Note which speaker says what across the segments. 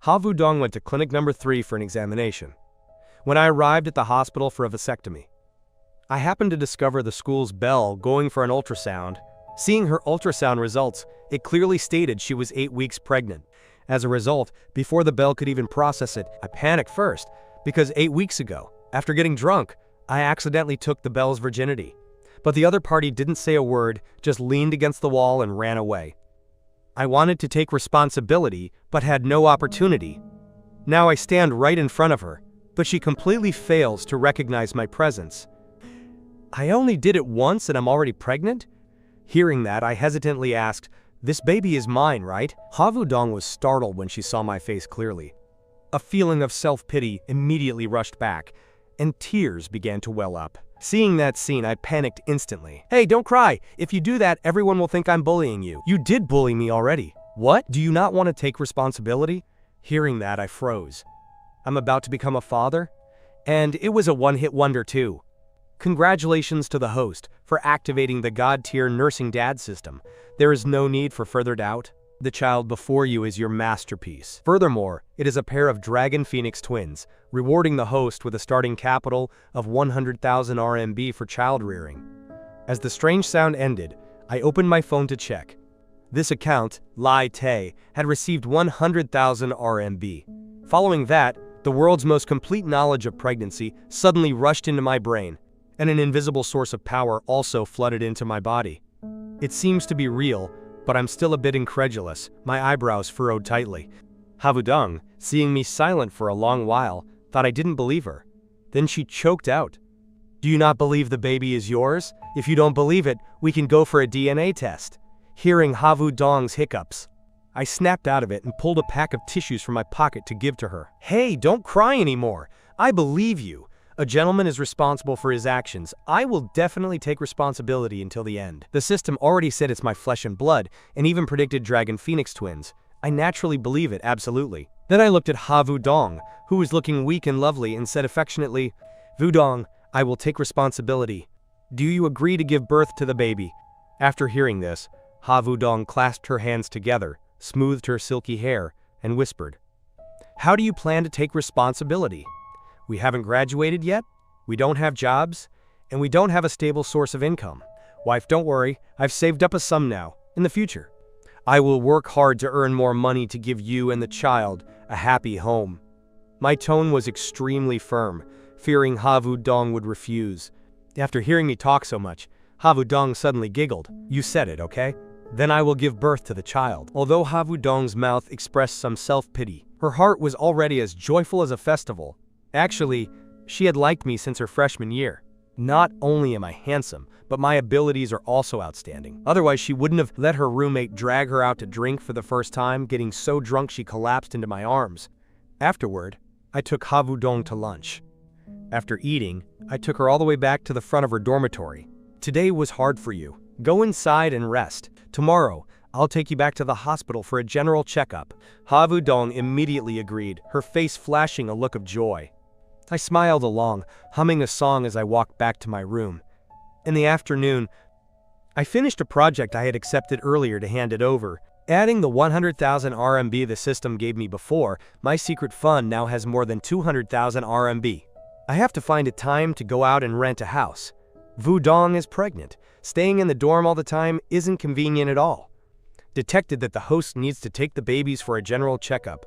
Speaker 1: Ha Vu-dong went to clinic number 3 for an examination. When I arrived at the hospital for a vasectomy, I happened to discover the school's Belle going for an ultrasound. Seeing her ultrasound results, it clearly stated she was 8 weeks pregnant. As a result, before the Belle could even process it, I panicked first, because 8 weeks ago, after getting drunk, I accidentally took the Belle's virginity. But the other party didn't say a word, just leaned against the wall and ran away. I wanted to take responsibility, but had no opportunity. Now I stand right in front of her, but she completely fails to recognize my presence. I only did it once and I'm already pregnant? Hearing that, I hesitantly asked, "This baby is mine, right?" Ha Vu-dong was startled when she saw my face clearly. A feeling of self-pity immediately rushed back, and tears began to well up. Seeing that scene, I panicked instantly. "Hey, don't cry. If you do that, everyone will think I'm bullying you. You did bully me already." "What? Do you not want to take responsibility?" Hearing that, I froze. I'm about to become a father? And it was a one-hit wonder too. Congratulations to the host for activating the God-tier nursing dad system. There is no need for further doubt. The child before you is your masterpiece. Furthermore, it is a pair of Dragon Phoenix twins, rewarding the host with a starting capital of 100,000 RMB for child rearing. As the strange sound ended, I opened my phone to check. This account, Lai Te, had received 100,000 RMB. Following that, the world's most complete knowledge of pregnancy suddenly rushed into my brain, and an invisible source of power also flooded into my body. It seems to be real, but I'm still a bit incredulous, my eyebrows furrowed tightly. Ha Vu-dong, seeing me silent for a long while, thought I didn't believe her. Then she choked out, "Do you not believe the baby is yours? If you don't believe it, we can go for a DNA test." Hearing Ha Vu-dong's hiccups, I snapped out of it and pulled a pack of tissues from my pocket to give to her. "Hey, don't cry anymore. I believe you. A gentleman is responsible for his actions. I will definitely take responsibility until the end. The system already said it's my flesh and blood, and even predicted Dragon Phoenix twins. I naturally believe it, absolutely." Then I looked at Ha Vu-dong, who was looking weak and lovely, and said affectionately, "Vu-dong, I will take responsibility. Do you agree to give birth to the baby?" After hearing this, Ha Vu-dong clasped her hands together, smoothed her silky hair, and whispered, "How do you plan to take responsibility? We haven't graduated yet, we don't have jobs, and we don't have a stable source of income. Wife, don't worry, I've saved up a sum now. In the future, I will work hard to earn more money to give you and the child a happy home." My tone was extremely firm, fearing Ha Vu-dong would refuse. After hearing me talk so much, Ha Vu-dong suddenly giggled. "You said it, okay? Then I will give birth to the child." Although Ha Vu-dong's mouth expressed some self-pity, her heart was already as joyful as a festival. Actually, she had liked me since her freshman year. Not only am I handsome, but my abilities are also outstanding. Otherwise, she wouldn't have let her roommate drag her out to drink for the first time, getting so drunk she collapsed into my arms. Afterward, I took Ha Vu-dong to lunch. After eating, I took her all the way back to the front of her dormitory. "Today was hard for you. Go inside and rest. Tomorrow, I'll take you back to the hospital for a general checkup." Ha Vu-dong immediately agreed, her face flashing a look of joy. I smiled along, humming a song as I walked back to my room. In the afternoon, I finished a project I had accepted earlier to hand it over. Adding the 100,000 RMB the system gave me before, my secret fund now has more than 200,000 RMB. I have to find a time to go out and rent a house. Vu-dong is pregnant. Staying in the dorm all the time isn't convenient at all. Detected that the host needs to take the babies for a general checkup.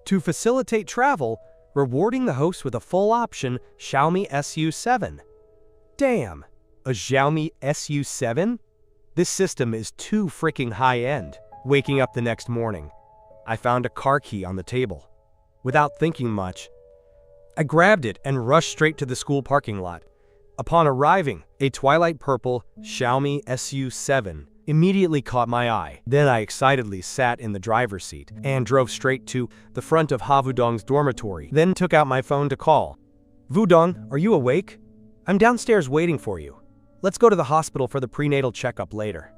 Speaker 1: To facilitate travel, rewarding the host with a full option Xiaomi SU7. Damn, a Xiaomi SU7? This system is too freaking high-end. Waking up the next morning, I found a car key on the table. Without thinking much, I grabbed it and rushed straight to the school parking lot. Upon arriving, a twilight purple Xiaomi SU7 immediately caught my eye. Then I excitedly sat in the driver's seat and drove straight to the front of Ha Vu-dong's dormitory, then took out my phone to call. "Vu-dong, are you awake? I'm downstairs waiting for you. Let's go to the hospital for the prenatal checkup later."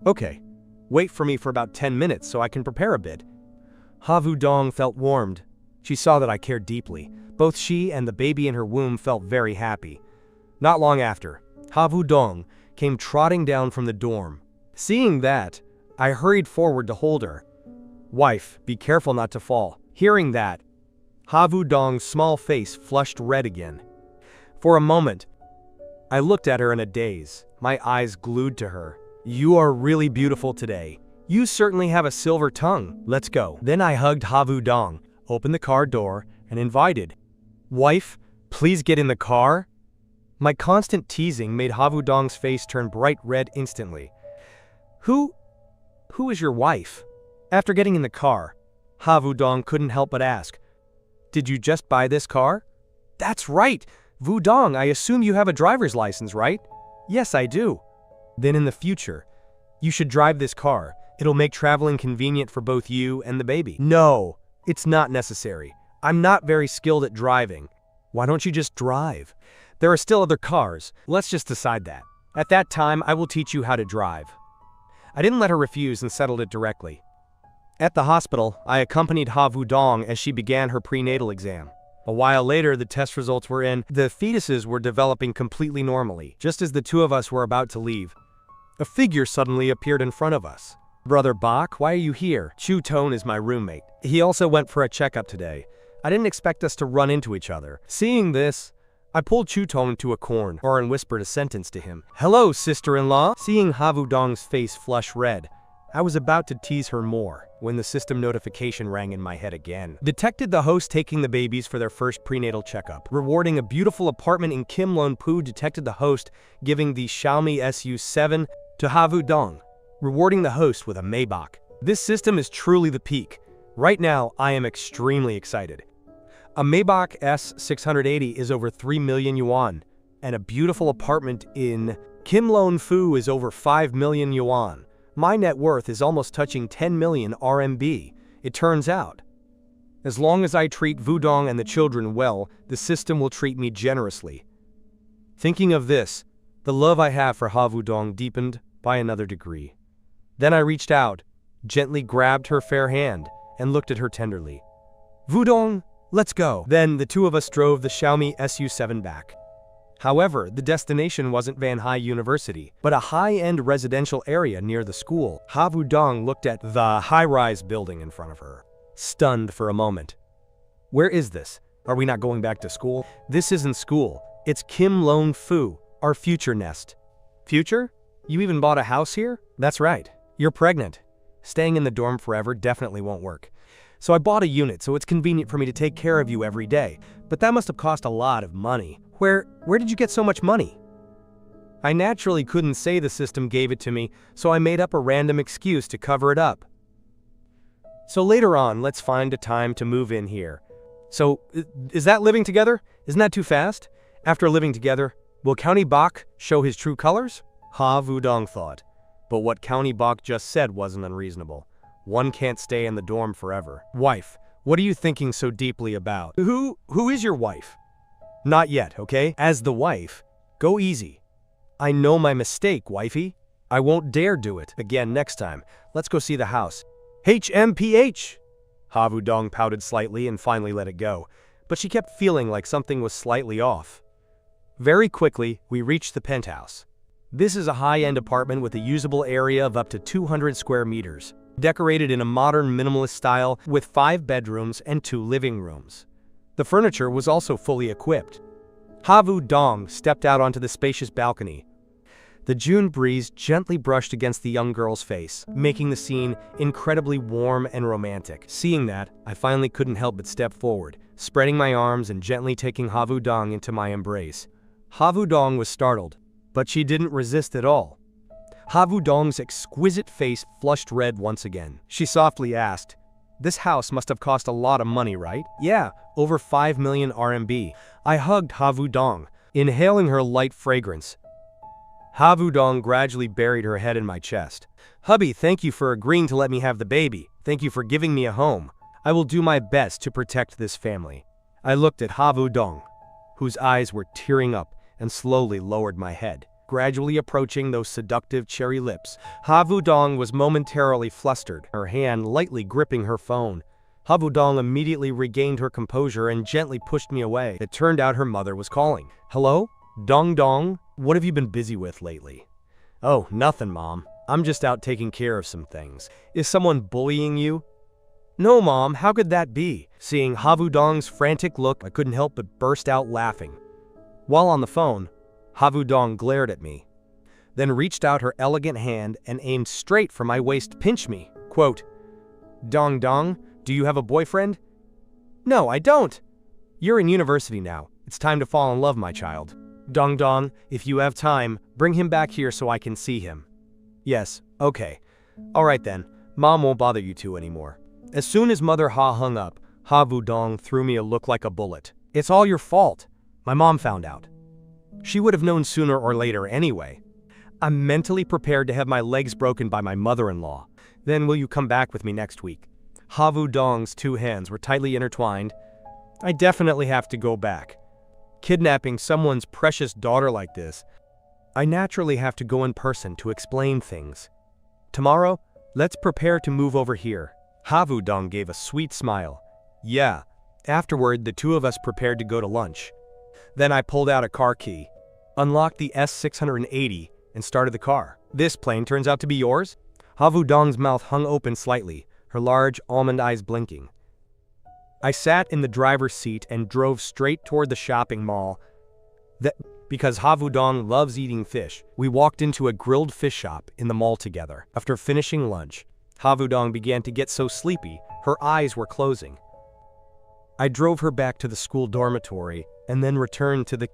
Speaker 1: "Okay. Wait for me for about 10 minutes so I can prepare a bit." Ha Vu-dong felt warmed. She saw that I cared deeply. Both she and the baby in her womb felt very happy. Not long after, Ha Vu-dong came trotting down from the dorm. Seeing that, I hurried forward to hold her. "Wife, be careful not to fall." Hearing that, Havu Dong's small face flushed red again. For a moment, I looked at her in a daze, my eyes glued to her. You are really beautiful today. You certainly have a silver tongue. Let's go. Then I hugged Havu Dong, opened the car door, and invited, Wife, please get in the car. My constant teasing made Havu Dong's face turn bright red instantly. Who is your wife? After getting in the car, Havu Dong couldn't help but ask, Did you just buy this car? That's right. Vu Dong, I assume you have a driver's license, right? Yes, I do. Then in the future, you should drive this car. It'll make traveling convenient for both you and the baby. No, it's not necessary. I'm not very skilled at driving. Why don't you just drive? There are still other cars. Let's just decide that. At that time, I will teach you how to drive. I didn't let her refuse and settled it directly. At the hospital, I accompanied Havu Dong as she began her prenatal exam. A while later, the test results were in. The fetuses were developing completely normally. Just as the two of us were about to leave, a figure suddenly appeared in front of us. Brother Bach, why are you here? Chu Tone is my roommate. He also went for a checkup today. I didn't expect us to run into each other. Seeing this, I pulled Chu Tone to a corner and whispered a sentence to him. Hello, sister-in-law. Seeing Havu Dong's face flush red, I was about to tease her more when the system notification rang in my head again. Detected the host taking the babies for their first prenatal checkup. Rewarding a beautiful apartment in Kim Lon Pu. Detected the host giving the Xiaomi SU7 to Havu Dong. Rewarding the host with a Maybach. This system is truly the peak. Right now, I am extremely excited. A Maybach S680 is over 3 million yuan, and a beautiful apartment in Kim Lon Fu is over 5 million yuan. My net worth is almost touching 10 million RMB. It turns out, as long as I treat Vu Dong and the children well, the system will treat me generously. Thinking of this, the love I have for Havu Dong deepened by another degree. Then I reached out, gently grabbed her fair hand, and looked at her tenderly. Vu Dong, let's go. Then the two of us drove the Xiaomi SU7 back. However, the destination wasn't Van Hai University, but a high-end residential area near the school. Havu Dong looked at the high-rise building in front of her, stunned for a moment. Where is this? Are we not going back to school? This isn't school. It's Kim Lon Fu, our future nest. Future? You even bought a house here? That's right. You're pregnant. Staying in the dorm forever definitely won't work. So I bought a unit so it's convenient for me to take care of you every day. But that must have cost a lot of money. Where did you get so much money? I naturally couldn't say the system gave it to me, so I made up a random excuse to cover it up. So later on, let's find a time to move in here. So, is that living together? Isn't that too fast? After living together, will County Bach show his true colors? Havu Dong thought. But what County Bach just said wasn't unreasonable. One can't stay in the dorm forever. Wife, what are you thinking so deeply about? Who is your wife? Not yet, okay? As the wife, go easy. I know my mistake, wifey. I won't dare do it again next time. Let's go see the house. HMPH! Havu Dong pouted slightly and finally let it go, but she kept feeling like something was slightly off. Very quickly, we reached the penthouse. This is a high-end apartment with a usable area of up to 200 square meters, decorated in a modern minimalist style with 5 bedrooms and 2 living rooms. The furniture was also fully equipped. Havu Dong stepped out onto the spacious balcony. The June breeze gently brushed against the young girl's face, making the scene incredibly warm and romantic. Seeing that, I finally couldn't help but step forward, spreading my arms and gently taking Havu Dong into my embrace. Havu Dong was startled, but she didn't resist at all. Havu Dong's exquisite face flushed red once again. She softly asked, This house must have cost a lot of money, right? Yeah, over 5 million RMB. I hugged Havu Dong, inhaling her light fragrance. Havu Dong gradually buried her head in my chest. Hubby, thank you for agreeing to let me have the baby. Thank you for giving me a home. I will do my best to protect this family. I looked at Havu Dong, whose eyes were tearing up, and slowly lowered my head, gradually approaching those seductive cherry lips. Havu Dong was momentarily flustered, her hand lightly gripping her phone. Havu Dong immediately regained her composure and gently pushed me away. It turned out her mother was calling. Hello? Dong Dong? What have you been busy with lately? Oh, nothing, Mom. I'm just out taking care of some things. Is someone bullying you? No, Mom, how could that be? Seeing Havudong's frantic look, I couldn't help but burst out laughing. While on the phone, Havudong glared at me, then reached out her elegant hand and aimed straight for my waist, pinch me. Quote, "Dong Dong, do you have a boyfriend?" "No, I don't." "You're in university now. It's time to fall in love, my child." "Dong Dong, if you have time, bring him back here so I can see him." "Yes, okay. All right then, Mom won't bother you two anymore." As soon as Mother Ha hung up, Havudong threw me a look like a bullet. "It's all your fault. My mom found out. She would have known sooner or later anyway. I'm mentally prepared to have my legs broken by my mother-in-law. Then will you come back with me next week?" Havudong's two hands were tightly intertwined. "I definitely have to go back. Kidnapping someone's precious daughter like this, I naturally have to go in person to explain things. Tomorrow, let's prepare to move over here." Havudong gave a sweet smile. "Yeah." Afterward, the two of us prepared to go to lunch. Then I pulled out a car key, unlocked the S680, and started the car. "This plane turns out to be yours?" Havudong's mouth hung open slightly, her large almond eyes blinking. I sat in the driver's seat and drove straight toward the shopping mall. Because Havudong loves eating fish, we walked into a grilled fish shop in the mall together. After finishing lunch, Havudong began to get so sleepy, her eyes were closing. I drove her back to the school dormitory and then returned to the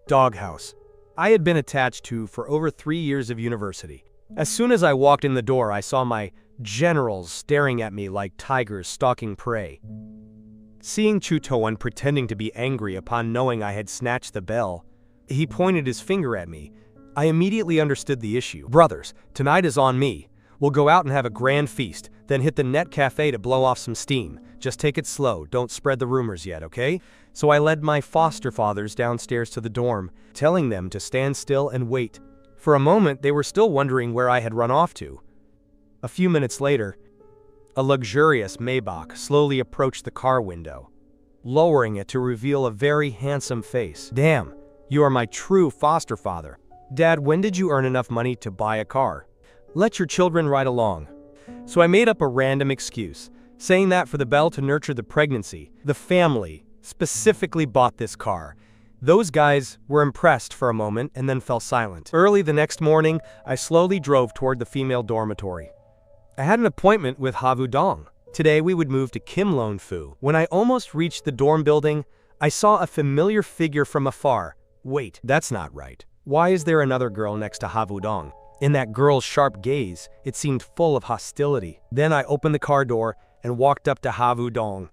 Speaker 1: doghouse I had been attached to for over 3 years of university. As soon as I walked in the door, I saw my generals staring at me like tigers stalking prey. Seeing Chutoan pretending to be angry upon knowing I had snatched the bell, he pointed his finger at me. I immediately understood the issue. "Brothers, tonight is on me. We'll go out and have a grand feast, then hit the net cafe to blow off some steam. Just take it slow, don't spread the rumors yet, okay?" So I led my foster fathers downstairs to the dorm, telling them to stand still and wait. For a moment, they were still wondering where I had run off to. A few minutes later, a luxurious Maybach slowly approached the car window, lowering it to reveal a very handsome face. "Damn, you are my true foster father. Dad, when did you earn enough money to buy a car? Let your children ride along." So I made up a random excuse, saying that for the Belle to nurture the pregnancy, the family specifically bought this car. Those guys were impressed for a moment and then fell silent. Early the next morning, I slowly drove toward the female dormitory. I had an appointment with Havudong. Today we would move to Kim Lon Fu. When I almost reached the dorm building, I saw a familiar figure from afar. Wait, that's not right. Why is there another girl next to Havudong? In that girl's sharp gaze, it seemed full of hostility. Then I opened the car door and walked up to Havudong,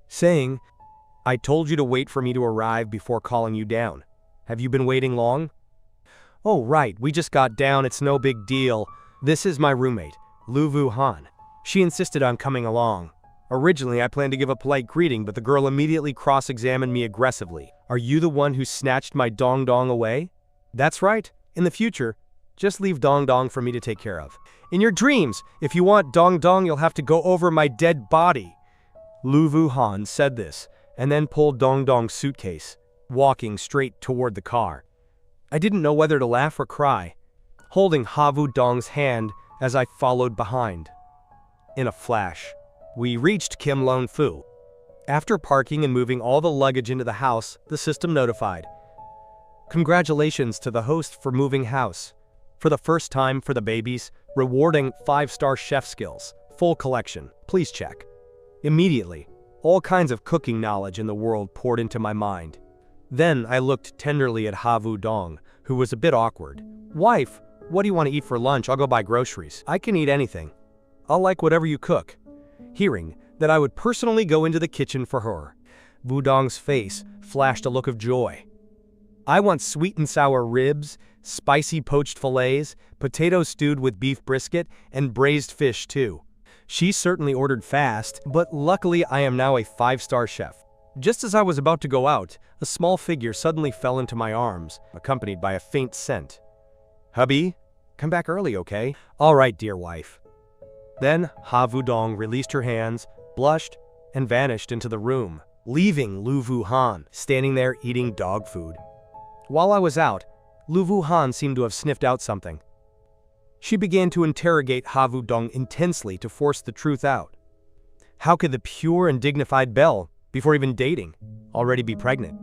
Speaker 1: saying, "I told you to wait for me to arrive before calling you down. Have you been waiting long?" "Oh right, we just got down, it's no big deal. This is my roommate, Luvu Han. She insisted on coming along." Originally, I planned to give a polite greeting, but the girl immediately cross-examined me aggressively. "Are you the one who snatched my Dong Dong away?" "That's right. In the future, just leave Dong Dong for me to take care of." "In your dreams, if you want Dong Dong, you'll have to go over my dead body." Luvu Han said this, and then pulled Dong Dong's suitcase, walking straight toward the car. I didn't know whether to laugh or cry, holding Havudong's hand as I followed behind. In a flash, we reached Kim Lon Fu. After parking and moving all the luggage into the house, the system notified, "Congratulations to the host for moving house. For the first time for the babies, rewarding 5-star chef skills, full collection, please check." Immediately, all kinds of cooking knowledge in the world poured into my mind. Then I looked tenderly at Havudong, who was a bit awkward. "Wife, what do you want to eat for lunch? I'll go buy groceries." "I can eat anything. I'll like whatever you cook." Hearing that I would personally go into the kitchen for her, Vudong's face flashed a look of joy. "I want sweet and sour ribs, spicy poached fillets, potatoes stewed with beef brisket, and braised fish too." She certainly ordered fast, but luckily I am now a 5-star chef. Just as I was about to go out, a small figure suddenly fell into my arms, accompanied by a faint scent. "Hubby, come back early, okay?" "All right, dear wife." Then Havudong released her hands, blushed, and vanished into the room, leaving Luvu Han standing there eating dog food. While I was out, Luvu Han seemed to have sniffed out something. She began to interrogate Havudong intensely to force the truth out. How could the pure and dignified Belle, before even dating, already be pregnant?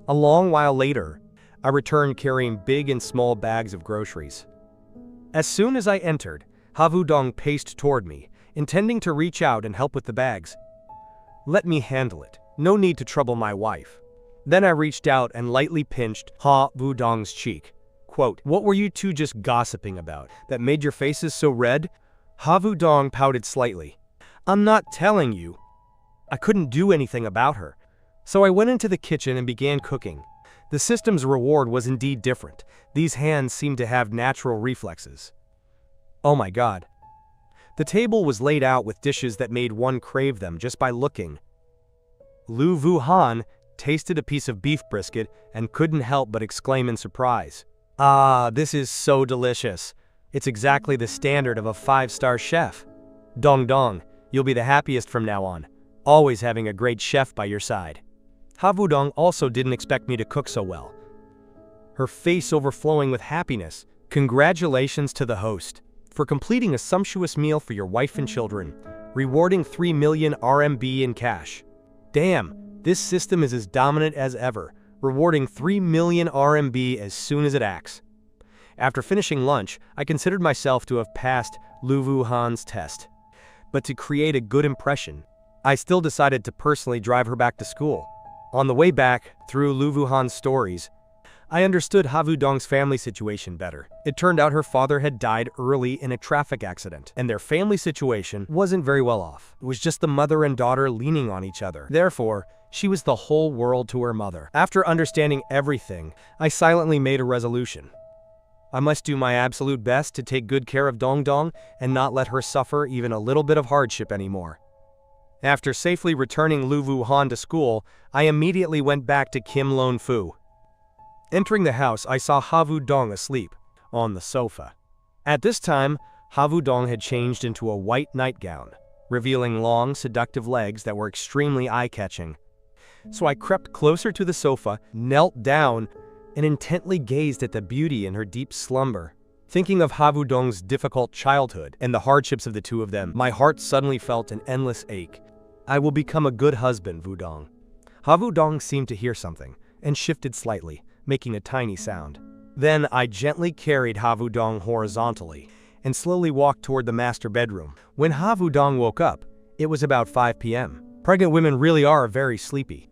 Speaker 1: A long while later, I returned carrying big and small bags of groceries. As soon as I entered, Havudong paced toward me, intending to reach out and help with the bags. "Let me handle it. No need to trouble my wife." Then I reached out and lightly pinched Havudong's cheek. Quote, "What were you two just gossiping about that made your faces so red?" Havudong pouted slightly. "I'm not telling you. I couldn't do anything about her." So I went into the kitchen and began cooking. The system's reward was indeed different. These hands seemed to have natural reflexes. Oh my God. The table was laid out with dishes that made one crave them just by looking. Lu Wuhan tasted a piece of beef brisket and couldn't help but exclaim in surprise. "Ah, this is so delicious. It's exactly the standard of a 5-star chef. Dong Dong, you'll be the happiest from now on, always having a great chef by your side." Havudong also didn't expect me to cook so well. Her face overflowing with happiness. "Congratulations to the host for completing a sumptuous meal for your wife and children, rewarding 3 million RMB in cash. Damn, this system is as dominant as ever, rewarding 3 million RMB as soon as it acts." After finishing lunch, I considered myself to have passed Lu Wuhan's test. But to create a good impression, I still decided to personally drive her back to school. On the way back, through Lu Wuhan's stories, I understood Havudong's family situation better. It turned out her father had died early in a traffic accident, and their family situation wasn't very well off. It was just the mother and daughter leaning on each other. Therefore, she was the whole world to her mother. After understanding everything, I silently made a resolution. I must do my absolute best to take good care of Dong Dong and not let her suffer even a little bit of hardship anymore. After safely returning Lu Wuhan to school, I immediately went back to Kim Lon Fu. Entering the house, I saw Havudong asleep on the sofa. At this time, Havudong had changed into a white nightgown, revealing long, seductive legs that were extremely eye-catching. So I crept closer to the sofa, knelt down, and intently gazed at the beauty in her deep slumber. Thinking of Havudong's difficult childhood and the hardships of the two of them, my heart suddenly felt an endless ache. "I will become a good husband, Wudong." Havudong seemed to hear something and shifted slightly, making a tiny sound. Then I gently carried Havudong horizontally and slowly walked toward the master bedroom. When Havudong woke up, it was about 5 p.m. Pregnant women really are very sleepy.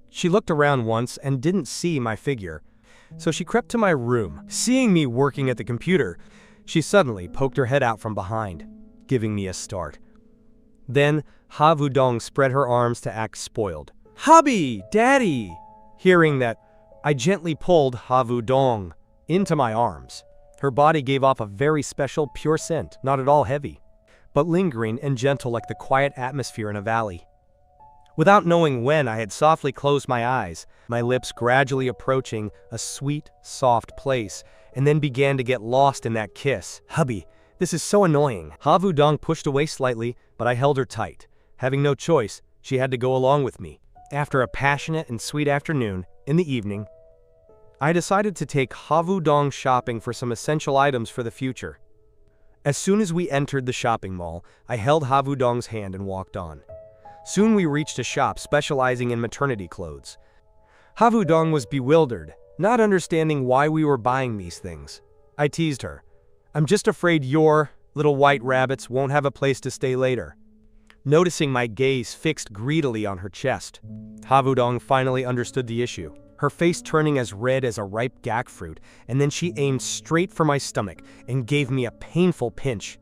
Speaker 1: She looked around once and didn't see my figure, so she crept to my room. Seeing me working at the computer, she suddenly poked her head out from behind, giving me a start. Then Havudong spread her arms to act spoiled. "Hubby! Daddy!" Hearing that, I gently pulled Havudong into my arms. Her body gave off a very special, pure scent, not at all heavy, but lingering and gentle like the quiet atmosphere in a valley. Without knowing when, I had softly closed my eyes, my lips gradually approaching a sweet, soft place, and then began to get lost in that kiss. "Hubby, this is so annoying." Havudong pushed away slightly, but I held her tight. Having no choice, she had to go along with me. After a passionate and sweet afternoon, in the evening, I decided to take Havudong shopping for some essential items for the future. As soon as we entered the shopping mall, I held Havudong's hand and walked on. Soon we reached a shop specializing in maternity clothes. Havudong was bewildered, not understanding why we were buying these things. I teased her. "I'm just afraid your little white rabbits won't have a place to stay later." Noticing my gaze fixed greedily on her chest, Havudong finally understood the issue, her face turning as red as a ripe jackfruit, and then she aimed straight for my stomach and gave me a painful pinch.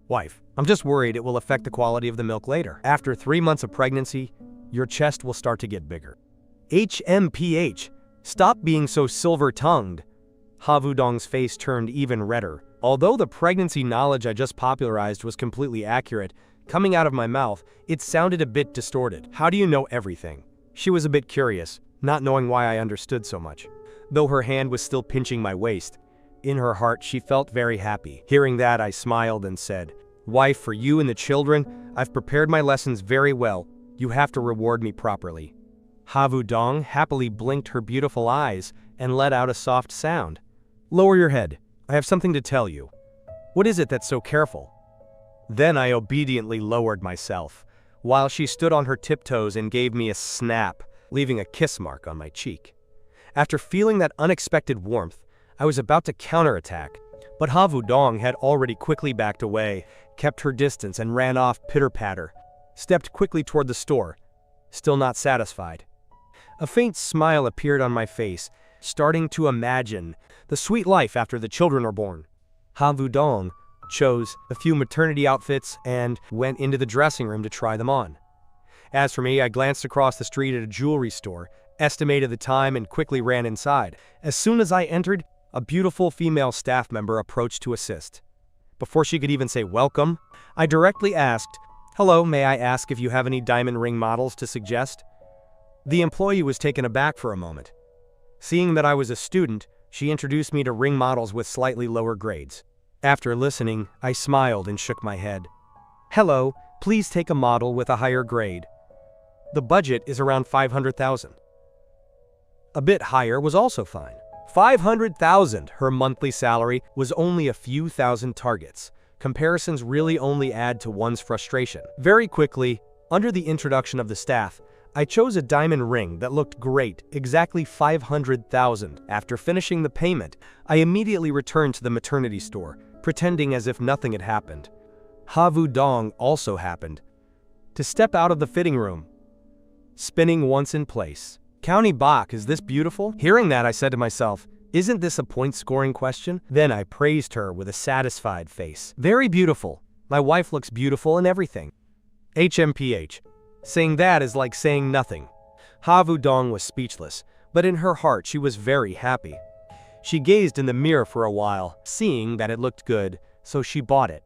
Speaker 1: "Wife, I'm just worried it will affect the quality of the milk later. After 3 months of pregnancy, your chest will start to get bigger." "HMPH, stop being so silver-tongued." Havudong's face turned even redder. Although the pregnancy knowledge I just popularized was completely accurate, coming out of my mouth, it sounded a bit distorted. "How do you know everything?" She was a bit curious, not knowing why I understood so much. Though her hand was still pinching my waist, in her heart she felt very happy. Hearing that, I smiled and said, "Wife, for you and the children, I've prepared my lessons very well. You have to reward me properly." Havudong happily blinked her beautiful eyes and let out a soft sound. "Lower your head. I have something to tell you." "What is it that's so careful?" Then I obediently lowered myself. while she stood on her tiptoes and gave me a snap, leaving a kiss mark on my cheek. After feeling that unexpected warmth, I was about to counterattack, but Ha Vu-dong had already quickly backed away, kept her distance and ran off pitter-patter, stepped quickly toward the store, still not satisfied. A faint smile appeared on my face, starting to imagine the sweet life after the children are born. Ha Vu-dong chose a few maternity outfits and went into the dressing room to try them on. As for me, I glanced across the street at a jewelry store, estimated the time, and quickly ran inside. As soon as I entered, a beautiful female staff member approached to assist. Before she could even say welcome, I directly asked, "Hello, may I ask if you have any diamond ring models to suggest?" The employee was taken aback for a moment. Seeing that I was a student, she introduced me to ring models with slightly lower grades. After listening, I smiled and shook my head. "Hello, please take a model with a higher grade. The budget is around 500,000. A bit higher was also fine. 500,000, her monthly salary, was only a few thousand targets. Comparisons really only add to one's frustration. Very quickly, under the introduction of the staff, I chose a diamond ring that looked great, exactly 500,000. After finishing the payment, I immediately returned to the maternity store, pretending as if nothing had happened. Ha Vu-dong also happened to step out of the fitting room, spinning once in place. "County Bach, is this beautiful?" Hearing that, I said to myself, "Isn't this a point-scoring question?" Then I praised her with a satisfied face. "Very beautiful. My wife looks beautiful in everything." HMPH. Saying that is like saying nothing. Ha Vu-dong was speechless, but in her heart she was very happy. She gazed in the mirror for a while, seeing that it looked good, so she bought it.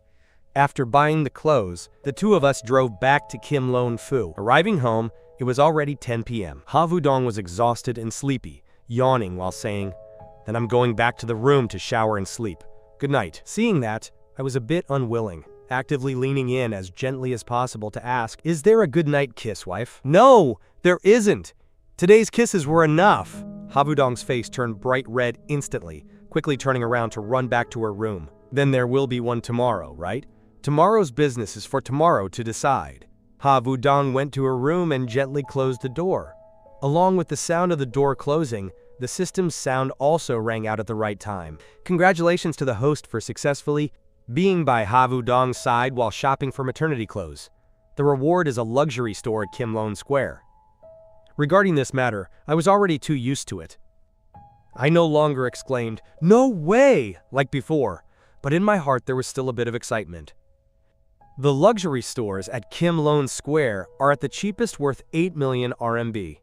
Speaker 1: After buying the clothes, the two of us drove back to Kim Lon Fu. Arriving home, it was already 10 p.m. Ha Vu-dong was exhausted and sleepy, yawning while saying, "Then I'm going back to the room to shower and sleep. Good night." Seeing that, I was a bit unwilling, actively leaning in as gently as possible to ask, "Is there a good night kiss, wife?" "No, there isn't. Today's kisses were enough." Ha Vu-dong's face turned bright red instantly, quickly turning around to run back to her room. "Then there will be one tomorrow, right? Tomorrow's business is for tomorrow to decide." Ha Vu-dong went to her room and gently closed the door. Along with the sound of the door closing, the system's sound also rang out at the right time. Congratulations to the host for successfully being by Ha Vu-dong's side while shopping for maternity clothes. The reward is a luxury store at Kim Lon Square. Regarding this matter, I was already too used to it. I no longer exclaimed, "No way!" like before, but in my heart there was still a bit of excitement. The luxury stores at Kim Lon Square are at the cheapest worth 8 million RMB.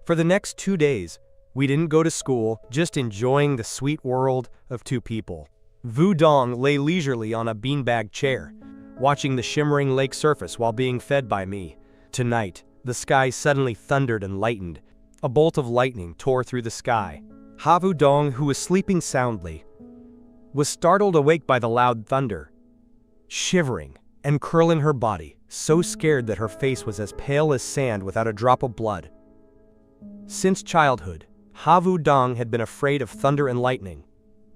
Speaker 1: For the next 2 days, we didn't go to school, just enjoying the sweet world of two people. Vu-dong lay leisurely on a beanbag chair, watching the shimmering lake surface while being fed by me. Tonight, the sky suddenly thundered and lightened. A bolt of lightning tore through the sky. Ha Vu-dong, who was sleeping soundly, was startled awake by the loud thunder. Shivering and curling her body, so scared that her face was as pale as sand without a drop of blood. Since childhood, Ha Vu-dong had been afraid of thunder and lightning.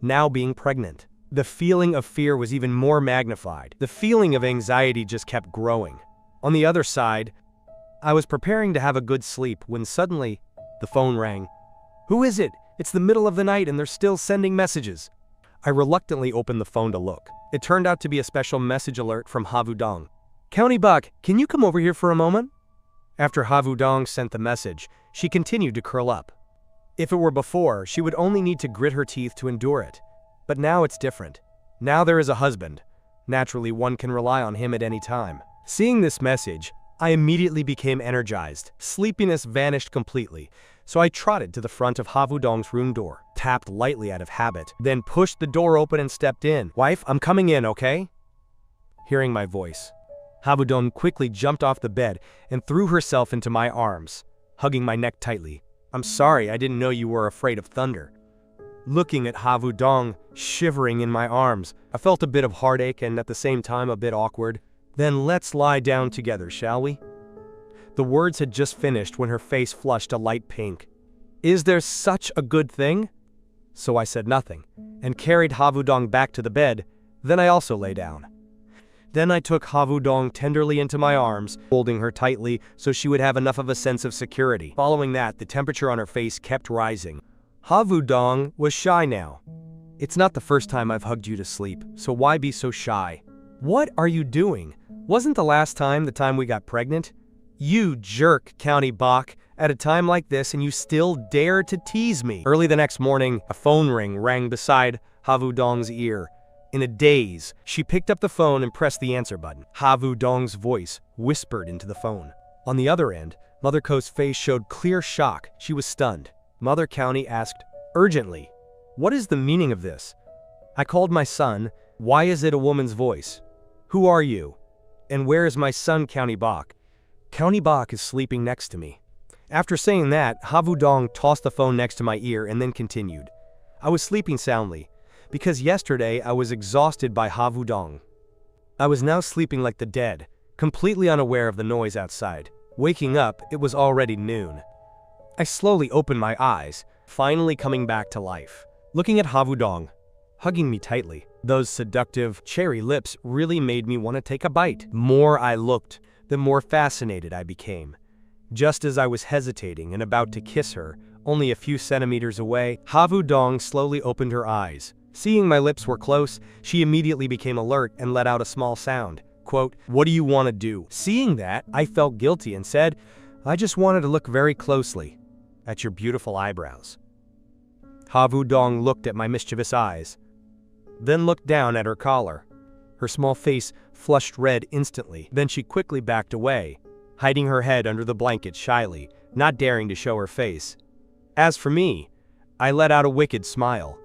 Speaker 1: Now being pregnant, the feeling of fear was even more magnified. The feeling of anxiety just kept growing. On the other side, I was preparing to have a good sleep when suddenly, the phone rang. "Who is it? It's the middle of the night and they're still sending messages." I reluctantly opened the phone to look. It turned out to be a special message alert from Ha Vu-dong. "County Bach, can you come over here for a moment?" After Ha Vu-dong sent the message, she continued to curl up. If it were before, she would only need to grit her teeth to endure it. But now it's different. Now there is a husband. Naturally, one can rely on him at any time. Seeing this message, I immediately became energized. Sleepiness vanished completely, so I trotted to the front of Ha Vu-dong's room door, tapped lightly out of habit, then pushed the door open and stepped in. "Wife, I'm coming in, okay?" Hearing my voice, Ha Vu-dong quickly jumped off the bed and threw herself into my arms, hugging my neck tightly. "I'm sorry, I didn't know you were afraid of thunder." Looking at Ha Vu-dong, shivering in my arms, I felt a bit of heartache and at the same time a bit awkward. "Then let's lie down together, shall we?" The words had just finished when her face flushed a light pink. "Is there such a good thing?" So I said nothing, and carried Ha Vu-dong back to the bed, then I also lay down. Then I took Havudong tenderly into my arms, holding her tightly so she would have enough of a sense of security. Following that, the temperature on her face kept rising. Havudong was shy now. It's not the first time I've hugged you to sleep, so why be so shy? What are you doing? Wasn't the last time the time we got pregnant? You jerk, County Bach, at a time like this and you still dare to tease me. Early the next morning, a phone ring rang beside Havudong's ear. In a daze, she picked up the phone and pressed the answer button. Havudong's voice whispered into the phone. On the other end, Mother Ko's face showed clear shock. She was stunned. Mother County asked urgently, "What is the meaning of this?" I called my son. Why is it a woman's voice? Who are you? And where is my son, County Bach? County Bach is sleeping next to me. After saying that, Havudong tossed the phone next to my ear and then continued. I was sleeping soundly, because yesterday I was exhausted by Havudong. I was now sleeping like the dead, completely unaware of the noise outside. Waking up, it was already noon. I slowly opened my eyes, finally coming back to life. Looking at Havudong, hugging me tightly. Those seductive, cherry lips really made me want to take a bite. The more I looked, the more fascinated I became. Just as I was hesitating and about to kiss her, only a few centimeters away, Havudong slowly opened her eyes. Seeing my lips were close, she immediately became alert and let out a small sound. Quote, "What do you want to do?" Seeing that, I felt guilty and said, "I just wanted to look very closely at your beautiful eyebrows." Havudong looked at my mischievous eyes, then looked down at her collar. Her small face flushed red instantly. Then she quickly backed away, hiding her head under the blanket shyly, not daring to show her face. As for me, I let out a wicked smile.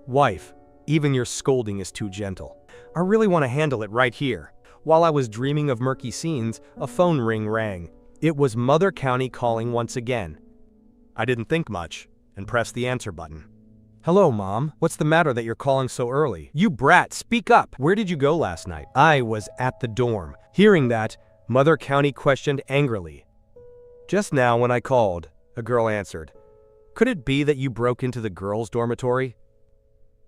Speaker 1: "Wife, even your scolding is too gentle. I really want to handle it right here." While I was dreaming of murky scenes, a phone ring rang. It was Mother County calling once again. I didn't think much and pressed the answer button. "Hello, Mom. What's the matter that you're calling so early? You brat, speak up! Where did you go last night?" I was at the dorm. Hearing that, Mother County questioned angrily. "Just now when I called," a girl answered. "Could it be that you broke into the girls' dormitory?"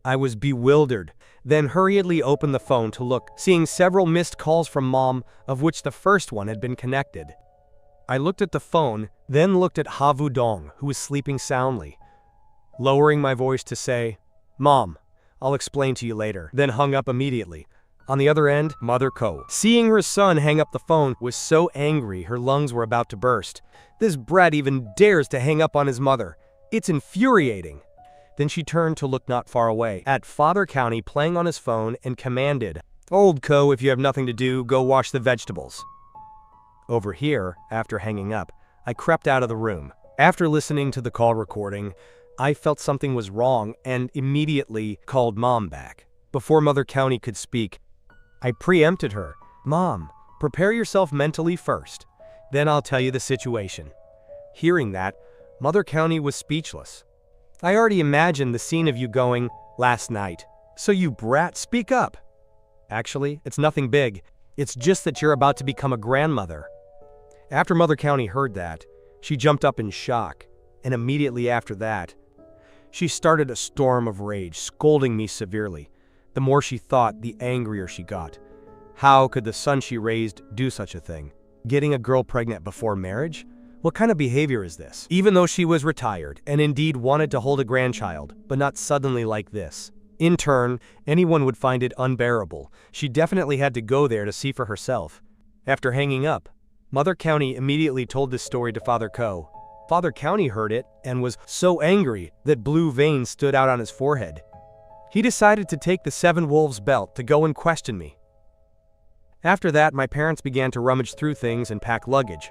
Speaker 1: I was bewildered, then hurriedly opened the phone to look, seeing several missed calls from Mom, of which the first one had been connected. I looked at the phone, then looked at Havudong, who was sleeping soundly. Lowering my voice to say, "Mom, I'll explain to you later," then hung up immediately. On the other end, Mother Ko, seeing her son hang up the phone, was so angry her lungs were about to burst. This brat even dares to hang up on his mother. It's infuriating. Then she turned to look not far away at Father County playing on his phone and commanded, "Old Ko, if you have nothing to do, go wash the vegetables." Over here, after hanging up, I crept out of the room. After listening to the call recording, I felt something was wrong and immediately called Mom back. Before Mother County could speak, I preempted her. "Mom, prepare yourself mentally first. Then I'll tell you the situation." Hearing that, Mother County was speechless. "I already imagined the scene of you going, 'Last night. So you brat, speak up.' Actually, it's nothing big. It's just that you're about to become a grandmother." After Mother County heard that, she jumped up in shock, and immediately after that, she started a storm of rage, scolding me severely. The more she thought, the angrier she got. How could the son she raised do such a thing? Getting a girl pregnant before marriage? What kind of behavior is this? Even though she was retired and indeed wanted to hold a grandchild, but not suddenly like this. In turn, anyone would find it unbearable. She definitely had to go there to see for herself. After hanging up, Mother County immediately told this story to Father Ko. Father County heard it and was so angry that blue veins stood out on his forehead. He decided to take the 7 Wolves belt to go and question me. After that, my parents began to rummage through things and pack luggage,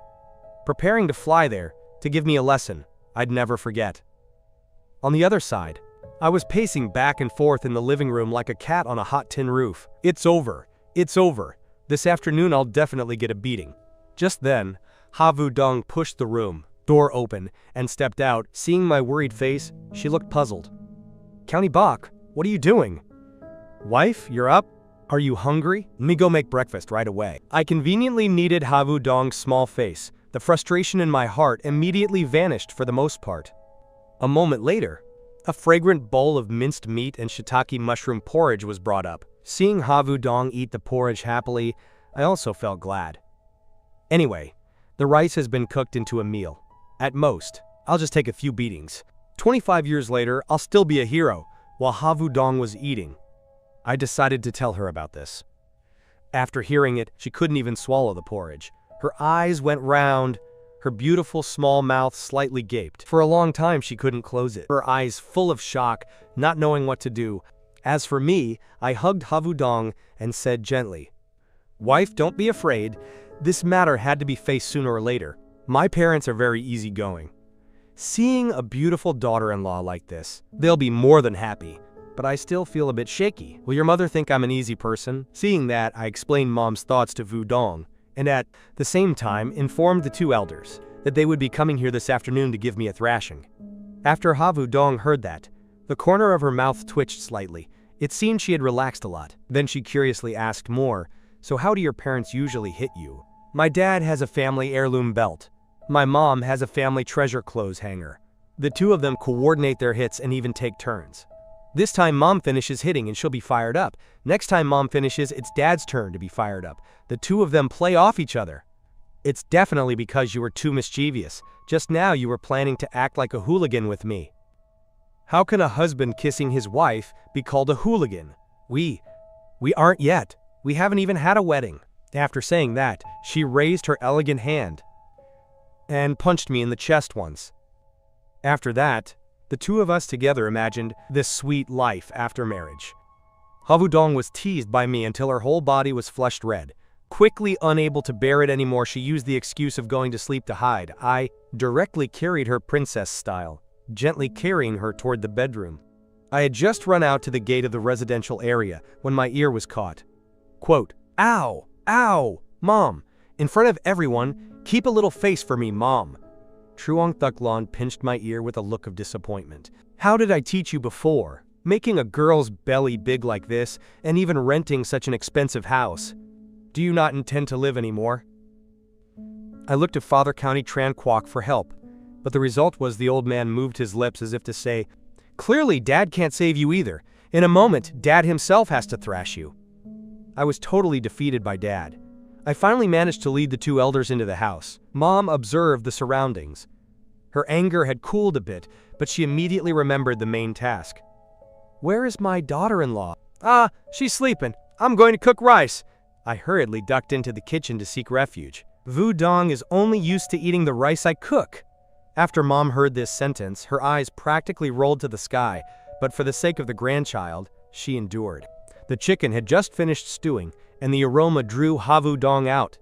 Speaker 1: preparing to fly there to give me a lesson I'd never forget. On the other side, I was pacing back and forth in the living room like a cat on a hot tin roof. It's over. It's over. This afternoon I'll definitely get a beating. Just then, Havudong pushed the room door open and stepped out. Seeing my worried face, she looked puzzled. "County Bach, what are you doing?" "Wife, you're up? Are you hungry? Let me go make breakfast right away." I conveniently kneaded Havudong's small face. The frustration in my heart immediately vanished for the most part. A moment later, a fragrant bowl of minced meat and shiitake mushroom porridge was brought up. Seeing Havu Dong eat the porridge happily, I also felt glad. Anyway, the rice has been cooked into a meal. At most, I'll just take a few beatings. 25 years later, I'll still be a hero, while Havu Dong was eating. I decided to tell her about this. After hearing it, she couldn't even swallow the porridge. Her eyes went round, her beautiful small mouth slightly gaped. For a long time, she couldn't close it, her eyes full of shock, not knowing what to do. As for me, I hugged Havu Dong and said gently, "Wife, don't be afraid. This matter had to be faced sooner or later. My parents are very easygoing. Seeing a beautiful daughter-in-law like this, they'll be more than happy. But I still feel a bit shaky. Will your mother think I'm an easy person?" Seeing that, I explained Mom's thoughts to Vu Dong, and at the same time informed the two elders that they would be coming here this afternoon to give me a thrashing. After Havu Dong heard that, the corner of her mouth twitched slightly. It seemed she had relaxed a lot. Then she curiously asked more, "So how do your parents usually hit you?" "My dad has a family heirloom belt. My mom has a family treasure clothes hanger. The two of them coordinate their hits and even take turns. This time Mom finishes hitting and she'll be fired up. Next time Mom finishes, it's Dad's turn to be fired up. The two of them play off each other." "It's definitely because you were too mischievous. Just now you were planning to act like a hooligan with me." "How can a husband kissing his wife be called a hooligan? We aren't yet. We haven't even had a wedding." After saying that, she raised her elegant hand and punched me in the chest once. After that, the two of us together imagined this sweet life after marriage. Havu Dong was teased by me until her whole body was flushed red. Quickly unable to bear it anymore, she used the excuse of going to sleep to hide. I directly carried her princess style, gently carrying her toward the bedroom. I had just run out to the gate of the residential area when my ear was caught. Quote, "Ow, ow, Mom, in front of everyone, keep a little face for me, Mom." Truong Thuklon pinched my ear with a look of disappointment. "How did I teach you before? Making a girl's belly big like this, and even renting such an expensive house. Do you not intend to live anymore?" I looked to Father County Tran Quoc for help, but the result was the old man moved his lips as if to say, "Clearly Dad can't save you either. In a moment, Dad himself has to thrash you." I was totally defeated by Dad. I finally managed to lead the two elders into the house. Mom observed the surroundings. Her anger had cooled a bit, but she immediately remembered the main task. "Where is my daughter-in-law?" "Ah, she's sleeping. I'm going to cook rice." I hurriedly ducked into the kitchen to seek refuge. "Vu Dong is only used to eating the rice I cook." After Mom heard this sentence, her eyes practically rolled to the sky, but for the sake of the grandchild, she endured. The chicken had just finished stewing, and the aroma drew Havu Dong out.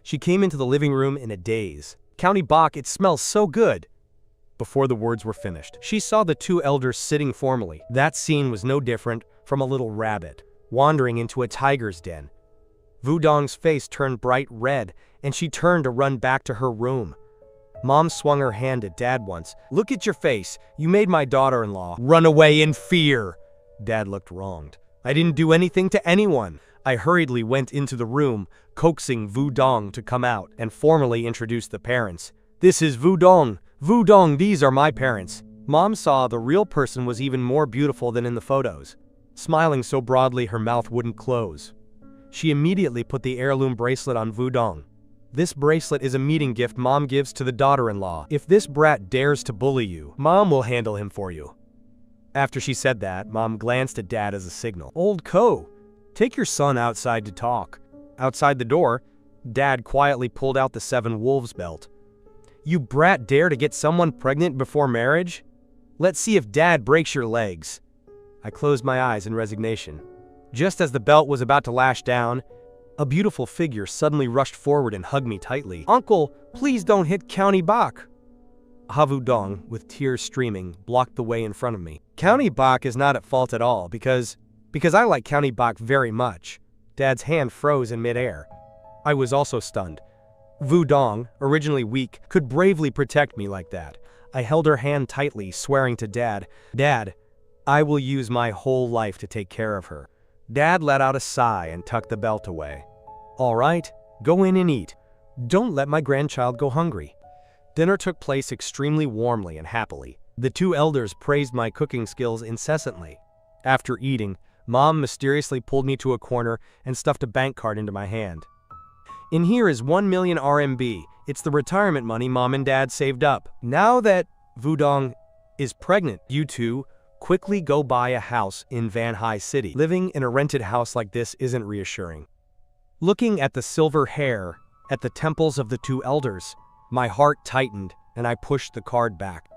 Speaker 1: She came into the living room in a daze. "County Bok, it smells so good." Before the words were finished, she saw the two elders sitting formally. That scene was no different from a little rabbit wandering into a tiger's den. Vu Dong's face turned bright red, and she turned to run back to her room. Mom swung her hand at Dad once. "Look at your face. You made my daughter-in-law run away in fear." Dad looked wronged. "I didn't do anything to anyone." I hurriedly went into the room, coaxing Vu Dong to come out, and formally introduced the parents. "This is Vu Dong. Vu Dong, these are my parents." Mom saw the real person was even more beautiful than in the photos, smiling so broadly her mouth wouldn't close. She immediately put the heirloom bracelet on Vu Dong. "This bracelet is a meeting gift Mom gives to the daughter-in-law. If this brat dares to bully you, Mom will handle him for you." After she said that, Mom glanced at Dad as a signal. "Old Co, take your son outside to talk." Outside the door, Dad quietly pulled out the 7 Wolves belt. "You brat dare to get someone pregnant before marriage? Let's see if Dad breaks your legs." I closed my eyes in resignation. Just as the belt was about to lash down, a beautiful figure suddenly rushed forward and hugged me tightly. "Uncle, please don't hit County Bok." Havu Dong, with tears streaming, blocked the way in front of me. "County Bok is not at fault at all, because I like County Bok very much." Dad's hand froze in midair. I was also stunned. Vu Dong, originally weak, could bravely protect me like that. I held her hand tightly, swearing to Dad, "Dad, I will use my whole life to take care of her." Dad let out a sigh and tucked the belt away. "All right, go in and eat. Don't let my grandchild go hungry." Dinner took place extremely warmly and happily. The two elders praised my cooking skills incessantly. After eating, Mom mysteriously pulled me to a corner and stuffed a bank card into my hand. In here is 1 million RMB. It's the retirement money Mom and Dad saved up. Now that Wudong is pregnant, you two quickly go buy a house in Van Hai City. Living in a rented house like this isn't reassuring. Looking at the silver hair at the temples of the two elders, my heart tightened and I pushed the card back.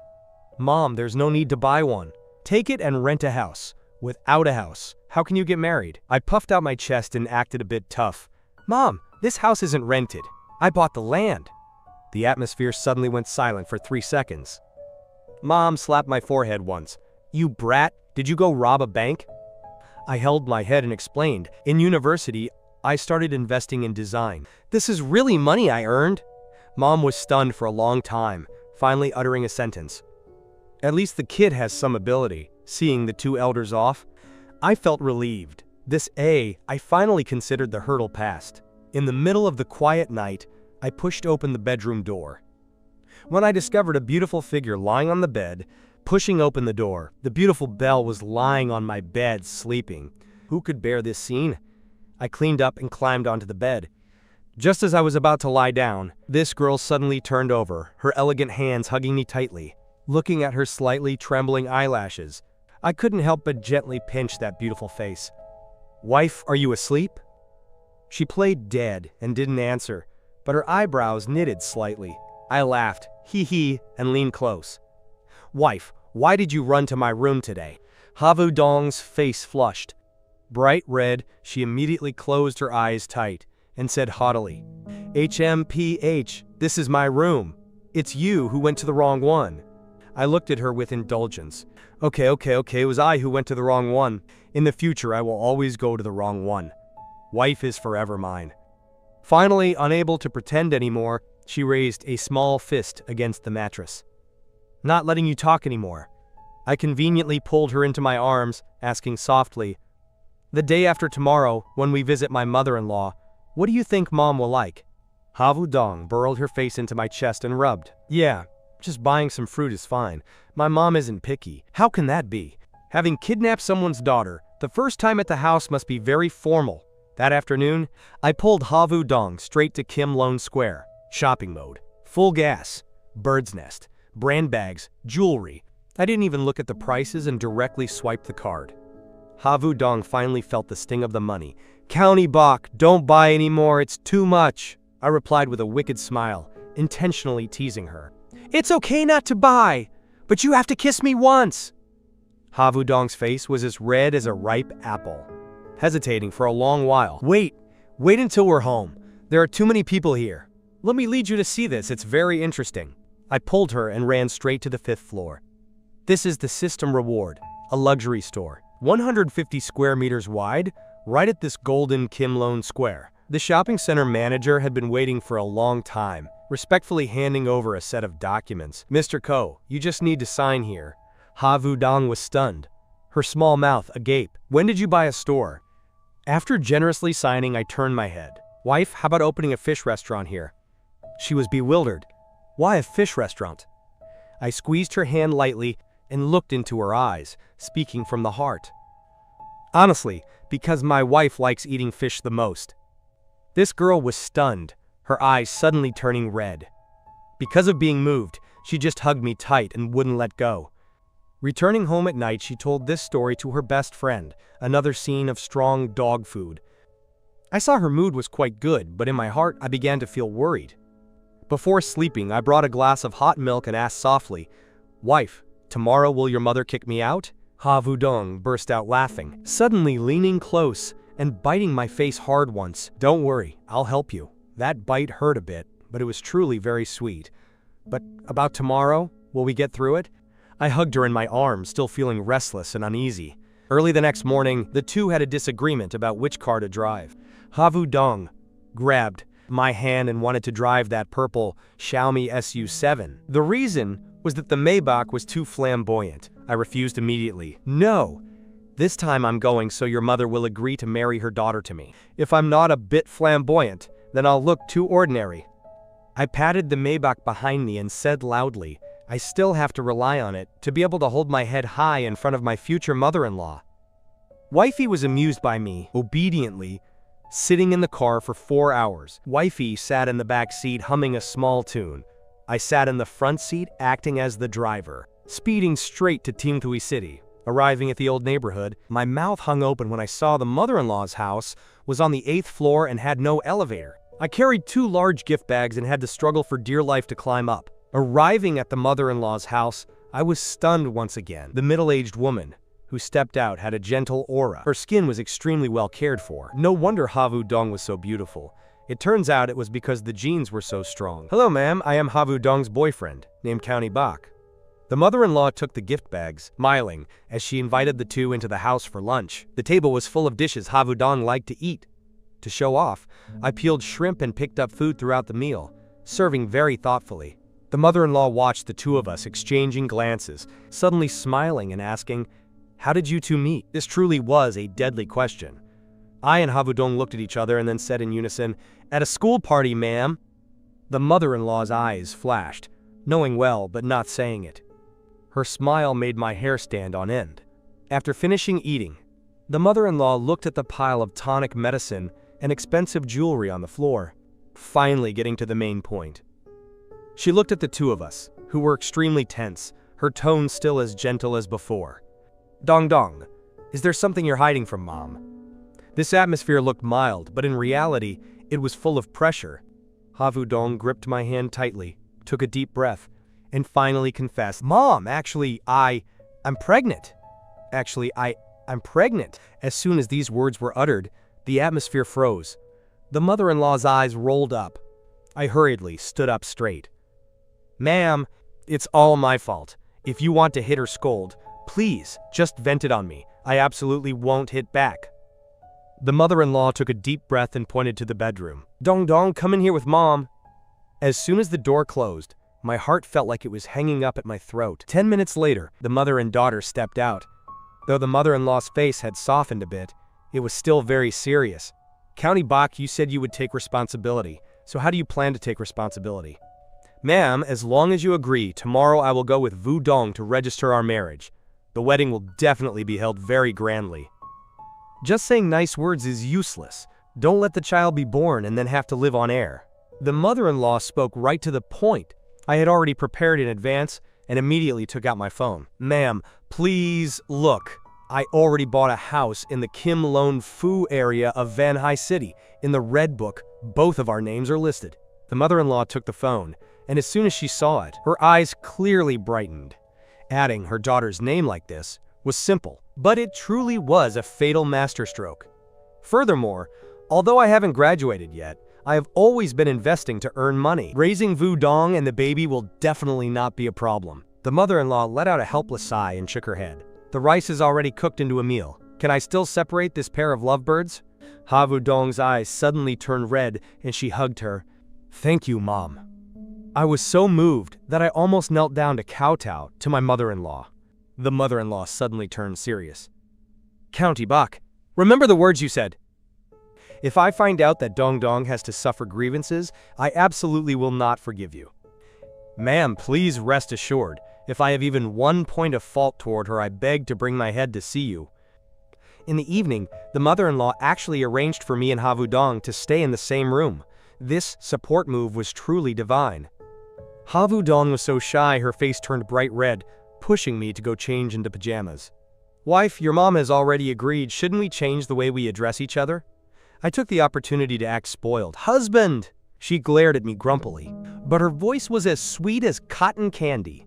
Speaker 1: Mom, there's no need to buy one. Take it and rent a house. Without a house, how can you get married? I puffed out my chest and acted a bit tough. Mom, this house isn't rented. I bought the land. The atmosphere suddenly went silent for 3 seconds. Mom slapped my forehead once. You brat, did you go rob a bank? I held my head and explained. In university, I started investing in design. This is really money I earned. Mom was stunned for a long time, finally uttering a sentence. At least the kid has some ability. Seeing the two elders off, I felt relieved. I finally considered the hurdle passed. In the middle of the quiet night, I pushed open the bedroom door. When I discovered a beautiful figure lying on the bed, pushing open the door, the beautiful Belle was lying on my bed, sleeping. Who could bear this scene? I cleaned up and climbed onto the bed. Just as I was about to lie down, this girl suddenly turned over, her elegant hands hugging me tightly. Looking at her slightly trembling eyelashes, I couldn't help but gently pinch that beautiful face. Wife, are you asleep? She played dead and didn't answer, but her eyebrows knitted slightly. I laughed, hee, and leaned close. Wife, why did you run to my room today? Havu Dong's face flushed. Bright red, she immediately closed her eyes tight and said haughtily, HMPH, this is my room. It's you who went to the wrong one. I looked at her with indulgence. Okay, it was I who went to the wrong one. In the future, I will always go to the wrong one. Wife is forever mine. Finally, unable to pretend anymore, she raised a small fist against the mattress. Not letting you talk anymore. I conveniently pulled her into my arms, asking softly, the day after tomorrow, when we visit my mother-in-law, what do you think Mom will like? Havu Dong burrowed her face into my chest and rubbed. Yeah, just buying some fruit is fine. My mom isn't picky. How can that be? Having kidnapped someone's daughter, the first time at the house must be very formal. That afternoon, I pulled Havu Dong straight to Kim Lone Square. Shopping mode. Full gas. Bird's nest. Brand bags. Jewelry. I didn't even look at the prices and directly swiped the card. Havu Dong finally felt the sting of the money. County Bok, don't buy anymore, it's too much. I replied with a wicked smile, intentionally teasing her. It's okay not to buy, but you have to kiss me once. Havu Dong's face was as red as a ripe apple. Hesitating for a long while. Wait until we're home. There are too many people here. Let me lead you to see this, it's very interesting. I pulled her and ran straight to the 5th floor. This is the System Reward, a luxury store, 150 square meters wide, right at this golden Kim Lone Square. The shopping center manager had been waiting for a long time, respectfully handing over a set of documents. Mr. Ko, you just need to sign here. Havu Dong was stunned, her small mouth agape. When did you buy a store? After generously signing, I turned my head. Wife, how about opening a fish restaurant here? She was bewildered. Why a fish restaurant? I squeezed her hand lightly and looked into her eyes, speaking from the heart. Honestly, because my wife likes eating fish the most. This girl was stunned, her eyes suddenly turning red. Because of being moved, she just hugged me tight and wouldn't let go. Returning home at night, she told this story to her best friend, another scene of strong dog food. I saw her mood was quite good, but in my heart I began to feel worried. Before sleeping, I brought a glass of hot milk and asked softly, Wife, tomorrow will your mother kick me out? Havu Dong burst out laughing, suddenly leaning close and biting my face hard once. Don't worry, I'll help you. That bite hurt a bit, but it was truly very sweet. But about tomorrow, will we get through it? I hugged her in my arms, still feeling restless and uneasy. Early the next morning, the two had a disagreement about which car to drive. Havu Dong grabbed my hand and wanted to drive that purple Xiaomi SU7. The reason was that the Maybach was too flamboyant. I refused immediately. No, this time I'm going so your mother will agree to marry her daughter to me. If I'm not a bit flamboyant, then I'll look too ordinary. I patted the Maybach behind me and said loudly, I still have to rely on it to be able to hold my head high in front of my future mother-in-law. Wifey was amused by me, obediently, sitting in the car for 4 hours. Wifey sat in the back seat humming a small tune. I sat in the front seat acting as the driver, speeding straight to Tinthui City. Arriving at the old neighborhood, my mouth hung open when I saw the mother-in-law's house was on the 8th floor and had no elevator. I carried 2 large gift bags and had to struggle for dear life to climb up. Arriving at the mother-in-law's house, I was stunned once again. The middle-aged woman who stepped out had a gentle aura. Her skin was extremely well cared for. No wonder Havu Dong was so beautiful. It turns out it was because the genes were so strong. "Hello, ma'am. I am Havu Dong's boyfriend, named County Bak." The mother-in-law took the gift bags, smiling, as she invited the two into the house for lunch. The table was full of dishes Havu Dong liked to eat. To show off, I peeled shrimp and picked up food throughout the meal, serving very thoughtfully. The mother-in-law watched the two of us exchanging glances, suddenly smiling and asking, "How did you two meet?" This truly was a deadly question. I and Havu Dong looked at each other and then said in unison, "At a school party, ma'am." The mother-in-law's eyes flashed, knowing well but not saying it. Her smile made my hair stand on end. After finishing eating, the mother-in-law looked at the pile of tonic medicine and expensive jewelry on the floor, finally getting to the main point. She looked at the two of us, who were extremely tense, her tone still as gentle as before. "Dong Dong, is there something you're hiding from Mom?" This atmosphere looked mild, but in reality, it was full of pressure. Havu Dong gripped my hand tightly, took a deep breath, and finally confessed, "Mom, actually, I'm pregnant. I'm pregnant." As soon as these words were uttered, the atmosphere froze. The mother-in-law's eyes rolled up. I hurriedly stood up straight. "Ma'am, it's all my fault. If you want to hit or scold, please, just vent it on me. I absolutely won't hit back." The mother-in-law took a deep breath and pointed to the bedroom. "Dong Dong, come in here with Mom." As soon as the door closed, my heart felt like it was hanging up at my throat. 10 minutes later, the mother and daughter stepped out. Though the mother-in-law's face had softened a bit, it was still very serious. "County Bak, you said you would take responsibility. So how do you plan to take responsibility?" "Ma'am, as long as you agree, tomorrow I will go with Vu Dong to register our marriage. The wedding will definitely be held very grandly." Just saying nice words is useless. Don't let the child be born and then have to live on air. The mother-in-law spoke right to the point. I had already prepared in advance and immediately took out my phone. "Ma'am, please look. I already bought a house in the Kim Lon Fu area of Van Hai City. In the Red Book, both of our names are listed." The mother-in-law took the phone, and as soon as she saw it, her eyes clearly brightened. Adding her daughter's name like this was simple, but it truly was a fatal masterstroke. Furthermore, although I haven't graduated yet, I have always been investing to earn money. Raising Vu Dong and the baby will definitely not be a problem. The mother-in-law let out a helpless sigh and shook her head. "The rice is already cooked into a meal. Can I still separate this pair of lovebirds?" Havu Dong's eyes suddenly turned red and she hugged her. "Thank you, Mom." I was so moved that I almost knelt down to kowtow to my mother-in-law. The mother-in-law suddenly turned serious. "County Bak, remember the words you said. If I find out that Dong Dong has to suffer grievances, I absolutely will not forgive you. Ma'am, please rest assured, if I have even one point of fault toward her, I beg to bring my head to see you." In the evening, the mother-in-law actually arranged for me and Havu Dong to stay in the same room. This support move was truly divine. Havu Dong was so shy her face turned bright red, pushing me to go change into pajamas. "Wife, your mom has already agreed. Shouldn't we change the way we address each other?" I took the opportunity to act spoiled. "Husband!" She glared at me grumpily, but her voice was as sweet as cotton candy.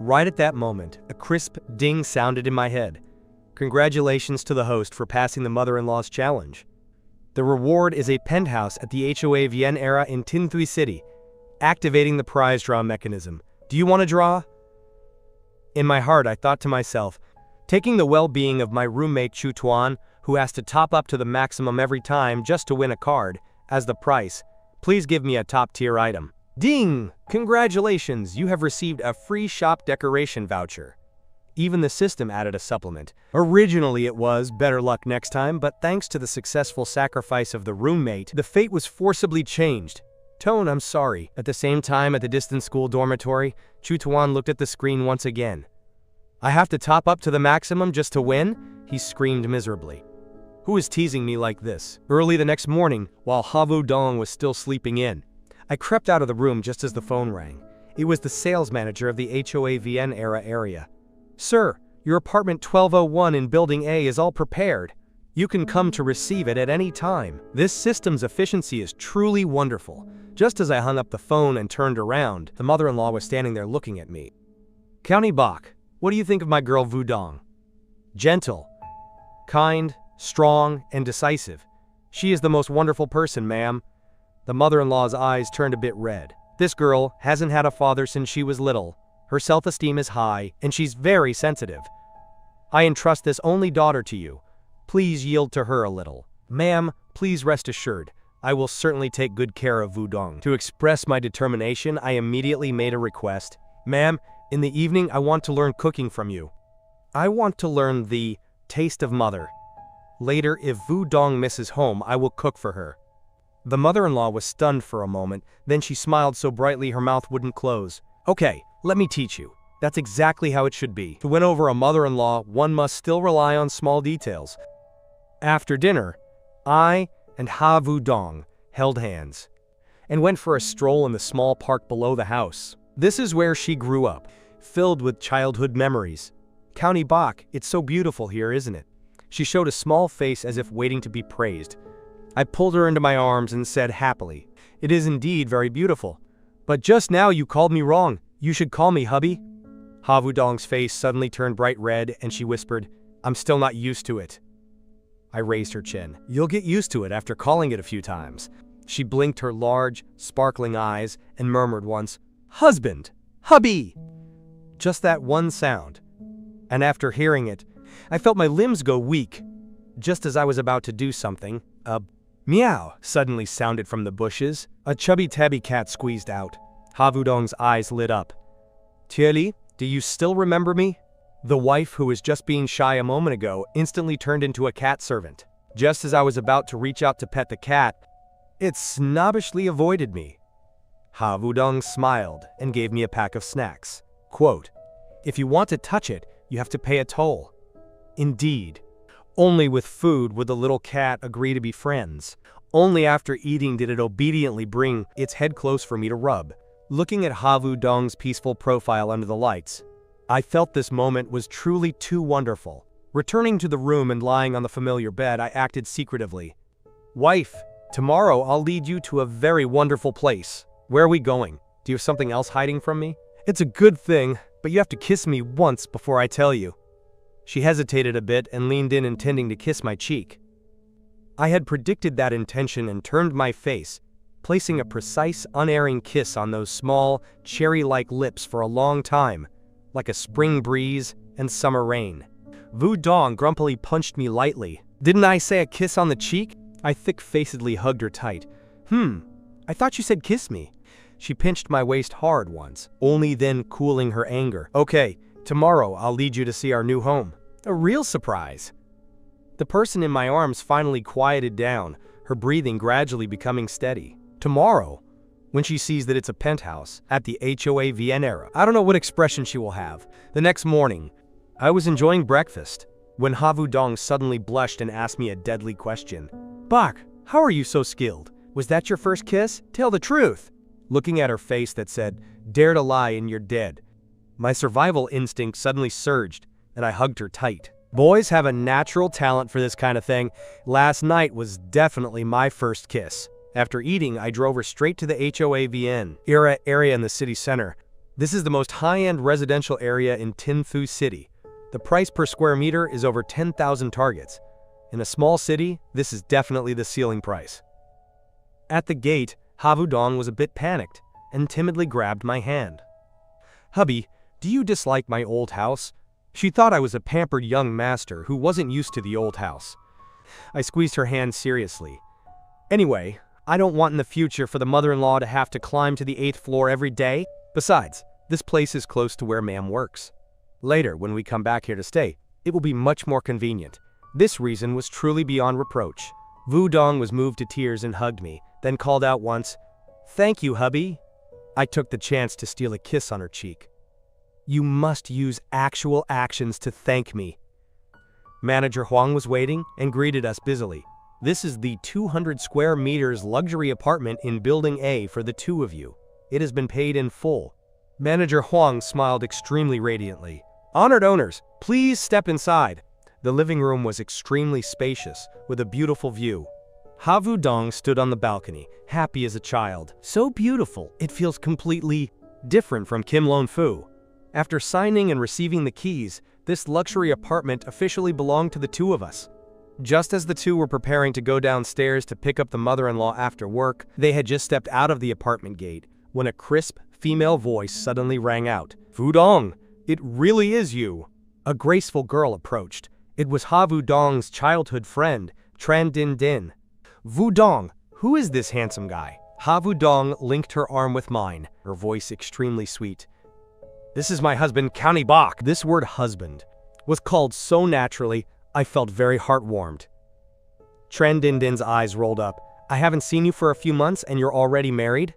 Speaker 1: Right at that moment, a crisp ding sounded in my head. Congratulations to the host for passing the mother-in-law's challenge. The reward is a penthouse at the HOA Vienne era in Tinthui City. Activating the prize draw mechanism. Do you want to draw? In my heart, I thought to myself, taking the well-being of my roommate Chu Tuan, who has to top up to the maximum every time just to win a card, as the price, please give me a top-tier item. Ding! Congratulations, you have received a free shop decoration voucher. Even the system added a supplement. Originally it was better luck next time, but thanks to the successful sacrifice of the roommate, the fate was forcibly changed. Tone, I'm sorry. At the same time, at the distant school dormitory, Chu Tuan looked at the screen once again. I have to top up to the maximum just to win? he screamed miserably. Who is teasing me like this? Early the next morning, while Havu Dong was still sleeping in, I crept out of the room just as the phone rang. It was the sales manager of the HOA Vienna area. Sir, your apartment 1201 in Building A is all prepared. You can come to receive it at any time. This system's efficiency is truly wonderful. Just as I hung up the phone and turned around, the mother-in-law was standing there looking at me. County Bach, what do you think of my girl Vu Dong? Gentle, kind, strong, and decisive. She is the most wonderful person, ma'am. The mother-in-law's eyes turned a bit red. This girl hasn't had a father since she was little. Her self-esteem is high, and she's very sensitive. I entrust this only daughter to you. Please yield to her a little. Ma'am, please rest assured, I will certainly take good care of Vu Dong. To express my determination, I immediately made a request. Ma'am, in the evening I want to learn cooking from you. I want to learn the taste of mother. Later, if Vu Dong misses home, I will cook for her. The mother-in-law was stunned for a moment, then she smiled so brightly her mouth wouldn't close. Okay, let me teach you. That's exactly how it should be. To win over a mother-in-law, one must still rely on small details. After dinner, I and Havu Dong held hands and went for a stroll in the small park below the house. This is where she grew up, filled with childhood memories. County Bach, it's so beautiful here, isn't it? She showed a small face as if waiting to be praised. I pulled her into my arms and said happily, it is indeed very beautiful. But just now you called me wrong. You should call me hubby. Havu Dong's face suddenly turned bright red and she whispered, I'm still not used to it. I raised her chin. You'll get used to it after calling it a few times. She blinked her large, sparkling eyes and murmured once, husband, hubby. Just that one sound. And after hearing it, I felt my limbs go weak. Just as I was about to do something, a meow suddenly sounded from the bushes. A chubby tabby cat squeezed out. Havu Dong's eyes lit up. Tieli, do you still remember me? The wife, who was just being shy a moment ago, instantly turned into a cat servant. Just as I was about to reach out to pet the cat, it snobbishly avoided me. Havu Dong smiled and gave me a pack of snacks. Quote, if you want to touch it, you have to pay a toll. Indeed. Only with food would the little cat agree to be friends. Only after eating did it obediently bring its head close for me to rub. Looking at Havu Dong's peaceful profile under the lights, I felt this moment was truly too wonderful. Returning to the room and lying on the familiar bed, I acted secretively. Wife, tomorrow I'll lead you to a very wonderful place. Where are we going? Do you have something else hiding from me? It's a good thing, but you have to kiss me once before I tell you. She hesitated a bit and leaned in, intending to kiss my cheek. I had predicted that intention and turned my face, placing a precise, unerring kiss on those small, cherry-like lips for a long time, like a spring breeze and summer rain. Vu Dong grumpily punched me lightly. Didn't I say a kiss on the cheek? I thick-facedly hugged her tight. I thought you said kiss me. She pinched my waist hard once, only then cooling her anger. Okay, tomorrow I'll lead you to see our new home. A real surprise. The person in my arms finally quieted down, her breathing gradually becoming steady. Tomorrow, when she sees that it's a penthouse at the HOA Vienna. I don't know what expression she will have. The next morning, I was enjoying breakfast when Havu Dong suddenly blushed and asked me a deadly question. Bach, how are you so skilled? Was that your first kiss? Tell the truth. Looking at her face that said, dare to lie and you're dead, my survival instinct suddenly surged and I hugged her tight. Boys have a natural talent for this kind of thing. Last night was definitely my first kiss. After eating, I drove her straight to the HOA Vienna area in the city center. This is the most high-end residential area in Tinthu City. The price per square meter is over 10,000 targets. In a small city, this is definitely the ceiling price. At the gate, Havu Dong was a bit panicked and timidly grabbed my hand. Hubby, do you dislike my old house? She thought I was a pampered young master who wasn't used to the old house. I squeezed her hand seriously. Anyway, I don't want in the future for the mother-in-law to have to climb to the 8th floor every day. Besides, this place is close to where ma'am works. Later, when we come back here to stay, it will be much more convenient. This reason was truly beyond reproach. Vu Dong was moved to tears and hugged me, then called out once, "Thank you, hubby." I took the chance to steal a kiss on her cheek. You must use actual actions to thank me. Manager Huang was waiting and greeted us busily. This is the 200 square meters luxury apartment in Building A for the two of you. It has been paid in full. Manager Huang smiled extremely radiantly. Honored owners, please step inside. The living room was extremely spacious, with a beautiful view. Ha Vu-dong stood on the balcony, happy as a child. So beautiful, it feels completely different from Kim Lon-fu. After signing and receiving the keys, this luxury apartment officially belonged to the two of us. Just as the two were preparing to go downstairs to pick up the mother-in-law after work, they had just stepped out of the apartment gate when a crisp, female voice suddenly rang out. Vu-dong, it really is you. A graceful girl approached. It was Ha Vu-dong's childhood friend, Tran Din. Vu-dong, who is this handsome guy? Ha Vu-dong linked her arm with mine, her voice extremely sweet. This is my husband, County Bok. This word husband was called so naturally, I felt very heart-warmed. Tran Din's eyes rolled up. I haven't seen you for a few months and you're already married?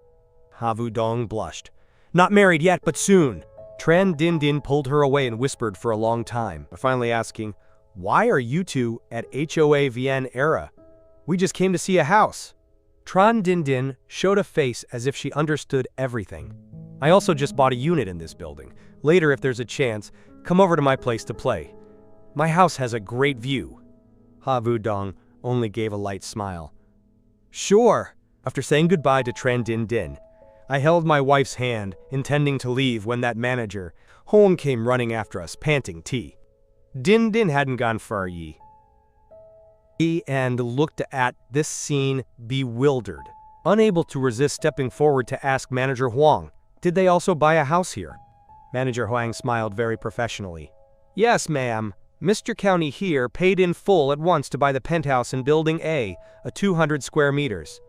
Speaker 1: Ha Vu-dong blushed. Not married yet, but soon. Tran Din pulled her away and whispered for a long time, finally asking, why are you two at HOA Billionaire? We just came to see a house. Tran Din showed a face as if she understood everything. I also just bought a unit in this building. Later, if there's a chance, come over to my place to play. My house has a great view. Ha Vu-dong only gave a light smile. Sure. After saying goodbye to Tran Din, I held my wife's hand, intending to leave when that manager, Hong, came running after us, panting tea. Din hadn't gone far and looked at this scene bewildered, unable to resist stepping forward to ask Manager Huang, did they also buy a house here? Manager Huang smiled very professionally. Yes, ma'am. Mr. County here paid in full at once to buy the penthouse in Building A, a 200 square meters.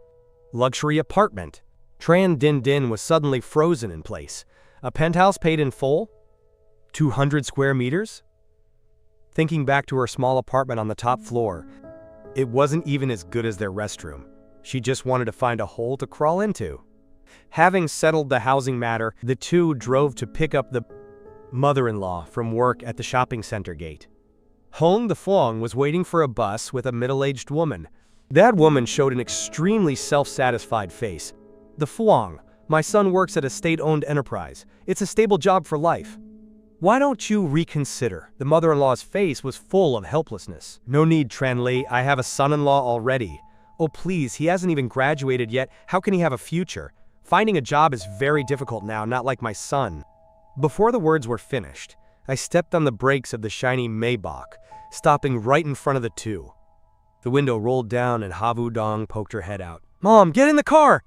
Speaker 1: Luxury apartment. Tran Din was suddenly frozen in place. A penthouse paid in full? 200 square meters? Thinking back to her small apartment on the top floor, it wasn't even as good as their restroom. She just wanted to find a hole to crawl into. Having settled the housing matter, the two drove to pick up the mother-in-law from work at the shopping center gate. Hong the Fong was waiting for a bus with a middle-aged woman. That woman showed an extremely self-satisfied face. The Fong, my son works at a state-owned enterprise. It's a stable job for life. Why don't you reconsider? The mother-in-law's face was full of helplessness. No need, Tran Li. I have a son-in-law already. Oh please, he hasn't even graduated yet. How can he have a future? Finding a job is very difficult now, not like my son. Before the words were finished, I stepped on the brakes of the shiny Maybach, stopping right in front of the two. The window rolled down and Ha Vu-dong poked her head out. Mom, get in the car!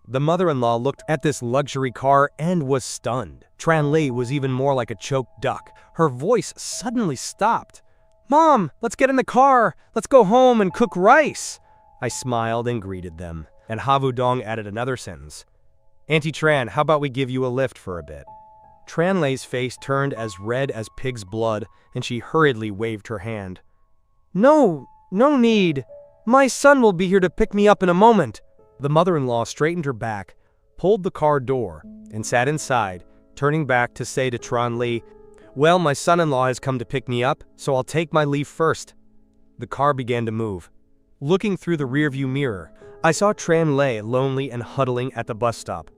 Speaker 1: The mother-in-law looked at this luxury car and was stunned. Tran Li was even more like a choked duck. Her voice suddenly stopped. Mom, let's get in the car. Let's go home and cook rice. I smiled and greeted them, and Ha Vu-dong added another sentence. Auntie Tran, how about we give you a lift for a bit? Tran Li's face turned as red as pig's blood, and she hurriedly waved her hand. No need. My son will be here to pick me up in a moment. The mother-in-law straightened her back, pulled the car door, and sat inside, turning back to say to Tran Li, well, my son-in-law has come to pick me up, so I'll take my leave first. The car began to move. Looking through the rearview mirror, I saw Tran Li lonely and huddling at the bus stop.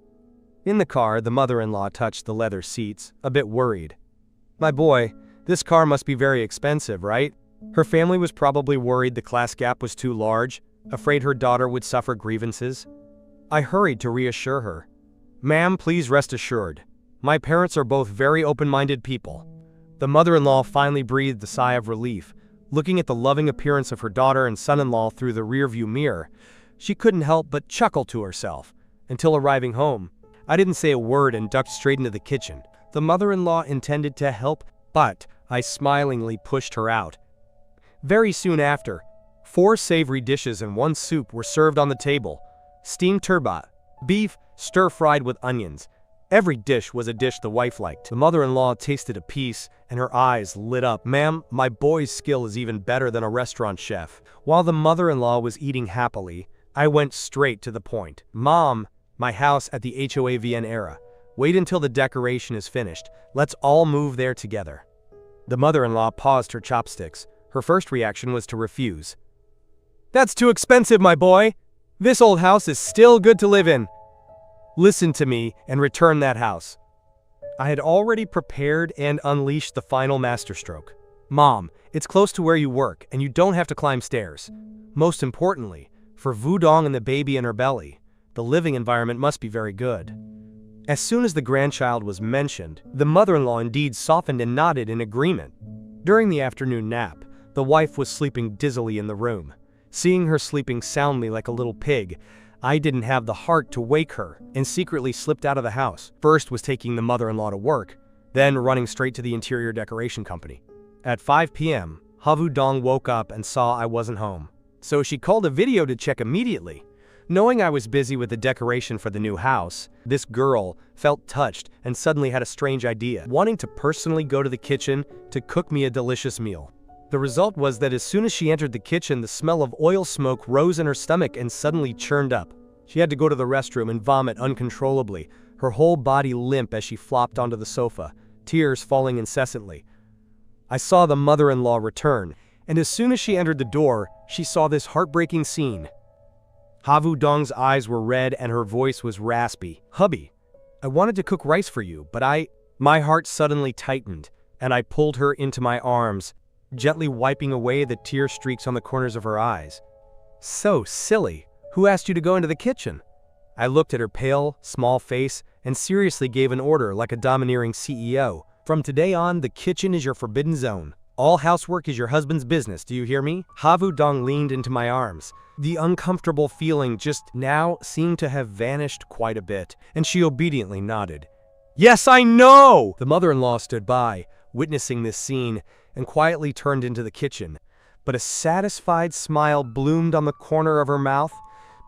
Speaker 1: In the car, the mother-in-law touched the leather seats, a bit worried. My boy, this car must be very expensive, right? Her family was probably worried the class gap was too large, afraid her daughter would suffer grievances. I hurried to reassure her. Ma'am, please rest assured. My parents are both very open-minded people. The mother-in-law finally breathed a sigh of relief. Looking at the loving appearance of her daughter and son-in-law through the rearview mirror, she couldn't help but chuckle to herself. Until arriving home, I didn't say a word and ducked straight into the kitchen. The mother-in-law intended to help, but I smilingly pushed her out. Very soon after, 4 savory dishes and 1 soup were served on the table. Steamed turbot, beef, stir-fried with onions. Every dish was a dish the wife liked. The mother-in-law tasted a piece, and her eyes lit up. Ma'am, my boy's skill is even better than a restaurant chef. While the mother-in-law was eating happily, I went straight to the point. Mom, my house at the HOA Billionaire. Wait until the decoration is finished. Let's all move there together. The mother-in-law paused her chopsticks. Her first reaction was to refuse. "That's too expensive, my boy. This old house is still good to live in. Listen to me and return that house." I had already prepared and unleashed the final masterstroke. "Mom, it's close to where you work, and you don't have to climb stairs. Most importantly, for Wudong and the baby in her belly, the living environment must be very good." As soon as the grandchild was mentioned, the mother-in-law indeed softened and nodded in agreement. During the afternoon nap, the wife was sleeping dizzily in the room. Seeing her sleeping soundly like a little pig, I didn't have the heart to wake her and secretly slipped out of the house. First was taking the mother-in-law to work, then running straight to the interior decoration company. At 5 p.m., Wudong woke up and saw I wasn't home. So she called a video to check immediately. Knowing I was busy with the decoration for the new house, this girl felt touched and suddenly had a strange idea, wanting to personally go to the kitchen to cook me a delicious meal. The result was that as soon as she entered the kitchen, the smell of oil smoke rose in her stomach and suddenly churned up. She had to go to the restroom and vomit uncontrollably, her whole body limp as she flopped onto the sofa, tears falling incessantly. I saw the mother-in-law return, and as soon as she entered the door, she saw this heartbreaking scene. Wudong's eyes were red and her voice was raspy. "Hubby, I wanted to cook rice for you, but My heart suddenly tightened, and I pulled her into my arms, gently wiping away the tear streaks on the corners of her eyes. "So silly. Who asked you to go into the kitchen?" I looked at her pale, small face and seriously gave an order like a domineering CEO. "From today on, the kitchen is your forbidden zone. All housework is your husband's business, do you hear me?" Wudong leaned into my arms. The uncomfortable feeling just now seemed to have vanished quite a bit, and she obediently nodded. "Yes, I know!" The mother-in-law stood by, witnessing this scene, and quietly turned into the kitchen. But a satisfied smile bloomed on the corner of her mouth.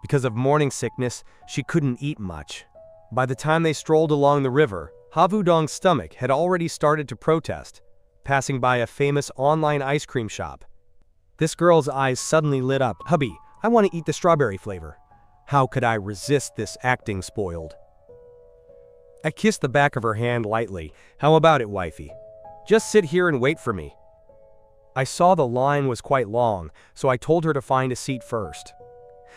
Speaker 1: Because of morning sickness, she couldn't eat much. By the time they strolled along the river, Wudong's stomach had already started to protest, passing by a famous online ice cream shop. This girl's eyes suddenly lit up. "Hubby, I want to eat the strawberry flavor." How could I resist this acting spoiled? I kissed the back of her hand lightly. "How about it, wifey? Just sit here and wait for me." I saw the line was quite long, so I told her to find a seat first.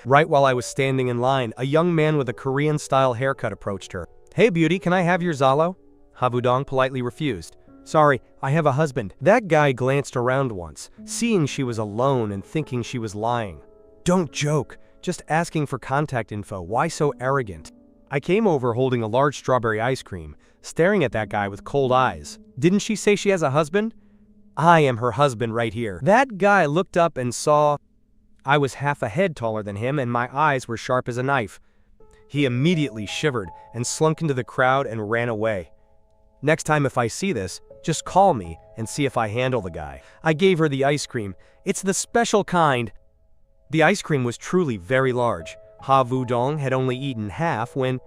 Speaker 1: Right while I was standing in line, a young man with a Korean-style haircut approached her. "Hey beauty, can I have your Zalo?" Wudong politely refused. "Sorry, I have a husband." That guy glanced around once, seeing she was alone and thinking she was lying. "Don't joke, just asking for contact info, why so arrogant?" I came over holding a large strawberry ice cream, staring at that guy with cold eyes. "Didn't she say she has a husband?" "I am her husband right here." That guy looked up and saw I was half a head taller than him and my eyes were sharp as a knife. He immediately shivered and slunk into the crowd and ran away. "Next time if I see this, just call me and see if I handle the guy." I gave her the ice cream. "It's the special kind." The ice cream was truly very large. Wudong had only eaten half when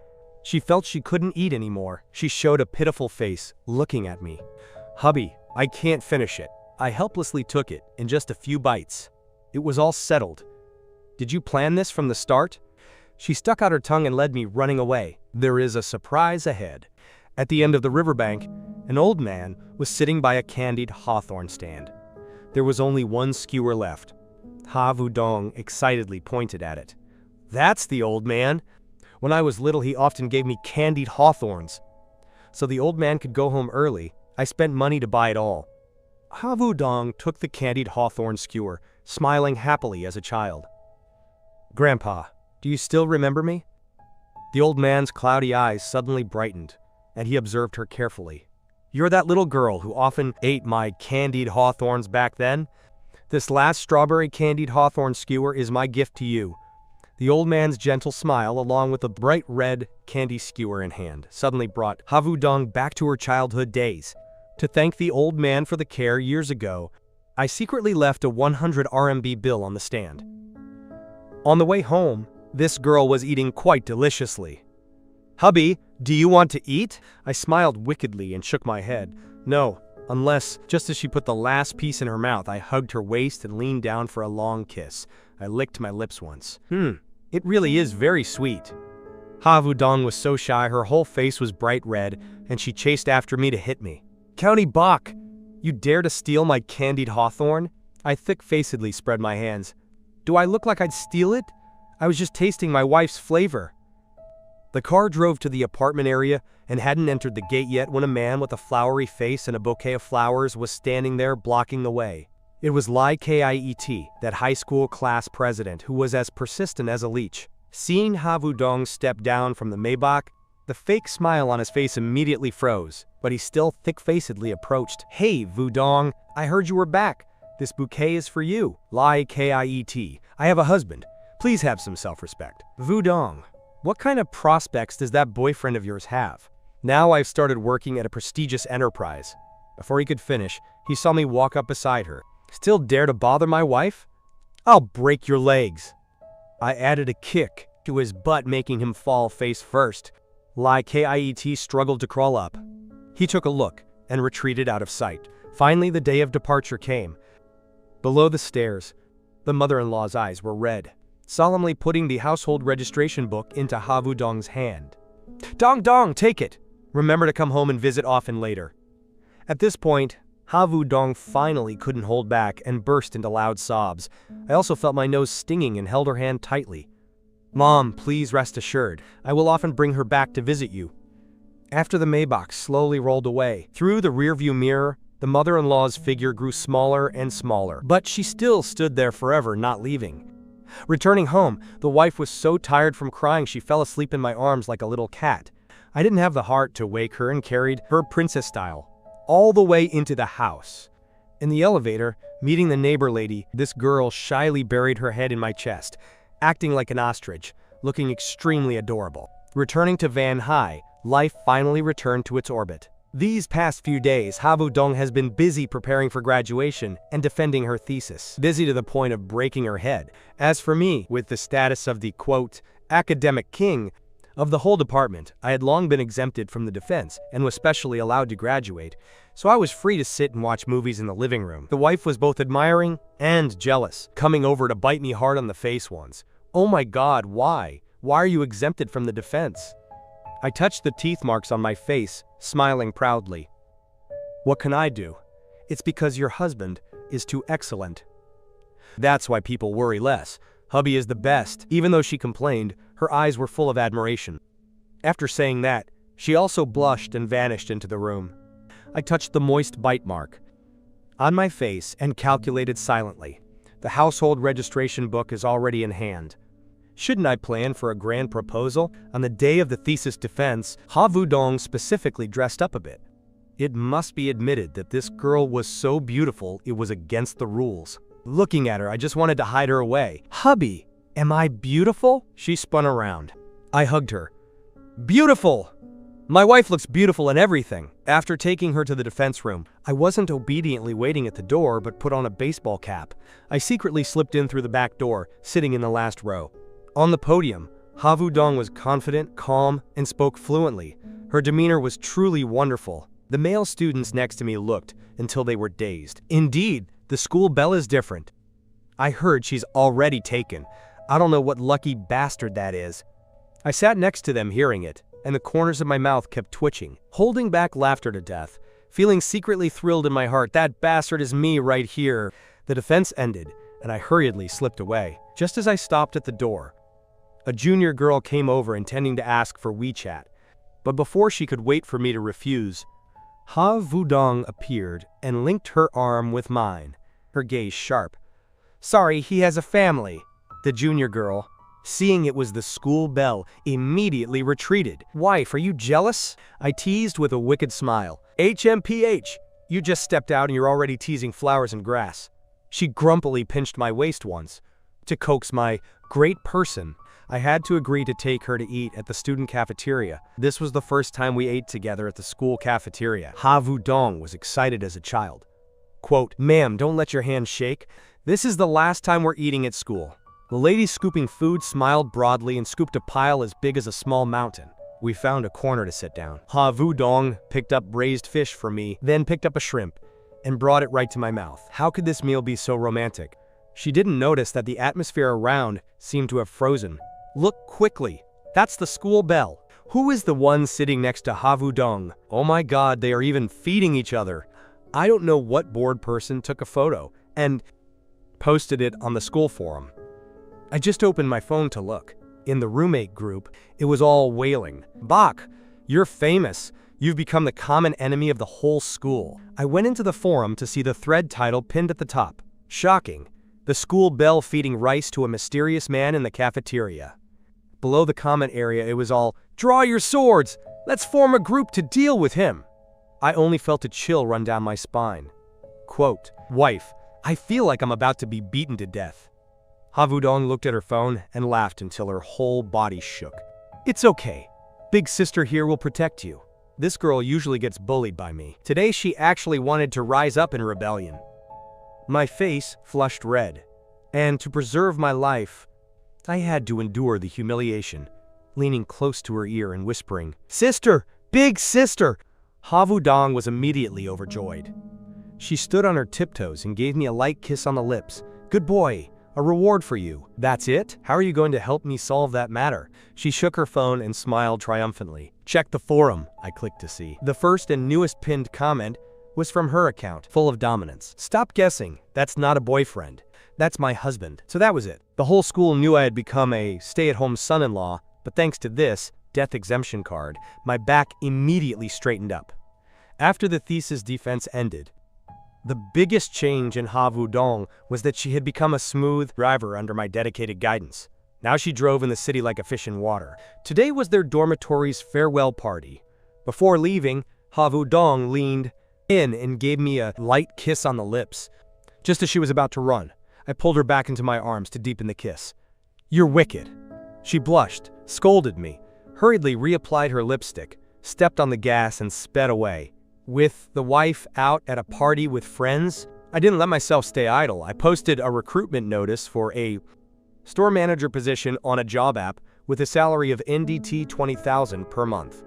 Speaker 1: she felt she couldn't eat anymore. She showed a pitiful face, looking at me. "Hubby, I can't finish it." I helplessly took it in just a few bites. It was all settled. "Did you plan this from the start?" She stuck out her tongue and led me running away. There is a surprise ahead. At the end of the riverbank, an old man was sitting by a candied hawthorn stand. There was only one skewer left. Wudong excitedly pointed at it. "That's the old man. When I was little, he often gave me candied hawthorns." So the old man could go home early. I spent money to buy it all. Wudong took the candied hawthorn skewer, smiling happily as a child. "Grandpa, do you still remember me?" The old man's cloudy eyes suddenly brightened, and he observed her carefully. "You're that little girl who often ate my candied hawthorns back then? This last strawberry candied hawthorn skewer is my gift to you." The old man's gentle smile, along with the bright red candy skewer in hand, suddenly brought Wudong back to her childhood days. To thank the old man for the care years ago, I secretly left a 100 RMB bill on the stand. On the way home, this girl was eating quite deliciously. "Hubby, do you want to eat?" I smiled wickedly and shook my head. "No, unless..." Just as she put the last piece in her mouth, I hugged her waist and leaned down for a long kiss. I licked my lips once. It really is very sweet." Wudong was so shy, her whole face was bright red, and she chased after me to hit me. "County Bach, you dare to steal my candied hawthorn?" I thick-facedly spread my hands. Do I look like I'd steal it? I was just tasting my wife's flavor. The car drove to the apartment area and hadn't entered the gate yet when a man with a flowery face and a bouquet of flowers was standing there blocking the way. It was Lai Kiet, that high school class president who was as persistent as a leech. Seeing Ha Vu-dong step down from the Maybach, the fake smile on his face immediately froze, but he still thick-facedly approached. Hey, Vu-dong, I heard you were back. This bouquet is for you. Lai Kiet, I have a husband. Please have some self-respect. Vu-dong, what kind of prospects does that boyfriend of yours have? Now I've started working at a prestigious enterprise. Before he could finish, he saw me walk up beside her. Still dare to bother my wife? I'll break your legs. I added a kick to his butt, making him fall face first. Lai Kiet struggled to crawl up. He took a look and retreated out of sight. Finally, the day of departure came. Below the stairs, the mother-in-law's eyes were red, solemnly putting the household registration book into Ha Vu-dong's hand. Dong, take it! Remember to come home and visit often later. At this point, Ha Vu-dong finally couldn't hold back and burst into loud sobs. I also felt my nose stinging and held her hand tightly. Mom, please rest assured, I will often bring her back to visit you. After the Maybach slowly rolled away, through the rearview mirror, the mother-in-law's figure grew smaller and smaller, but she still stood there forever, not leaving. Returning home, the wife was so tired from crying she fell asleep in my arms like a little cat. I didn't have the heart to wake her and carried her princess style all the way into the house. In the elevator, meeting the neighbor lady, this girl shyly buried her head in my chest, acting like an ostrich, looking extremely adorable. Returning to Van Hai, life finally returned to its orbit. These past few days, Ha Vu-dong has been busy preparing for graduation and defending her thesis, busy to the point of breaking her head. As for me, with the status of the, quote, academic king of the whole department, I had long been exempted from the defense and was specially allowed to graduate, so I was free to sit and watch movies in the living room. The wife was both admiring and jealous, coming over to bite me hard on the face once. Oh my God, why? Why are you exempted from the defense? I touched the teeth marks on my face, smiling proudly. What can I do? It's because your husband is too excellent. That's why people worry less. Hubby is the best. Even though she complained, her eyes were full of admiration. After saying that, she also blushed and vanished into the room. I touched the moist bite mark on my face and calculated silently. The household registration book is already in hand. Shouldn't I plan for a grand proposal? On the day of the thesis defense, Ha Vu-dong specifically dressed up a bit. It must be admitted that this girl was so beautiful it was against the rules. Looking at her, I just wanted to hide her away. Hubby, am I beautiful? She spun around. I hugged her. Beautiful! My wife looks beautiful in everything. After taking her to the defense room, I wasn't obediently waiting at the door but put on a baseball cap. I secretly slipped in through the back door, sitting in the last row. On the podium, Ha Vu-dong was confident, calm, and spoke fluently. Her demeanor was truly wonderful. The male students next to me looked until they were dazed. Indeed, the school Belle is different. I heard she's already taken. I don't know what lucky bastard that is. I sat next to them hearing it, and the corners of my mouth kept twitching, holding back laughter to death, feeling secretly thrilled in my heart. That bastard is me right here. The defense ended, and I hurriedly slipped away. Just as I stopped at the door, a junior girl came over intending to ask for WeChat, but before she could wait for me to refuse, Ha Vu-dong appeared and linked her arm with mine, her gaze sharp. Sorry, he has a family. The junior girl, seeing it was the school Belle, immediately retreated. Wife, are you jealous? I teased with a wicked smile. HMPH, you just stepped out and you're already teasing flowers and grass. She grumpily pinched my waist once. To coax my great person, I had to agree to take her to eat at the student cafeteria. This was the first time we ate together at the school cafeteria. Ha Vu-dong was excited as a child. Quote, Ma'am, don't let your hands shake. This is the last time we're eating at school. The lady scooping food smiled broadly and scooped a pile as big as a small mountain. We found a corner to sit down. Ha Vu-dong picked up braised fish for me, then picked up a shrimp, and brought it right to my mouth. How could this meal be so romantic? She didn't notice that the atmosphere around seemed to have frozen. Look quickly. That's the school Belle. Who is the one sitting next to Ha Vu-dong? Oh my God, they are even feeding each other. I don't know what bored person took a photo. And posted it on the school forum. I just opened my phone to look. In the roommate group, it was all wailing. "Bach, you're famous. You've become the common enemy of the whole school." I went into the forum to see the thread title pinned at the top. Shocking. The school bell feeding rice to a mysterious man in the cafeteria. Below the comment area, it was all, "Draw your swords! Let's form a group to deal with him." I only felt a chill run down my spine. Quote, "Wife, I feel like I'm about to be beaten to death." Havudong looked at her phone and laughed until her whole body shook. "It's okay. Big sister here will protect you. This girl usually gets bullied by me. Today she actually wanted to rise up in rebellion." My face flushed red, and to preserve my life, I had to endure the humiliation, leaning close to her ear and whispering, "Sister! Big sister!" Havudong was immediately overjoyed. She stood on her tiptoes and gave me a light kiss on the lips. "Good boy. A reward for you." "That's it? How are you going to help me solve that matter?" She shook her phone and smiled triumphantly. "Check the forum," I clicked to see. The first and newest pinned comment was from her account, full of dominance. "Stop guessing. That's not a boyfriend. That's my husband." So that was it. The whole school knew I had become a stay-at-home son-in-law, but thanks to this death exemption card, my back immediately straightened up. After the thesis defense ended, the biggest change in Havudong was that she had become a smooth driver under my dedicated guidance. Now she drove in the city like a fish in water. Today was their dormitory's farewell party. Before leaving, Havudong leaned in and gave me a light kiss on the lips. Just as she was about to run, I pulled her back into my arms to deepen the kiss. "You're wicked." She blushed, scolded me, hurriedly reapplied her lipstick, stepped on the gas and sped away. With the wife out at a party with friends, I didn't let myself stay idle. I posted a recruitment notice for a store manager position on a job app with a salary of NDT 20,000 per month.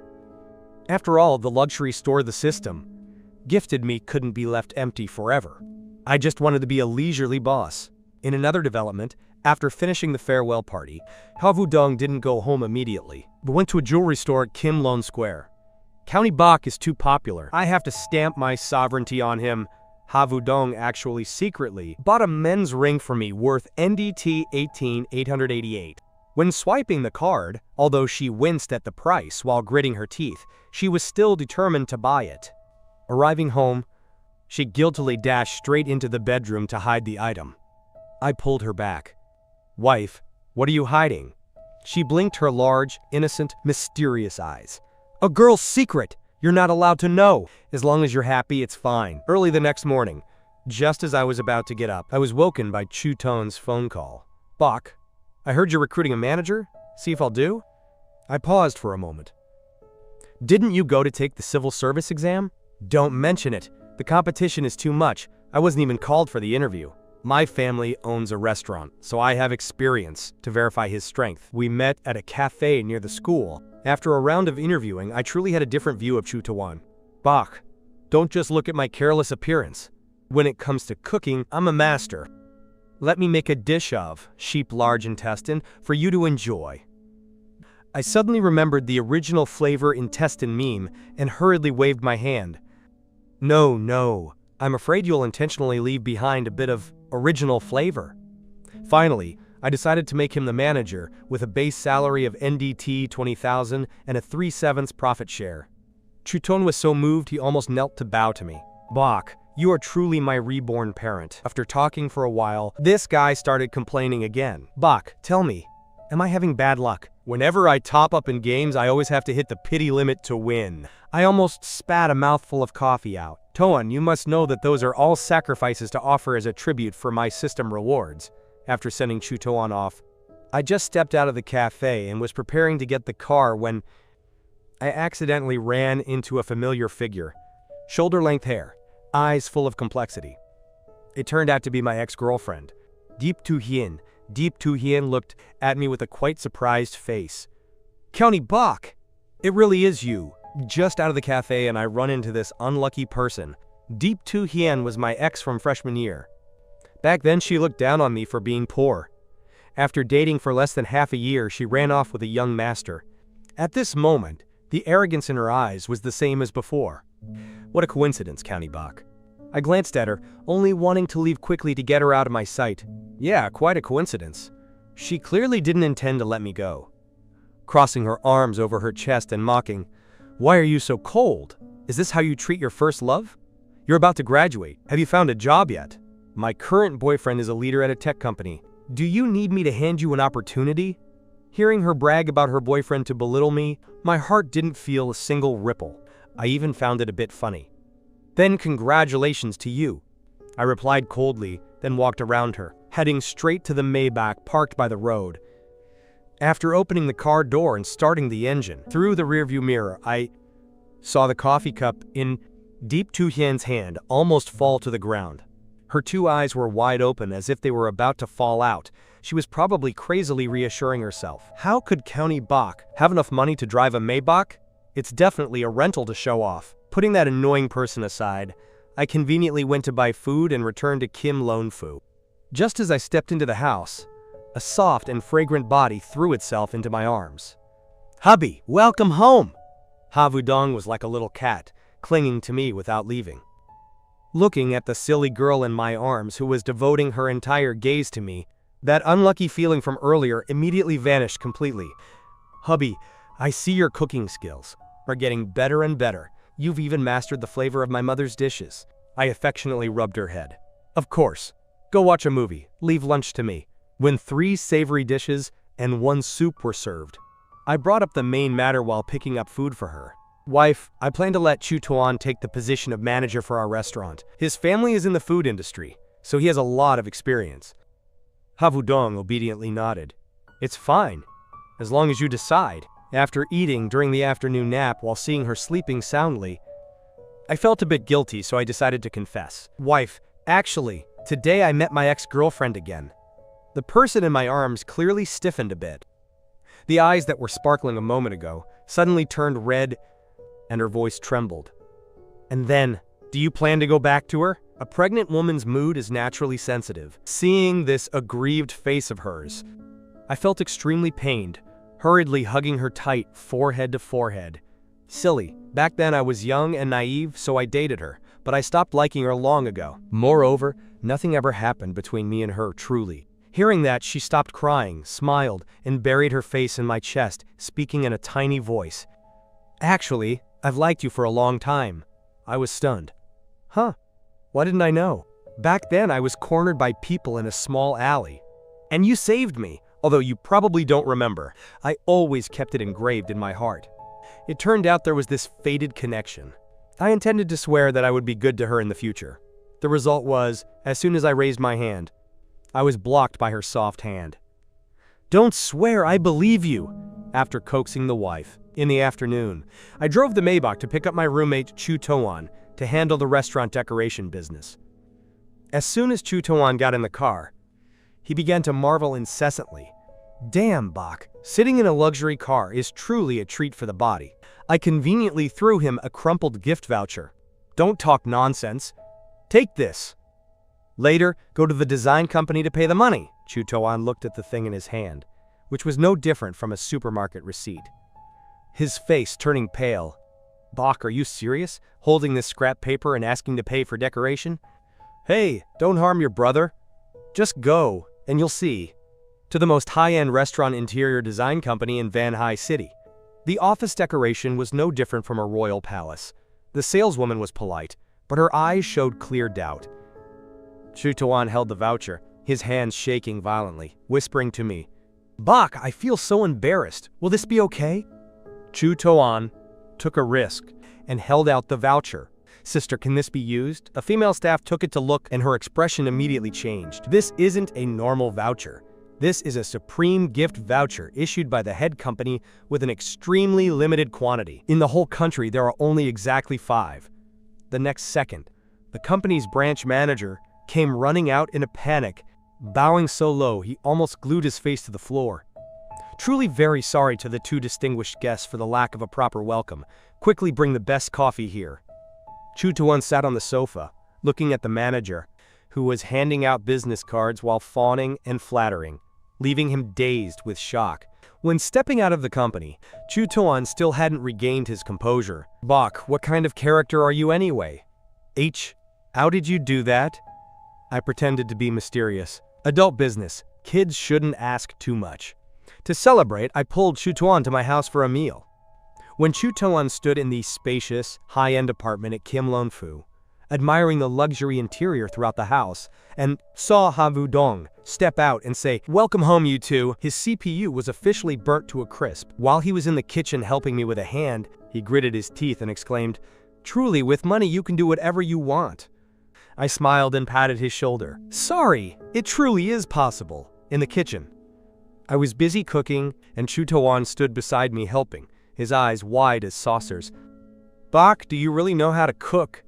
Speaker 1: After all, the luxury store the system gifted me couldn't be left empty forever. I just wanted to be a leisurely boss. In another development, after finishing the farewell party, Havudong didn't go home immediately, but went to a jewelry store at Kim Lone Square. "County Bach is too popular. I have to stamp my sovereignty on him." Havudong actually secretly bought a men's ring for me worth NDT 18,888. When swiping the card, although she winced at the price while gritting her teeth, she was still determined to buy it. Arriving home, she guiltily dashed straight into the bedroom to hide the item. I pulled her back. "Wife, what are you hiding?" She blinked her large, innocent, mysterious eyes. "A girl's secret. You're not allowed to know. As long as you're happy, it's fine." Early the next morning, just as I was about to get up, I was woken by Chu Ton's phone call. "Bach, I heard you're recruiting a manager. See if I'll do?" I paused for a moment. "Didn't you go to take the civil service exam?" "Don't mention it. The competition is too much. I wasn't even called for the interview." My family owns a restaurant, so I have experience to verify his strength. We met at a cafe near the school. After a round of interviewing, I truly had a different view of Chu Tawan. "Bach, don't just look at my careless appearance. When it comes to cooking, I'm a master. Let me make a dish of sheep large intestine for you to enjoy." I suddenly remembered the original flavor intestine meme and hurriedly waved my hand. No, I'm afraid you'll intentionally leave behind a bit of original flavor." Finally, I decided to make him the manager with a base salary of NDT 20,000 and a 3/7 profit share. Chuton was so moved he almost knelt to bow to me. "Bach, you are truly my reborn parent." After talking for a while, this guy started complaining again. "Bach, tell me, am I having bad luck? Whenever I top up in games, I always have to hit the pity limit to win." I almost spat a mouthful of coffee out. "Toan, you must know that those are all sacrifices to offer as a tribute for my system rewards." After sending Chu Toan off, I just stepped out of the cafe and was preparing to get the car when I accidentally ran into a familiar figure. Shoulder-length hair, eyes full of complexity. It turned out to be my ex-girlfriend. Deep Tu Hien looked at me with a quite surprised face. "County Bach, it really is you." Just out of the cafe and I run into this unlucky person. Deep Tu Hien was my ex from freshman year. Back then she looked down on me for being poor. After dating for less than half a year, she ran off with a young master. At this moment, the arrogance in her eyes was the same as before. What a coincidence, County Bach. I glanced at her, only wanting to leave quickly to get her out of my sight. Yeah, quite a coincidence. She clearly didn't intend to let me go. Crossing her arms over her chest and mocking, "Why are you so cold? Is this how you treat your first love? You're about to graduate. Have you found a job yet? My current boyfriend is a leader at a tech company. Do you need me to hand you an opportunity?" Hearing her brag about her boyfriend to belittle me, my heart didn't feel a single ripple. I even found it a bit funny. "Then congratulations to you," I replied coldly, then walked around her, heading straight to the Maybach parked by the road. After opening the car door and starting the engine, through the rearview mirror, I saw the coffee cup in Deep Tu-Hien's hand almost fall to the ground. Her two eyes were wide open as if they were about to fall out. She was probably crazily reassuring herself. How could County Bach have enough money to drive a Maybach? It's definitely a rental to show off. Putting that annoying person aside, I conveniently went to buy food and returned to Kim Lon Fu. Just as I stepped into the house, a soft and fragrant body threw itself into my arms. "Hubby, welcome home!" Ha Vudong was like a little cat, clinging to me without leaving. Looking at the silly girl in my arms who was devoting her entire gaze to me, that unlucky feeling from earlier immediately vanished completely. "Hubby, I see your cooking skills are getting better and better. You've even mastered the flavor of my mother's dishes." I affectionately rubbed her head. "Of course. Go watch a movie. Leave lunch to me." When 3 savory dishes and 1 soup were served, I brought up the main matter while picking up food for her. "Wife, I plan to let Chu Tuan take the position of manager for our restaurant. His family is in the food industry, so he has a lot of experience." Ha Vudong obediently nodded. "It's fine, as long as you decide." After eating during the afternoon nap while seeing her sleeping soundly, I felt a bit guilty, so I decided to confess. "Wife, actually, today I met my ex-girlfriend again." The person in my arms clearly stiffened a bit. The eyes that were sparkling a moment ago suddenly turned red, and her voice trembled. "And then, do you plan to go back to her?" A pregnant woman's mood is naturally sensitive. Seeing this aggrieved face of hers, I felt extremely pained, hurriedly hugging her tight, forehead to forehead. Silly. Back then I was young and naive, so I dated her, but I stopped liking her long ago. Moreover, nothing ever happened between me and her, truly. Hearing that, she stopped crying, smiled, and buried her face in my chest, speaking in a tiny voice. "Actually, I've liked you for a long time." I was stunned. "Huh? Why didn't I know?" Back then I was cornered by people in a small alley. And you saved me, although you probably don't remember. I always kept it engraved in my heart. It turned out there was this fated connection. I intended to swear that I would be good to her in the future. The result was, as soon as I raised my hand, I was blocked by her soft hand. "Don't swear, I believe you," after coaxing the wife. In the afternoon, I drove the Maybach to pick up my roommate Chu Tuan to handle the restaurant decoration business. As soon as Chu Tuan got in the car, he began to marvel incessantly. "Damn, Bach, sitting in a luxury car is truly a treat for the body." I conveniently threw him a crumpled gift voucher. "Don't talk nonsense. Take this. Later, go to the design company to pay the money." Chu Tuan looked at the thing in his hand, which was no different from a supermarket receipt, his face turning pale. "Bach, are you serious? Holding this scrap paper and asking to pay for decoration?" "Hey, don't harm your brother. Just go, and you'll see." To the most high-end restaurant interior design company in Van Hai City. The office decoration was no different from a royal palace. The saleswoman was polite, but her eyes showed clear doubt. Chu Tuan held the voucher, his hands shaking violently, whispering to me, "Bach, I feel so embarrassed. Will this be okay?" Chu Tuan took a risk and held out the voucher. "Sister, can this be used?" A female staff took it to look, and her expression immediately changed. "This isn't a normal voucher. This is a supreme gift voucher issued by the head company with an extremely limited quantity. In the whole country, there are only exactly 5. The next second, the company's branch manager came running out in a panic, bowing so low he almost glued his face to the floor. "Truly very sorry to the 2 distinguished guests for the lack of a proper welcome. Quickly bring the best coffee here." Chu Tuan sat on the sofa, looking at the manager, who was handing out business cards while fawning and flattering, leaving him dazed with shock. When stepping out of the company, Chu Tuan still hadn't regained his composure. "Bach, what kind of character are you anyway?" How did you do that? I pretended to be mysterious. Adult business. Kids shouldn't ask too much. To celebrate, I pulled Chutuan to my house for a meal. When Chutuan stood in the spacious, high-end apartment at Kim Lon Fu, admiring the luxury interior throughout the house, and saw Havu Dong step out and say, "Welcome home, you two," his CPU was officially burnt to a crisp. While he was in the kitchen helping me with a hand, he gritted his teeth and exclaimed, "Truly, with money you can do whatever you want." I smiled and patted his shoulder. "Sorry, it truly is possible." In the kitchen, I was busy cooking, and Chutuan stood beside me helping, his eyes wide as saucers. "Bak, do you really know how to cook?"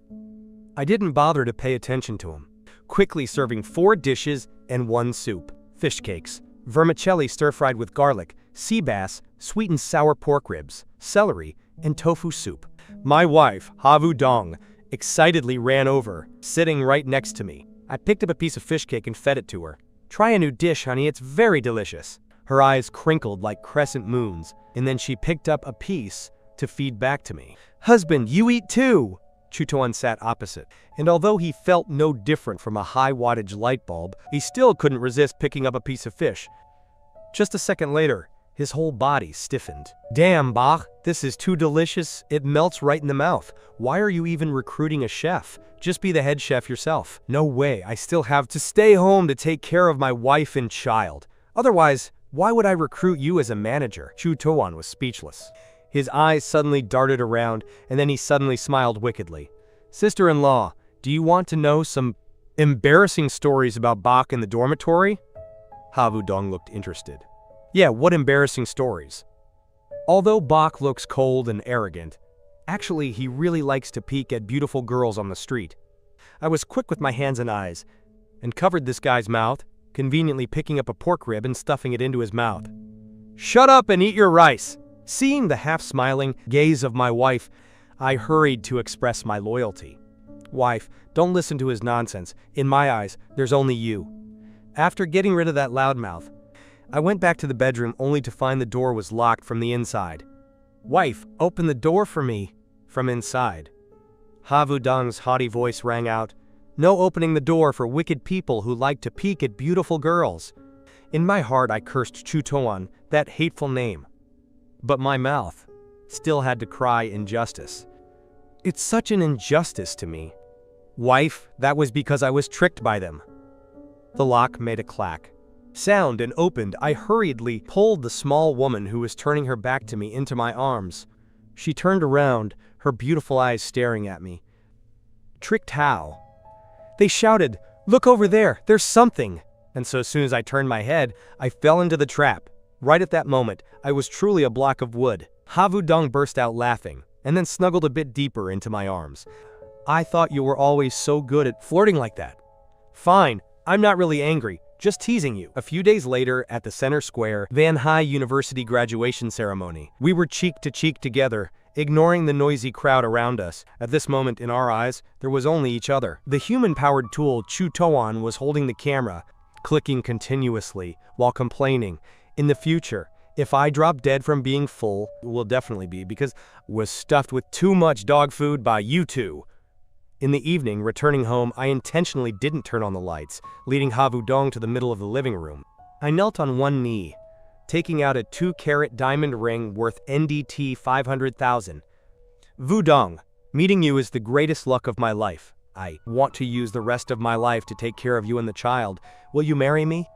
Speaker 1: I didn't bother to pay attention to him, quickly serving 4 dishes and 1 soup. Fish cakes, vermicelli stir-fried with garlic, sea bass, sweet and sour pork ribs, celery, and tofu soup. My wife, Havu Dong, excitedly ran over, sitting right next to me. I picked up a piece of fish cake and fed it to her. "Try a new dish, honey, it's very delicious." Her eyes crinkled like crescent moons, and then she picked up a piece to feed back to me. "Husband, you eat too!" Chutuan sat opposite, and although he felt no different from a high-wattage light bulb, he still couldn't resist picking up a piece of fish. Just a second later, his whole body stiffened. "Damn, Bach, this is too delicious. It melts right in the mouth. Why are you even recruiting a chef? Just be the head chef yourself." "No way, I still have to stay home to take care of my wife and child. Otherwise, why would I recruit you as a manager?" Chutuan was speechless. His eyes suddenly darted around, and then he suddenly smiled wickedly. "Sister-in-law, do you want to know some embarrassing stories about Bach in the dormitory?" Havu Dong looked interested. "Yeah, what embarrassing stories?" Although Bach looks cold and arrogant, actually he really likes to peek at beautiful girls on the street. I was quick with my hands and eyes, and covered this guy's mouth, conveniently picking up a pork rib and stuffing it into his mouth. "Shut up and eat your rice!" Seeing the half-smiling gaze of my wife, I hurried to express my loyalty. "Wife, don't listen to his nonsense. In my eyes, there's only you." After getting rid of that loudmouth, I went back to the bedroom only to find the door was locked from the inside. "Wife, open the door for me," from inside. Havu Dong's haughty voice rang out, "No opening the door for wicked people who like to peek at beautiful girls." In my heart I cursed Chutuan, that hateful name. But my mouth still had to cry injustice. It's such an injustice to me. "Wife, that was because I was tricked by them." The lock made a clack sound and opened. I hurriedly pulled the small woman who was turning her back to me into my arms. She turned around, her beautiful eyes staring at me. "Tricked how?" They shouted, "Look over there, there's something!" And so as soon as I turned my head, I fell into the trap. Right at that moment, I was truly a block of wood. Havu Dong burst out laughing, and then snuggled a bit deeper into my arms. "I thought you were always so good at flirting like that." "Fine, I'm not really angry, just teasing you." A few days later, at the Center Square Van High University graduation ceremony, we were cheek to cheek together, ignoring the noisy crowd around us. At this moment, in our eyes, there was only each other. The human-powered tool Chutuan was holding the camera, clicking continuously, while complaining, "In the future, if I drop dead from being full, it will definitely be because I was stuffed with too much dog food by you two." In the evening, returning home, I intentionally didn't turn on the lights, leading Havu Dong to the middle of the living room. I knelt on one knee, taking out a 2-carat diamond ring worth NDT 500,000. "Vu Dong, meeting you is the greatest luck of my life. I want to use the rest of my life to take care of you and the child. Will you marry me?"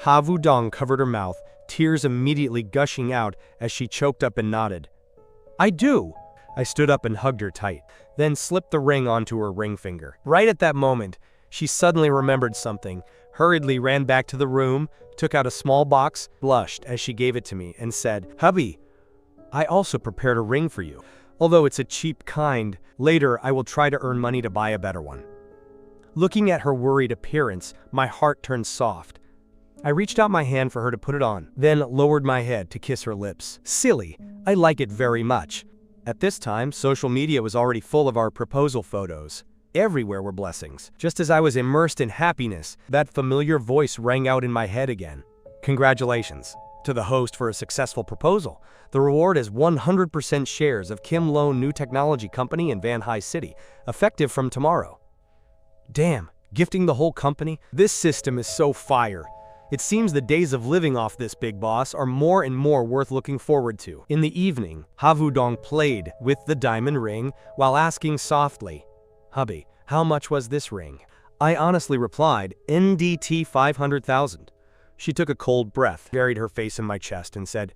Speaker 1: Havu Dong covered her mouth, tears immediately gushing out as she choked up and nodded. "I do." I stood up and hugged her tight, then slipped the ring onto her ring finger. Right at that moment, she suddenly remembered something, hurriedly ran back to the room, took out a small box, blushed as she gave it to me, and said, "Hubby, I also prepared a ring for you. Although it's a cheap kind, later I will try to earn money to buy a better one." Looking at her worried appearance, my heart turned soft. I reached out my hand for her to put it on, then lowered my head to kiss her lips. "Silly, I like it very much." At this time, social media was already full of our proposal photos. Everywhere were blessings. Just as I was immersed in happiness, that familiar voice rang out in my head again. "Congratulations to the host for a successful proposal. The reward is 100% shares of Kim Lon New Technology Company in Van High City, effective from tomorrow." Damn, gifting the whole company? This system is so fire. It seems the days of living off this big boss are more and more worth looking forward to. In the evening, Havudong played with the diamond ring while asking softly, "Hubby, how much was this ring?" I honestly replied, "NDT 500,000. She took a cold breath, buried her face in my chest, and said,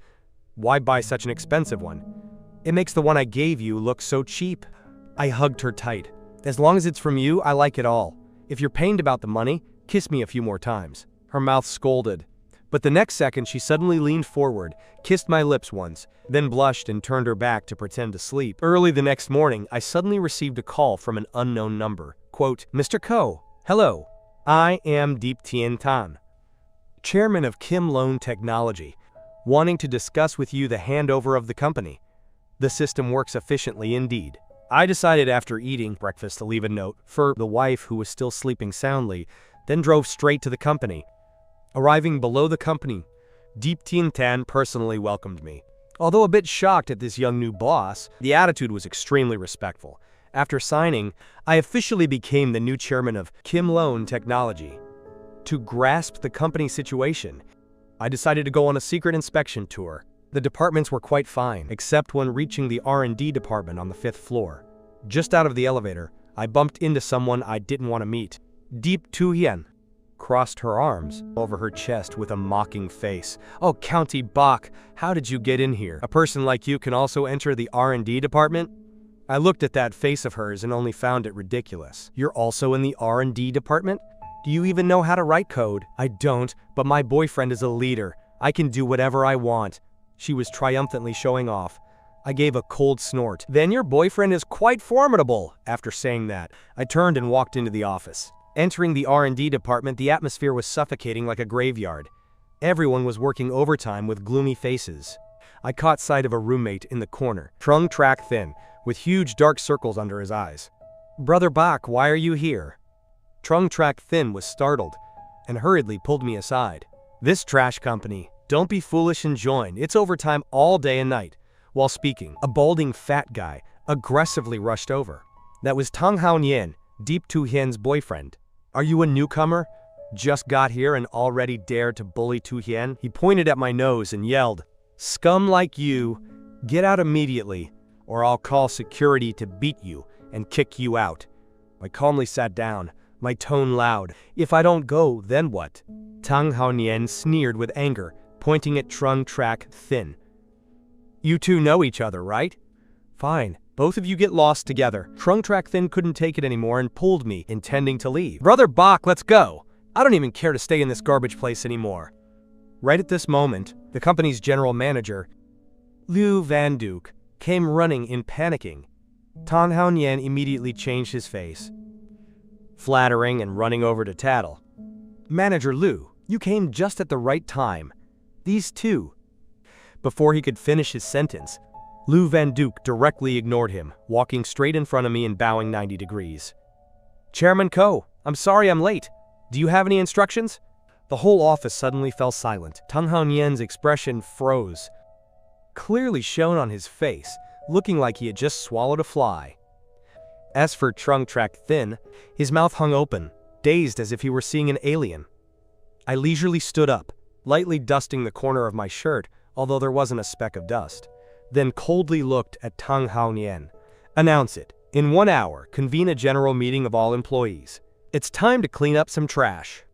Speaker 1: "Why buy such an expensive one? It makes the one I gave you look so cheap." I hugged her tight. "As long as it's from you, I like it all. If you're pained about the money, kiss me a few more times." Her mouth scolded. But the next second she suddenly leaned forward, kissed my lips once, then blushed and turned her back to pretend to sleep. Early the next morning, I suddenly received a call from an unknown number. Quote, "Mr. Ko, hello. I am Deep Tien Tan, chairman of Kim Loan Technology, wanting to discuss with you the handover of the company. The system works efficiently indeed." I decided after eating breakfast to leave a note for the wife who was still sleeping soundly, then drove straight to the company. Arriving below the company, Deep Tien Tan personally welcomed me. Although a bit shocked at this young new boss, the attitude was extremely respectful. After signing, I officially became the new chairman of Kim Loan Technology. To grasp the company situation, I decided to go on a secret inspection tour. The departments were quite fine, except when reaching the R&D department on the 5th floor. Just out of the elevator, I bumped into someone I didn't want to meet. Deep Tu-hien crossed her arms over her chest with a mocking face. "Oh, County Bach, how did you get in here? A person like you can also enter the R&D department?" I looked at that face of hers and only found it ridiculous. "You're also in the R&D department? Do you even know how to write code?" "I don't, but my boyfriend is a leader. I can do whatever I want." She was triumphantly showing off. I gave a cold snort. "Then your boyfriend is quite formidable." After saying that, I turned and walked into the office. Entering the R&D department, the atmosphere was suffocating like a graveyard. Everyone was working overtime with gloomy faces. I caught sight of a roommate in the corner, Trung Track Thin, with huge dark circles under his eyes. "Brother Bach, why are you here?" Trung Track Thin was startled and hurriedly pulled me aside. "This trash company. Don't be foolish and join. It's overtime all day and night." While speaking, a balding fat guy aggressively rushed over. That was Tang Haonian, Deep Tu-hien's boyfriend. "Are you a newcomer? Just got here and already dared to bully Tu-hien?" He pointed at my nose and yelled, "Scum like you, get out immediately, or I'll call security to beat you and kick you out." I calmly sat down, my tone loud. "If I don't go, then what?" Tang Haonian sneered with anger, pointing at Trung Track Thin. "You two know each other, right? Fine. Both of you get lost together." Trung Track Thin couldn't take it anymore and pulled me, intending to leave. "Brother Bach, let's go. I don't even care to stay in this garbage place anymore." Right at this moment, the company's general manager, Liu Van Duke, came running in panicking. Tang Haonian immediately changed his face, flattering and running over to tattle. "Manager Liu, you came just at the right time. These two." Before he could finish his sentence, Liu Van Duke directly ignored him, walking straight in front of me and bowing 90 degrees. "Chairman Ko, I'm sorry I'm late. Do you have any instructions?" The whole office suddenly fell silent. Tang Haonian's expression froze, clearly shown on his face, looking like he had just swallowed a fly. As for Trung Track Thin, his mouth hung open, dazed as if he were seeing an alien. I leisurely stood up, lightly dusting the corner of my shirt, although there wasn't a speck of dust, then coldly looked at Tang Haonian. "Announce it. In 1 hour, convene a general meeting of all employees. It's time to clean up some trash."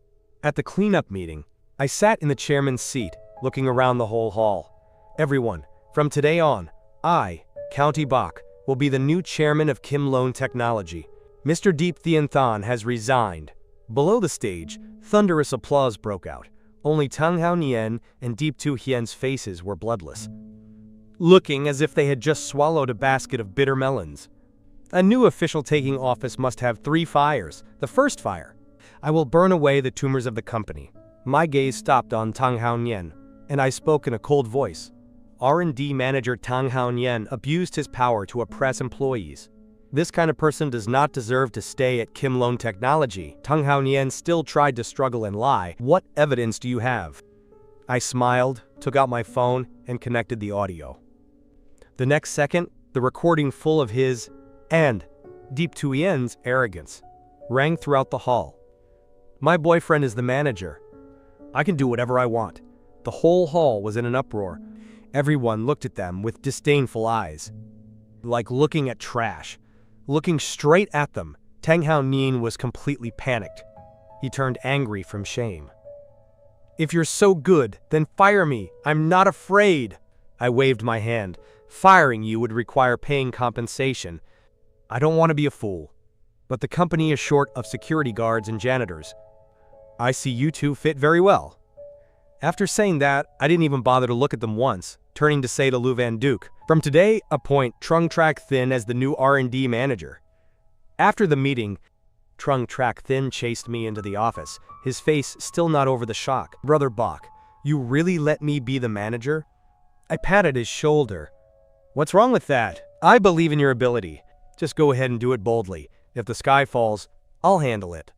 Speaker 1: At the cleanup meeting, I sat in the chairman's seat, looking around the whole hall. "Everyone, from today on, I, County Bach, will be the new chairman of Kim Loan Technology. Mr. Deep Tien Tan has resigned." Below the stage, thunderous applause broke out. Only Tang Haonian and Deep Tu-hien's faces were bloodless, looking as if they had just swallowed a basket of bitter melons. A new official taking office must have 3 fires. The first fire: I will burn away the tumors of the company. My gaze stopped on Tang Haonian, and I spoke in a cold voice. R&D manager Tang Haonian abused his power to oppress employees. This kind of person does not deserve to stay at Kim Loan Technology. Tang Haonian still tried to struggle and lie. "What evidence do you have?" I smiled, took out my phone, and connected the audio. The next second, the recording full of his and Deep Tu-hien's arrogance. rang throughout the hall. My boyfriend is the manager. I can do whatever I want. The whole hall was in an uproar. Everyone looked at them with disdainful eyes, like looking at trash. Looking straight at them, Tang Hao Nin was completely panicked. He turned angry from shame. If you're so good, then fire me. I'm not afraid. I waved my hand. Firing you would require paying compensation. I don't want to be a fool. But the company is short of security guards and janitors. I see you two fit very well. After saying that, I didn't even bother to look at them once, turning to say to Lu Van Duke, from today, appoint Trung Trak Thin as the new R&D manager. After the meeting, Trung Trak Thin chased me into the office, his face still not over the shock. Brother Bok, you really let me be the manager? I patted his shoulder. What's wrong with that? I believe in your ability. Just go ahead and do it boldly. If the sky falls, I'll handle it.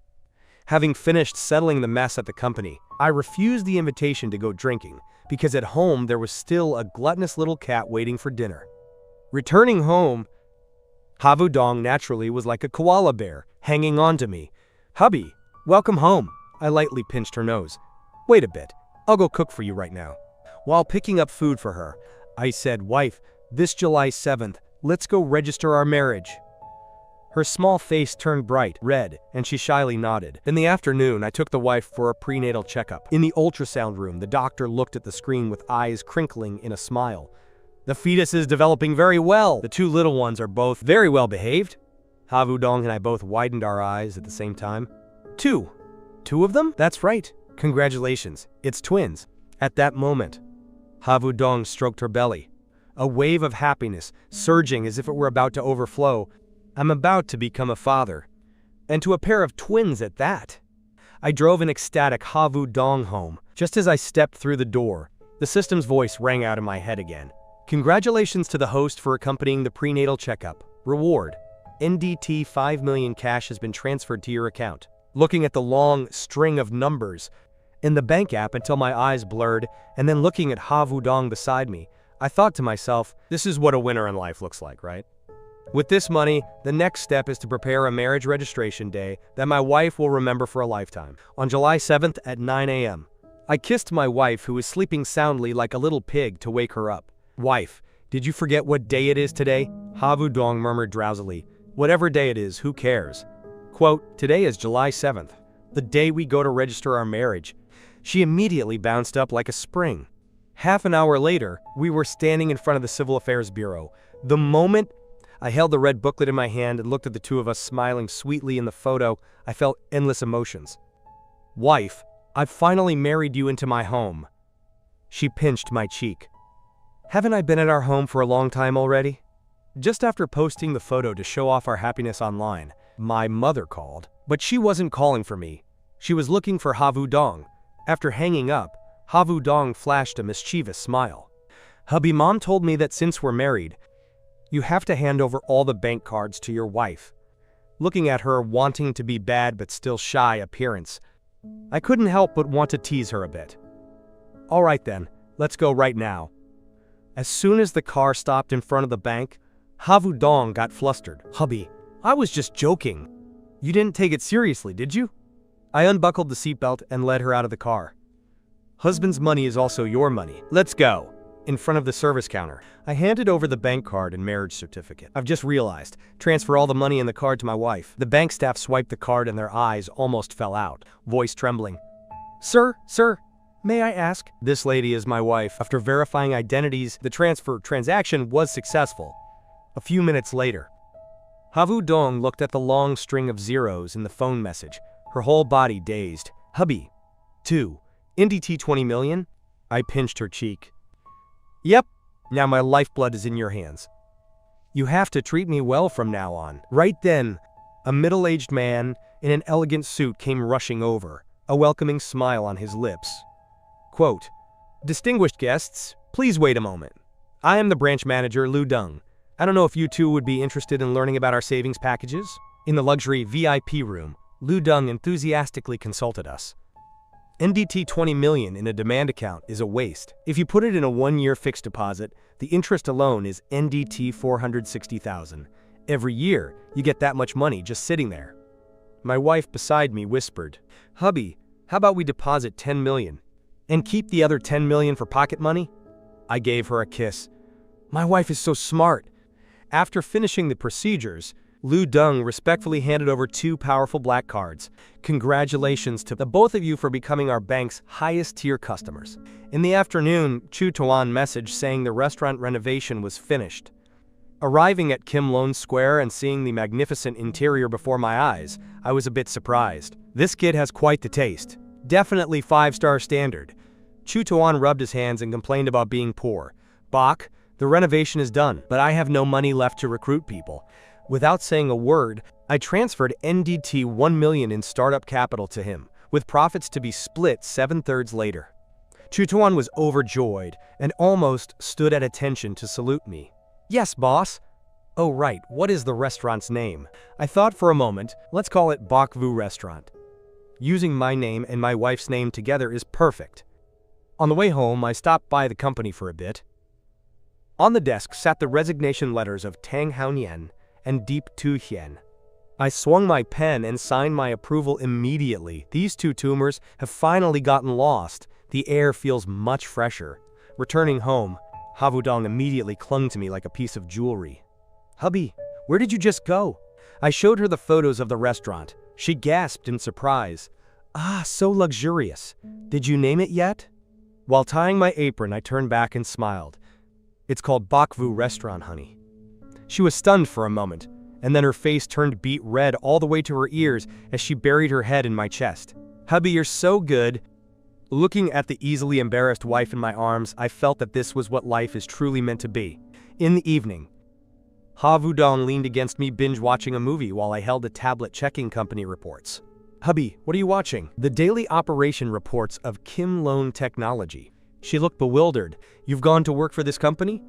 Speaker 1: Having finished settling the mess at the company, I refused the invitation to go drinking, because at home there was still a gluttonous little cat waiting for dinner. Returning home, Havu Dong naturally was like a koala bear, hanging on to me. Hubby, welcome home. I lightly pinched her nose. Wait a bit, I'll go cook for you right now. While picking up food for her, I said, wife, this July 7th, let's go register our marriage. Her small face turned bright red, and she shyly nodded. In the afternoon, I took the wife for a prenatal checkup. In the ultrasound room, the doctor looked at the screen with eyes crinkling in a smile. The fetus is developing very well. The two little ones are both very well behaved. Havu Dong and I both widened our eyes at the same time. Two of them? That's right. Congratulations. It's twins. At that moment, Havu Dong stroked her belly. A wave of happiness, surging as if it were about to overflow. I'm about to become a father. And to a pair of twins at that. I drove an ecstatic Havu Dong home. Just as I stepped through the door, the system's voice rang out in my head again. Congratulations to the host for accompanying the prenatal checkup. Reward. NDT 5 million cash has been transferred to your account. Looking at the long string of numbers in the bank app until my eyes blurred, and then looking at Havu Dong beside me, I thought to myself, this is what a winner in life looks like, right? With this money, the next step is to prepare a marriage registration day that my wife will remember for a lifetime. On July 7th at 9 a.m., I kissed my wife, who was sleeping soundly like a little pig, to wake her up. Wife, did you forget what day it is today? Havu Dong murmured drowsily. Whatever day it is, who cares? Quote, today is July 7th, the day we go to register our marriage. She immediately bounced up like a spring. Half an hour later, we were standing in front of the Civil Affairs Bureau. The moment I held the red booklet in my hand and looked at the two of us smiling sweetly in the photo, I felt endless emotions. Wife, I've finally married you into my home. She pinched my cheek. Haven't I been at our home for a long time already? Just after posting the photo to show off our happiness online, my mother called. But she wasn't calling for me. She was looking for Havu Dong. After hanging up, Havu Dong flashed a mischievous smile. Hubby, Mom told me that since we're married, you have to hand over all the bank cards to your wife. Looking at her wanting to be bad but still shy appearance, I couldn't help but want to tease her a bit. All right then, let's go right now. As soon as the car stopped in front of the bank, Havu Dong got flustered. Hubby, I was just joking. You didn't take it seriously, did you? I unbuckled the seatbelt and led her out of the car. Husband's money is also your money. Let's go. In front of the service counter, I handed over the bank card and marriage certificate. I've just realized. Transfer all the money in the card to my wife. The bank staff swiped the card and their eyes almost fell out, voice trembling. Sir, may I ask? This lady is my wife. After verifying identities, the transfer transaction was successful. A few minutes later, Havu Dong looked at the long string of zeros in the phone message, her whole body dazed. Hubby. 2. NDT 20 million? I pinched her cheek. Yep, now my lifeblood is in your hands. You have to treat me well from now on. Right then, a middle-aged man in an elegant suit came rushing over, a welcoming smile on his lips. Quote, distinguished guests, please wait a moment. I am the branch manager, Lu Deng. I don't know if you two would be interested in learning about our savings packages? In the luxury VIP room, Lu Deng enthusiastically consulted us. NDT 20 million in a demand account is a waste. If you put it in a 1-year fixed deposit, the interest alone is NDT 460,000. Every year, you get that much money just sitting there. My wife beside me whispered, "Hubby, how about we deposit 10 million and keep the other 10 million for pocket money?" I gave her a kiss. My wife is so smart. After finishing the procedures, Lu Deng respectfully handed over 2 powerful black cards. "Congratulations to the both of you for becoming our bank's highest-tier customers." In the afternoon, Chu Tuan messaged saying the restaurant renovation was finished. Arriving at Kim Lon Square and seeing the magnificent interior before my eyes, I was a bit surprised. This kid has quite the taste. Definitely 5-star standard. Chu Tuan rubbed his hands and complained about being poor. "Bok, the renovation is done, but I have no money left to recruit people." Without saying a word, I transferred NDT 1 million in startup capital to him, with profits to be split 7/3 later. Chu Tuan was overjoyed and almost stood at attention to salute me. "Yes, boss." "Oh right, what is the restaurant's name?" I thought for a moment. "Let's call it Bok Vu Restaurant. Using my name and my wife's name together is perfect." On the way home, I stopped by the company for a bit. On the desk sat the resignation letters of Tang Haonian and Deep Tu Hien. I swung my pen and signed my approval immediately. These 2 tumors have finally gotten lost. The air feels much fresher. Returning home, Havudong immediately clung to me like a piece of jewelry. "Hubby, where did you just go?" I showed her the photos of the restaurant. She gasped in surprise. "Ah, so luxurious. Did you name it yet?" While tying my apron, I turned back and smiled. "It's called Bok Vu Restaurant, honey." She was stunned for a moment, and then her face turned beet red all the way to her ears as she buried her head in my chest. "Hubby, you're so good." Looking at the easily embarrassed wife in my arms, I felt that this was what life is truly meant to be. In the evening, Havudong leaned against me binge-watching a movie while I held a tablet checking company reports. "Hubby, what are you watching?" "The daily operation reports of Kim Lon Technology." She looked bewildered. "You've gone to work for this company?"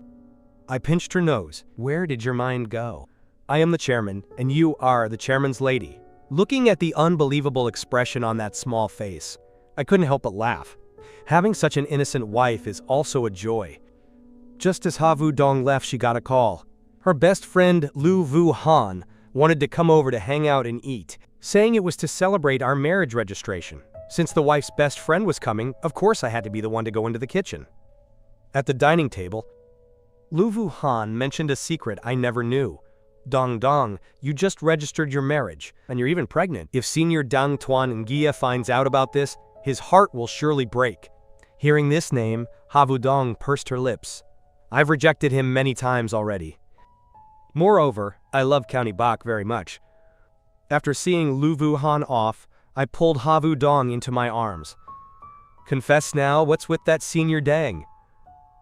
Speaker 1: I pinched her nose. "Where did your mind go?" "I am the chairman, and you are the chairman's lady." Looking at the unbelievable expression on that small face, I couldn't help but laugh. Having such an innocent wife is also a joy. Just as Havudong left, she got a call. Her best friend, Lu Vu Han, wanted to come over to hang out and eat, saying it was to celebrate our marriage registration. Since the wife's best friend was coming, of course I had to be the one to go into the kitchen. At the dining table, Lu Vu Han mentioned a secret I never knew. "Dong Dong, you just registered your marriage, and you're even pregnant. If Senior Dang Tuan Ngia finds out about this, his heart will surely break." Hearing this name, Havudong pursed her lips. I've rejected him many times already. Moreover, I love County Bok very much. After seeing Lu Vu Han off, I pulled Havudong into my arms. "Confess now, what's with that Senior Dang?"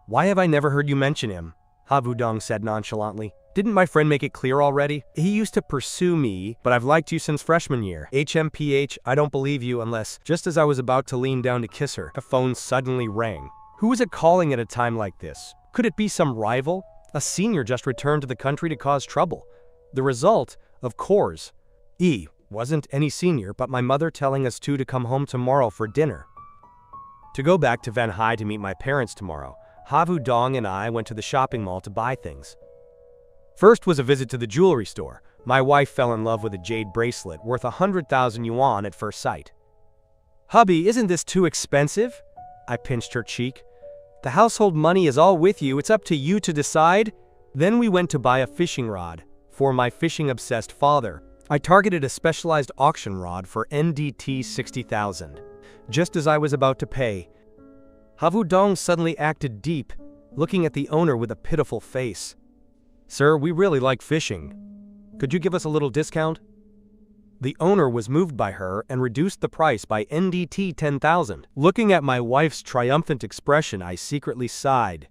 Speaker 1: "Why have I never heard you mention him?" Havudong said nonchalantly. "Didn't my friend make it clear already? He used to pursue me, but I've liked you since freshman year." "HMPH, I don't believe you unless..." Just as I was about to lean down to kiss her, the phone suddenly rang. Who was it calling at a time like this? Could it be some rival? A senior just returned to the country to cause trouble. The result, of course, wasn't any senior but my mother telling us two to come home tomorrow for dinner. To go back to Van Hai to meet my parents tomorrow, Havudong and I went to the shopping mall to buy things. First was a visit to the jewelry store. My wife fell in love with a jade bracelet worth 100,000 yuan at first sight. "Hubby, isn't this too expensive?" I pinched her cheek. "The household money is all with you, it's up to you to decide." Then we went to buy a fishing rod for my fishing-obsessed father. I targeted a specialized auction rod for NDT 60,000. Just as I was about to pay, Havudong suddenly acted deep, looking at the owner with a pitiful face. "Sir, we really like fishing. Could you give us a little discount?" The owner was moved by her and reduced the price by NDT 10,000. Looking at my wife's triumphant expression, I secretly sighed.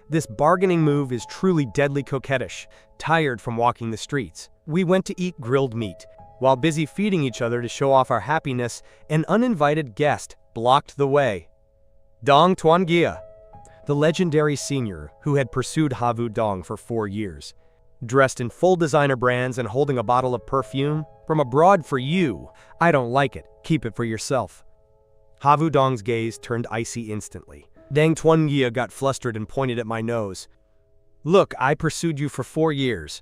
Speaker 1: This bargaining move is truly deadly coquettish. Tired from walking the streets, we went to eat grilled meat. While busy feeding each other to show off our happiness, an uninvited guest blocked the way. Dong Tuangia, the legendary senior who had pursued Havudong for 4 years. Dressed in full designer brands and holding a bottle of perfume, "From abroad for you. I don't like it. Keep it for yourself." Havudong's gaze turned icy instantly. Dang Tuangia got flustered and pointed at my nose. "Look, I pursued you for 4 years.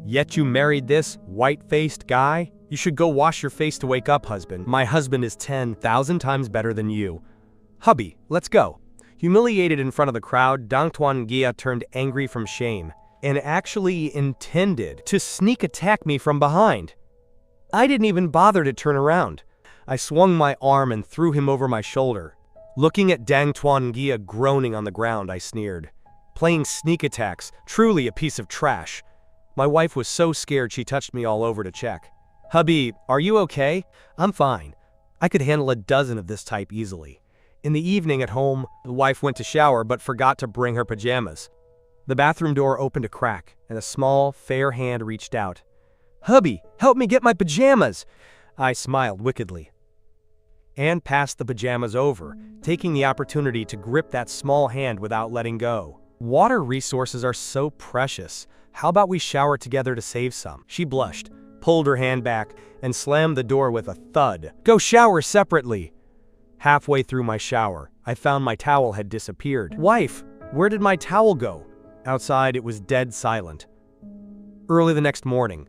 Speaker 1: Yet you married this white-faced guy?" You should go wash your face to wake up, husband. My husband is 10,000 times better than you. Hubby, let's go. Humiliated in front of the crowd, Dang Tuan Gia turned angry from shame and actually intended to sneak attack me from behind. I didn't even bother to turn around. I swung my arm and threw him over my shoulder. Looking at Dang Tuan Gia groaning on the ground, I sneered. Playing sneak attacks, truly a piece of trash. My wife was so scared she touched me all over to check. Hubby, are you okay? I'm fine. I could handle a dozen of this type easily. In the evening at home, the wife went to shower but forgot to bring her pajamas. The bathroom door opened a crack, and a small, fair hand reached out. Hubby, help me get my pajamas! I smiled wickedly and passed the pajamas over, taking the opportunity to grip that small hand without letting go. Water resources are so precious. How about we shower together to save some? She blushed, pulled her hand back, and slammed the door with a thud. Go shower separately! Halfway through my shower, I found my towel had disappeared. Wife, where did my towel go? Outside, it was dead silent. Early the next morning,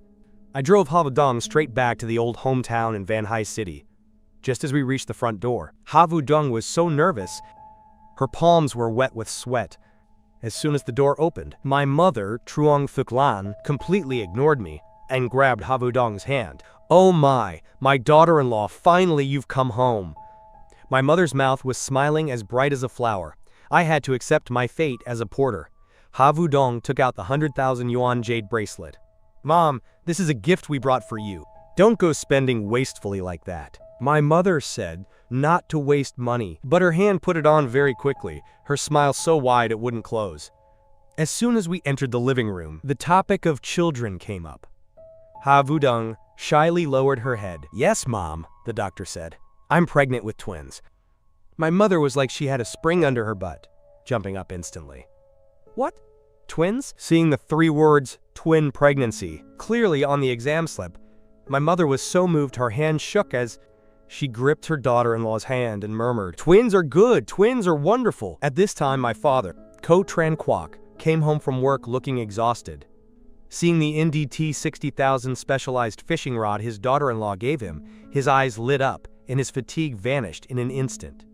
Speaker 1: I drove Ha Vu Dong straight back to the old hometown in Van Hai City. Just as we reached the front door, Ha Vu Dong was so nervous, her palms were wet with sweat. As soon as the door opened, my mother, Truong Thuc Lan, completely ignored me and grabbed Ha Vu Dong's hand. Oh my daughter-in-law, finally you've come home. My mother's mouth was smiling as bright as a flower. I had to accept my fate as a porter. Ha Vu Dong took out the 100,000 yuan jade bracelet. Mom, this is a gift we brought for you. Don't go spending wastefully like that. My mother said not to waste money, but her hand put it on very quickly, her smile so wide it wouldn't close. As soon as we entered the living room, the topic of children came up. Ha Vu Dong shyly lowered her head. Yes, Mom, the doctor said. I'm pregnant with twins. My mother was like she had a spring under her butt, jumping up instantly. What? Twins? Seeing the 3 words, twin pregnancy, clearly on the exam slip, my mother was so moved her hand shook as she gripped her daughter-in-law's hand and murmured, Twins are good, twins are wonderful. At this time, my father, Ko Tran Kwok, came home from work looking exhausted. Seeing the NDT 60,000 specialized fishing rod his daughter-in-law gave him, his eyes lit up and his fatigue vanished in an instant.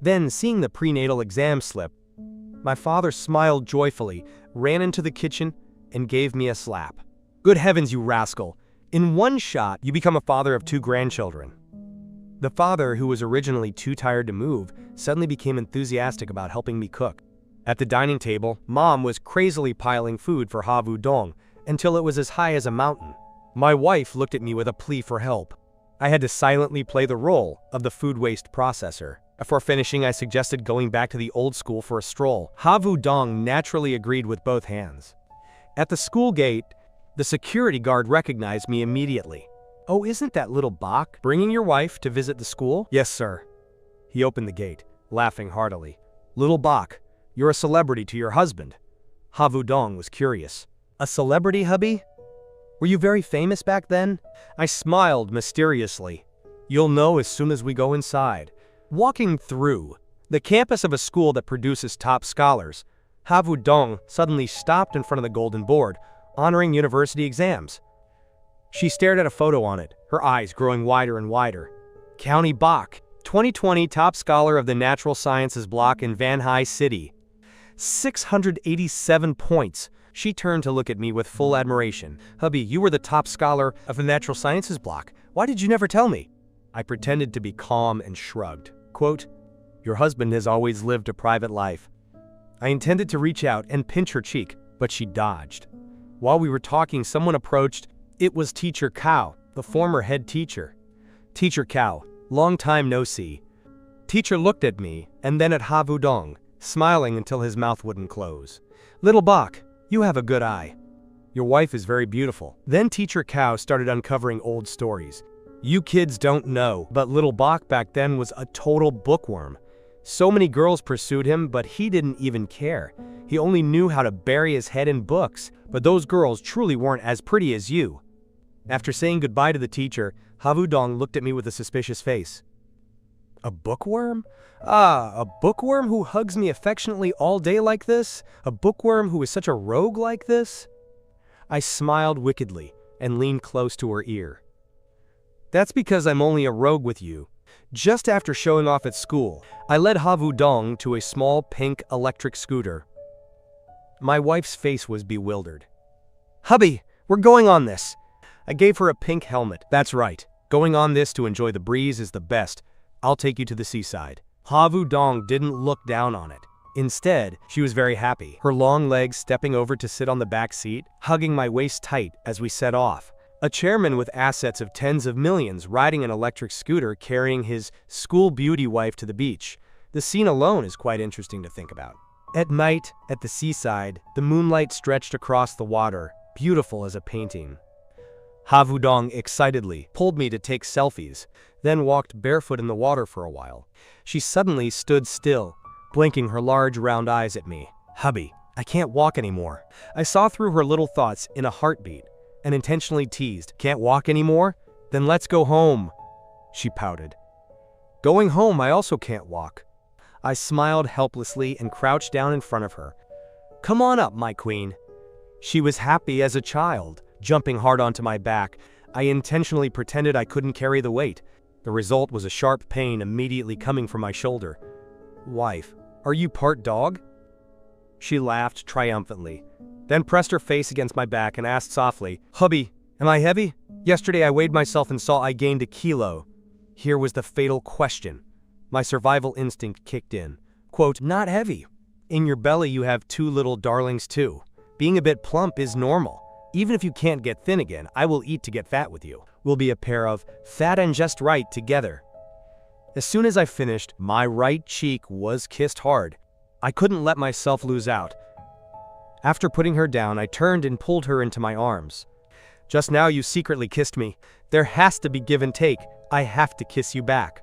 Speaker 1: Then, seeing the prenatal exam slip, my father smiled joyfully, ran into the kitchen, and gave me a slap. Good heavens, you rascal! In one shot, you become a father of 2 grandchildren. The father, who was originally too tired to move, suddenly became enthusiastic about helping me cook. At the dining table, Mom was crazily piling food for Ha Vu Dong until it was as high as a mountain. My wife looked at me with a plea for help. I had to silently play the role of the food waste processor. Before finishing, I suggested going back to the old school for a stroll. Ha Vu Dong naturally agreed with both hands. At the school gate, the security guard recognized me immediately. Oh, isn't that little Bach bringing your wife to visit the school? Yes, sir. He opened the gate, laughing heartily. Little Bach, you're a celebrity to your husband. Ha Vu Dong was curious. A celebrity, hubby? Were you very famous back then? I smiled mysteriously. You'll know as soon as we go inside. Walking through the campus of a school that produces top scholars, Ha Vu Dong suddenly stopped in front of the golden board, honoring university exams. She stared at a photo on it, her eyes growing wider and wider. County Bach, 2020 top scholar of the Natural Sciences block in Van Hai City. 687 points. She turned to look at me with full admiration. Hubby, you were the top scholar of the Natural Sciences block. Why did you never tell me? I pretended to be calm and shrugged. Quote, your husband has always lived a private life. I intended to reach out and pinch her cheek, but she dodged. While we were talking, someone approached. It was Teacher Cao, the former head teacher. Teacher Cao, long time no see. Teacher looked at me, and then at Ha Vu Dong, smiling until his mouth wouldn't close. Little Bach, you have a good eye. Your wife is very beautiful. Then Teacher Cao started uncovering old stories. You kids don't know, but little Bach back then was a total bookworm. So many girls pursued him, but he didn't even care. He only knew how to bury his head in books, but those girls truly weren't as pretty as you. After saying goodbye to the teacher, Ha Vu Dong looked at me with a suspicious face. A bookworm? Ah, a bookworm who hugs me affectionately all day like this? A bookworm who is such a rogue like this? I smiled wickedly and leaned close to her ear. That's because I'm only a rogue with you. Just after showing off at school, I led Havu Dong to a small pink electric scooter. My wife's face was bewildered. Hubby, we're going on this. I gave her a pink helmet. That's right. Going on this to enjoy the breeze is the best. I'll take you to the seaside. Havu Dong didn't look down on it. Instead, she was very happy, her long legs stepping over to sit on the back seat, hugging my waist tight as we set off. A chairman with assets of tens of millions riding an electric scooter carrying his school beauty wife to the beach. The scene alone is quite interesting to think about. At night, at the seaside, the moonlight stretched across the water, beautiful as a painting. Havu Dong excitedly pulled me to take selfies, then walked barefoot in the water for a while. She suddenly stood still, blinking her large round eyes at me. Hubby, I can't walk anymore. I saw through her little thoughts in a heartbeat and intentionally teased. Can't walk anymore? Then let's go home. She pouted. Going home, I also can't walk. I smiled helplessly and crouched down in front of her. Come on up, my queen. She was happy as a child, jumping hard onto my back. I intentionally pretended I couldn't carry the weight. The result was a sharp pain immediately coming from my shoulder. Wife, are you part dog? She laughed triumphantly, then pressed her face against my back and asked softly, Hubby, am I heavy? Yesterday I weighed myself and saw I gained a kilo. Here was the fatal question. My survival instinct kicked in. Quote, not heavy. In your belly you have two little darlings too. Being a bit plump is normal. Even if you can't get thin again, I will eat to get fat with you. We'll be a pair of fat and just right together. As soon as I finished, my right cheek was kissed hard. I couldn't let myself lose out. After putting her down, I turned and pulled her into my arms. Just now you secretly kissed me. There has to be give and take. I have to kiss you back.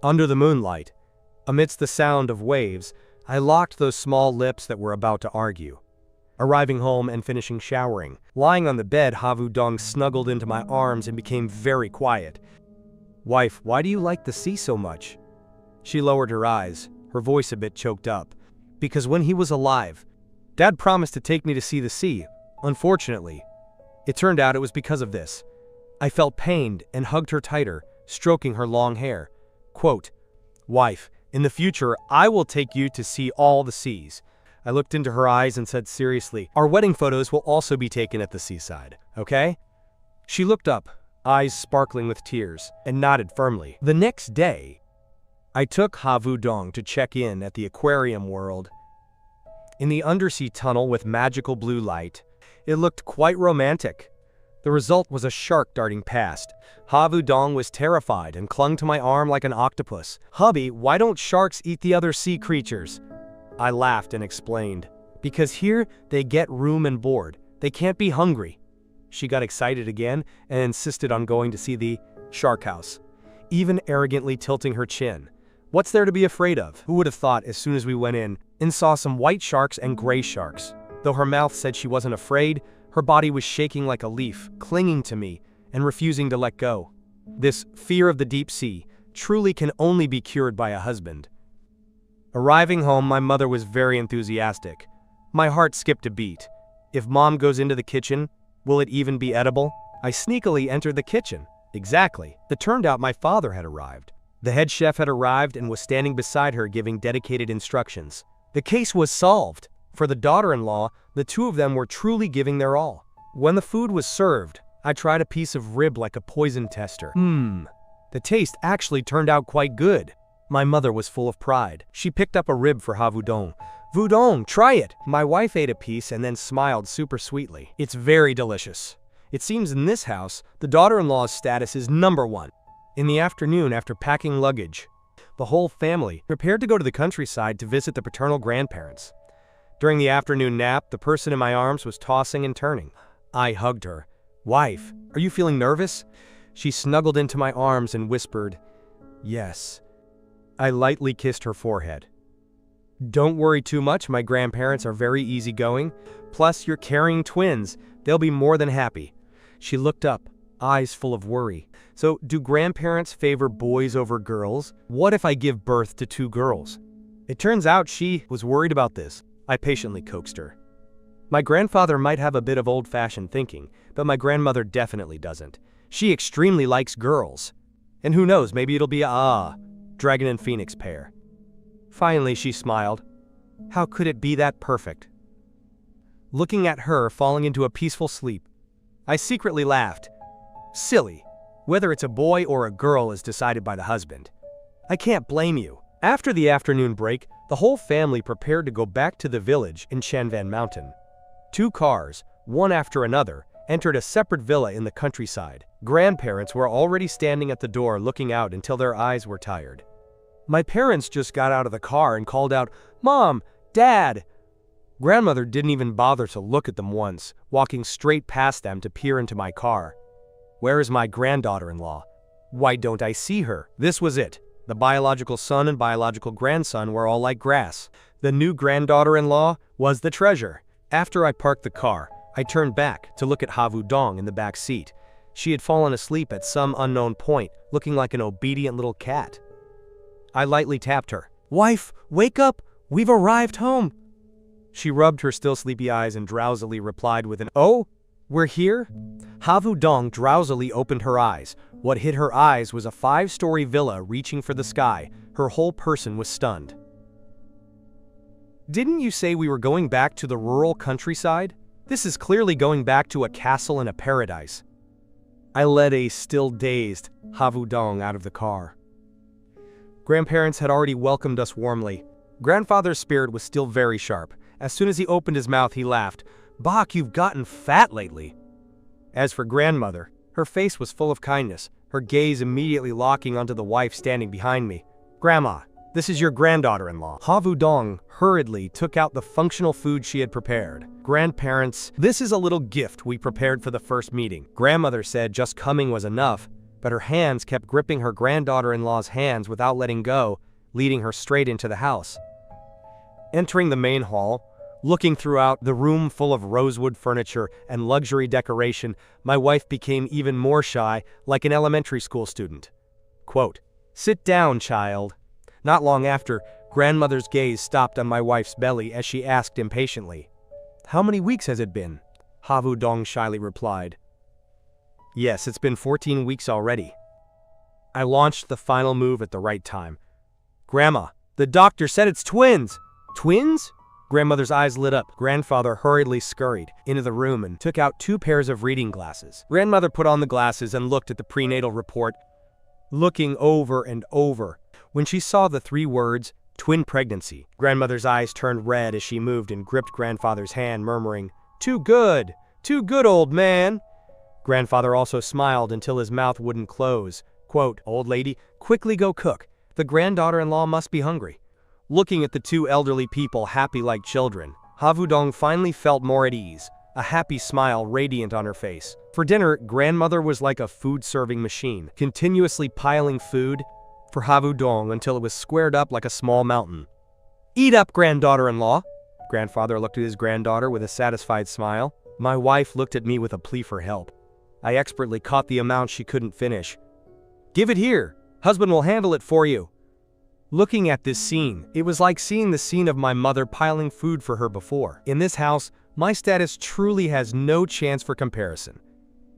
Speaker 1: Under the moonlight, amidst the sound of waves, I locked those small lips that were about to argue. Arriving home and finishing showering, lying on the bed, Havu Dong snuggled into my arms and became very quiet. Wife, why do you like the sea so much? She lowered her eyes, her voice a bit choked up. Because when he was alive, Dad promised to take me to see the sea. Unfortunately, it turned out it was because of this. I felt pained and hugged her tighter, stroking her long hair. Quote, Wife, in the future, I will take you to see all the seas. I looked into her eyes and said seriously, our wedding photos will also be taken at the seaside, okay? She looked up, eyes sparkling with tears, and nodded firmly. The next day, I took Havu Dong to check in at the aquarium world. In the undersea tunnel with magical blue light, it looked quite romantic. The result was a shark darting past. Havu Dong was terrified and clung to my arm like an octopus. Hubby, why don't sharks eat the other sea creatures? I laughed and explained. Because here, they get room and board. They can't be hungry. She got excited again and insisted on going to see the shark house, even arrogantly tilting her chin. What's there to be afraid of? Who would have thought as soon as we went in and saw some white sharks and gray sharks? Though her mouth said she wasn't afraid, her body was shaking like a leaf, clinging to me and refusing to let go. This fear of the deep sea truly can only be cured by a husband. Arriving home, my mother was very enthusiastic. My heart skipped a beat. If Mom goes into the kitchen, will it even be edible? I sneakily entered the kitchen. Exactly. It turned out my father had arrived. The head chef had arrived and was standing beside her giving dedicated instructions. The case was solved. For the daughter-in-law, the two of them were truly giving their all. When the food was served, I tried a piece of rib like a poison tester. The taste actually turned out quite good. My mother was full of pride. She picked up a rib for Havu Dong. Vu Dong, try it! My wife ate a piece and then smiled super sweetly. It's very delicious. It seems in this house, the daughter-in-law's status is number one. In the afternoon, after packing luggage, the whole family prepared to go to the countryside to visit the paternal grandparents. During the afternoon nap, the person in my arms was tossing and turning. I hugged her. Wife, are you feeling nervous? She snuggled into my arms and whispered, yes. I lightly kissed her forehead. Don't worry too much, my grandparents are very easygoing. Plus, you're carrying twins. They'll be more than happy. She looked up, eyes full of worry. So, do grandparents favor boys over girls? What if I give birth to two girls? It turns out she was worried about this. I patiently coaxed her. My grandfather might have a bit of old-fashioned thinking, but my grandmother definitely doesn't. She extremely likes girls. And who knows, maybe it'll be a dragon and phoenix pair. Finally, she smiled. How could it be that perfect? Looking at her falling into a peaceful sleep, I secretly laughed. Silly. Whether it's a boy or a girl is decided by the husband. I can't blame you. After the afternoon break, the whole family prepared to go back to the village in Chanvan Mountain. 2 cars, one after another, entered a separate villa in the countryside. Grandparents were already standing at the door looking out until their eyes were tired. My parents just got out of the car and called out, "Mom! Dad!" Grandmother didn't even bother to look at them once, walking straight past them to peer into my car. Where is my granddaughter-in-law? Why don't I see her? This was it. The biological son and biological grandson were all like grass. The new granddaughter-in-law was the treasure. After I parked the car, I turned back to look at Havu Dong in the back seat. She had fallen asleep at some unknown point, looking like an obedient little cat. I lightly tapped her. "Wife, wake up! We've arrived home!" She rubbed her still sleepy eyes and drowsily replied with an, "Oh, we're here?" Havu Dong drowsily opened her eyes. What hit her eyes was a 5-story villa reaching for the sky. Her whole person was stunned. "Didn't you say we were going back to the rural countryside? This is clearly going back to a castle in a paradise." I led a still dazed Havu Dong out of the car. Grandparents had already welcomed us warmly. Grandfather's spirit was still very sharp. As soon as he opened his mouth, he laughed. "Bach, you've gotten fat lately." As for grandmother, her face was full of kindness, her gaze immediately locking onto the wife standing behind me. "Grandma, this is your granddaughter-in-law." Havu Dong hurriedly took out the functional food she had prepared. "Grandparents, this is a little gift we prepared for the first meeting." Grandmother said just coming was enough, but her hands kept gripping her granddaughter-in-law's hands without letting go, leading her straight into the house. Entering the main hall, looking throughout the room full of rosewood furniture and luxury decoration, my wife became even more shy, like an elementary school student. Quote, "Sit down, child." Not long after, grandmother's gaze stopped on my wife's belly as she asked impatiently, "How many weeks has it been?" Havu Dong shyly replied, "Yes, it's been 14 weeks already." I launched the final move at the right time. "Grandma, the doctor said it's twins." "Twins?" Grandmother's eyes lit up. Grandfather hurriedly scurried into the room and took out 2 pairs of reading glasses. Grandmother put on the glasses and looked at the prenatal report, looking over and over. When she saw the 3 words, "twin pregnancy," grandmother's eyes turned red as she moved and gripped grandfather's hand, murmuring, "Too good, old man." Grandfather also smiled until his mouth wouldn't close. Quote, "Old lady, quickly go cook. The granddaughter-in-law must be hungry." Looking at the 2 elderly people happy like children, Havu Dong finally felt more at ease, a happy smile radiant on her face. For dinner, grandmother was like a food-serving machine, continuously piling food for Havu Dong until it was squared up like a small mountain. "Eat up, granddaughter-in-law." Grandfather looked at his granddaughter with a satisfied smile. My wife looked at me with a plea for help. I expertly caught the amount she couldn't finish. "Give it here. Husband will handle it for you." Looking at this scene, it was like seeing the scene of my mother piling food for her before. In this house, my status truly has no chance for comparison.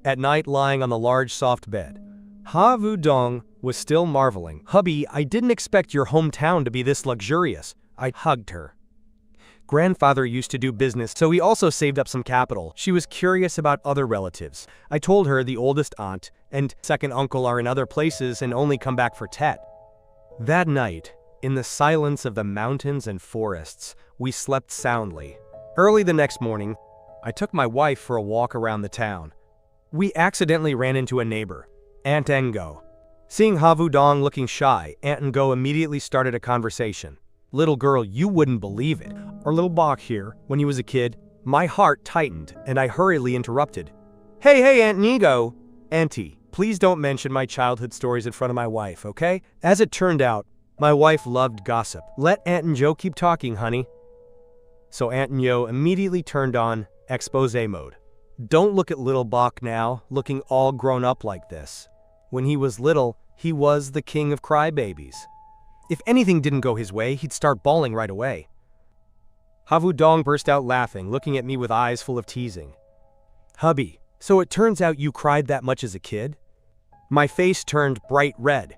Speaker 1: At night, lying on the large soft bed, Havu Dong was still marveling. "Hubby, I didn't expect your hometown to be this luxurious." I hugged her. Grandfather used to do business, so he also saved up some capital. She was curious about other relatives. I told her the oldest aunt and second uncle are in other places and only come back for Tet. That night, in the silence of the mountains and forests, we slept soundly. Early the next morning, I took my wife for a walk around the town. We accidentally ran into a neighbor, Aunt Ngo. Seeing Havu Dong looking shy, Aunt Ngo immediately started a conversation. "Little girl, you wouldn't believe it. Our little Bach here, when he was a kid." My heart tightened, and I hurriedly interrupted. Hey, Aunt Ngo. "Auntie, please don't mention my childhood stories in front of my wife, okay?" As it turned out, my wife loved gossip. "Let Aunt Ngo keep talking, honey." So Aunt Ngo immediately turned on expose mode. "Don't look at little Bach now, looking all grown up like this. When he was little, he was the king of crybabies. If anything didn't go his way, he'd start bawling right away." Havu Dong burst out laughing, looking at me with eyes full of teasing. "Hubby, so it turns out you cried that much as a kid?" My face turned bright red.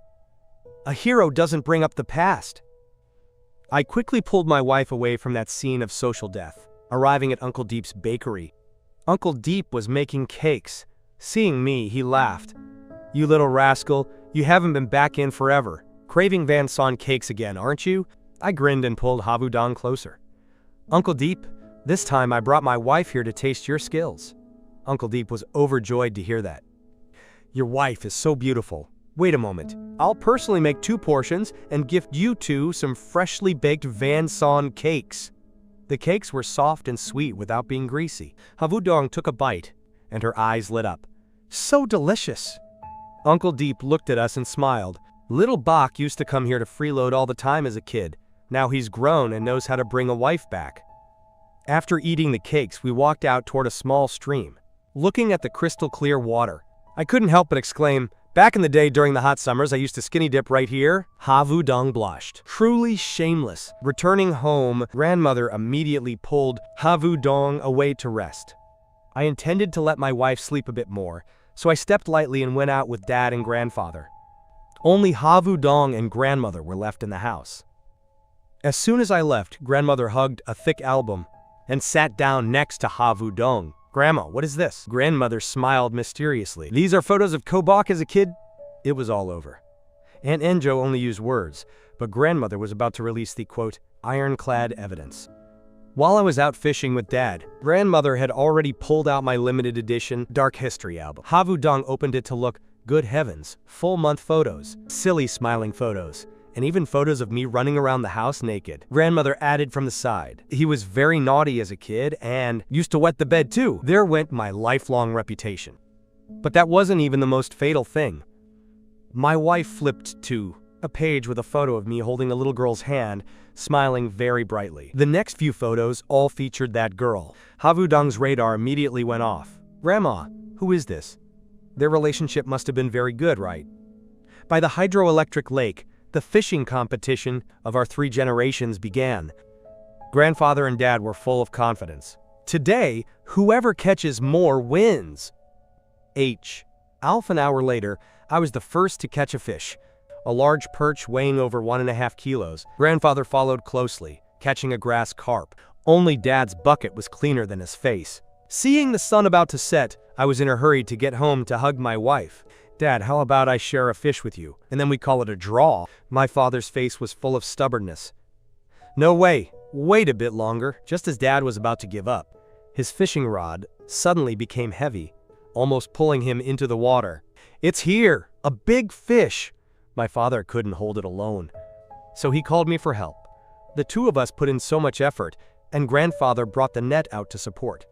Speaker 1: A hero doesn't bring up the past. I quickly pulled my wife away from that scene of social death, arriving at Uncle Deep's bakery. Uncle Deep was making cakes. Seeing me, he laughed. "You little rascal, you haven't been back in forever. Craving Van Son cakes again, aren't you?" I grinned and pulled Havudong closer. "Uncle Deep, this time I brought my wife here to taste your skills." Uncle Deep was overjoyed to hear that. "Your wife is so beautiful. Wait a moment. I'll personally make 2 portions and gift you 2 some freshly baked Van Son cakes." The cakes were soft and sweet without being greasy. Havudong took a bite, and her eyes lit up. "So delicious." Uncle Deep looked at us and smiled. "Little Bach used to come here to freeload all the time as a kid. Now he's grown and knows how to bring a wife back." After eating the cakes, we walked out toward a small stream. Looking at the crystal clear water, I couldn't help but exclaim, "Back in the day during the hot summers, I used to skinny dip right here." Havudong blushed. Truly shameless. Returning home, grandmother immediately pulled Havudong away to rest. I intended to let my wife sleep a bit more, so I stepped lightly and went out with Dad and grandfather. Only Havudong and grandmother were left in the house. As soon as I left, grandmother hugged a thick album and sat down next to Havudong. "Grandma, what is this?" Grandmother smiled mysteriously. "These are photos of Kobach as a kid." It was all over. Aunt Enjo only used words, but grandmother was about to release the, quote, ironclad evidence. While I was out fishing with Dad, grandmother had already pulled out my limited edition Dark History album. Havudong opened it to look. Good heavens, full month photos, silly smiling photos, and even photos of me running around the house naked. Grandmother added from the side, "He was very naughty as a kid and used to wet the bed too." There went my lifelong reputation. But that wasn't even the most fatal thing. My wife flipped to a page with a photo of me holding a little girl's hand, smiling very brightly. The next few photos all featured that girl. Havudong's radar immediately went off. "Grandma, who is this?" Their relationship must have been very good, right? By the hydroelectric lake, the fishing competition of our 3 generations began. Grandfather and Dad were full of confidence. "Today, whoever catches more wins." Half an hour later, I was the first to catch a fish, a large perch weighing over 1.5 kilos. Grandfather followed closely, catching a grass carp. Only Dad's bucket was cleaner than his face. Seeing the sun about to set, I was in a hurry to get home to hug my wife. "Dad, how about I share a fish with you, and then we call it a draw?" My father's face was full of stubbornness. "No way, wait a bit longer." Just as Dad was about to give up, his fishing rod suddenly became heavy, almost pulling him into the water. "It's here, a big fish." My father couldn't hold it alone, so he called me for help. The 2 of us put in so much effort, and grandfather brought the net out to support.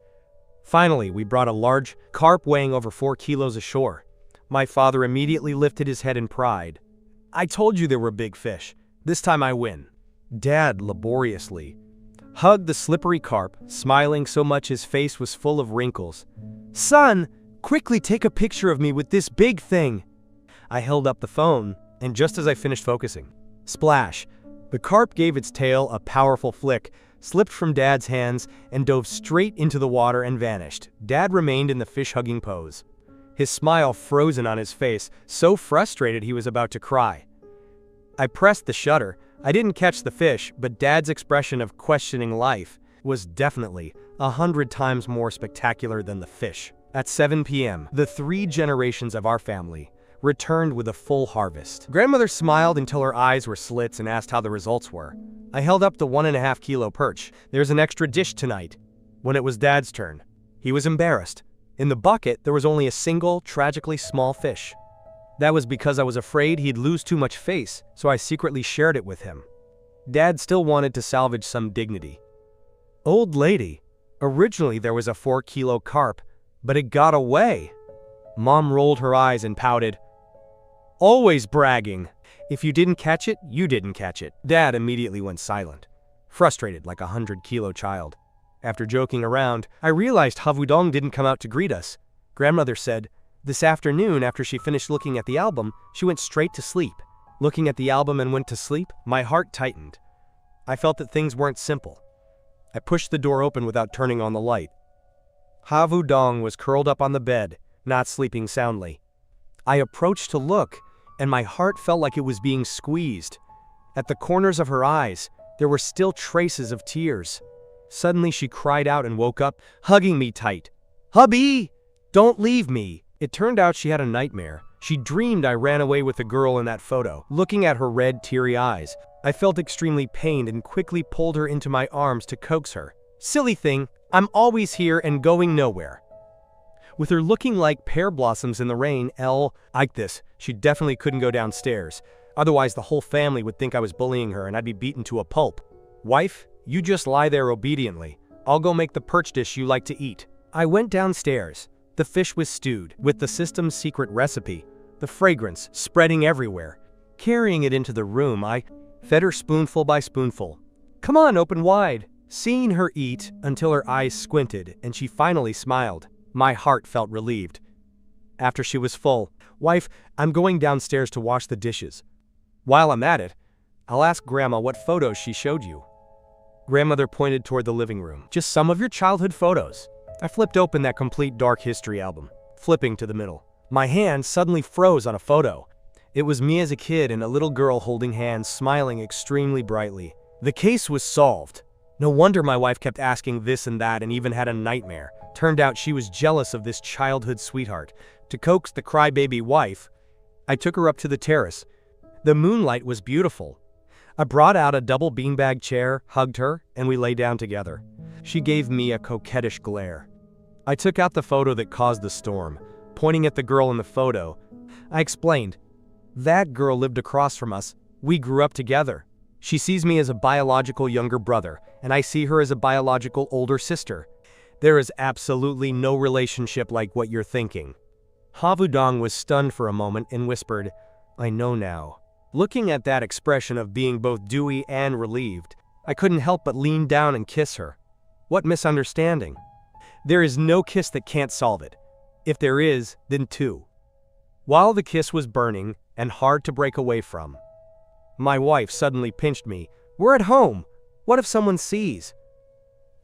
Speaker 1: Finally, we brought a large carp weighing over 4 kilos ashore. My father immediately lifted his head in pride. "I told you there were big fish. This time I win." Dad laboriously hugged the slippery carp, smiling so much his face was full of wrinkles. "Son, quickly take a picture of me with this big thing." I held up the phone, and just as I finished focusing, splash! The carp gave its tail a powerful flick, slipped from Dad's hands, and dove straight into the water and vanished. Dad remained in the fish-hugging pose, his smile frozen on his face, so frustrated he was about to cry. I pressed the shutter. I didn't catch the fish, but Dad's expression of questioning life was definitely 100 times more spectacular than the fish. At 7 p.m., the 3 generations of our family returned with a full harvest. Grandmother smiled until her eyes were slits and asked how the results were. I held up the 1.5 kilo perch. "There's an extra dish tonight." When it was Dad's turn, he was embarrassed. In the bucket, there was only a single, tragically small fish. That was because I was afraid he'd lose too much face, so I secretly shared it with him. Dad still wanted to salvage some dignity. "Old lady, originally there was a 4-kilo carp, but it got away." Mom rolled her eyes and pouted. "Always bragging. If you didn't catch it, you didn't catch it." Dad immediately went silent, frustrated like a 100-kilo child. After joking around, I realized Havudong didn't come out to greet us. Grandmother said, this afternoon after she finished looking at the album, she went straight to sleep. Looking at the album and went to sleep, my heart tightened. I felt that things weren't simple. I pushed the door open without turning on the light. Havudong was curled up on the bed, not sleeping soundly. I approached to look, and my heart felt like it was being squeezed. At the corners of her eyes, there were still traces of tears. Suddenly she cried out and woke up, hugging me tight. "Hubby! Don't leave me!" It turned out she had a nightmare. She dreamed I ran away with the girl in that photo. Looking at her red, teary eyes, I felt extremely pained and quickly pulled her into my arms to coax her. "Silly thing, I'm always here and going nowhere." With her looking like pear blossoms in the rain, like this, she definitely couldn't go downstairs. Otherwise, the whole family would think I was bullying her and I'd be beaten to a pulp. "Wife, you just lie there obediently. I'll go make the perch dish you like to eat." I went downstairs. The fish was stewed, with the system's secret recipe, the fragrance spreading everywhere. Carrying it into the room, I fed her spoonful by spoonful. "Come on, open wide." Seeing her eat until her eyes squinted and she finally smiled, my heart felt relieved. After she was full, "Wife, I'm going downstairs to wash the dishes. While I'm at it, I'll ask Grandma what photos she showed you." Grandmother pointed toward the living room. "Just some of your childhood photos." I flipped open that complete dark history album, flipping to the middle. My hand suddenly froze on a photo. It was me as a kid and a little girl holding hands, smiling extremely brightly. The case was solved. No wonder my wife kept asking this and that and even had a nightmare. Turned out she was jealous of this childhood sweetheart. To coax the crybaby wife, I took her up to the terrace. The moonlight was beautiful. I brought out a double beanbag chair, hugged her, and we lay down together. She gave me a coquettish glare. I took out the photo that caused the storm. Pointing at the girl in the photo, I explained, "That girl lived across from us. We grew up together. She sees me as a biological younger brother, and I see her as a biological older sister. There is absolutely no relationship like what you're thinking." Havudong was stunned for a moment and whispered, "I know now." Looking at that expression of being both dewy and relieved, I couldn't help but lean down and kiss her. What misunderstanding? There is no kiss that can't solve it. If there is, then two. While the kiss was burning and hard to break away from, my wife suddenly pinched me. "We're at home. What if someone sees?"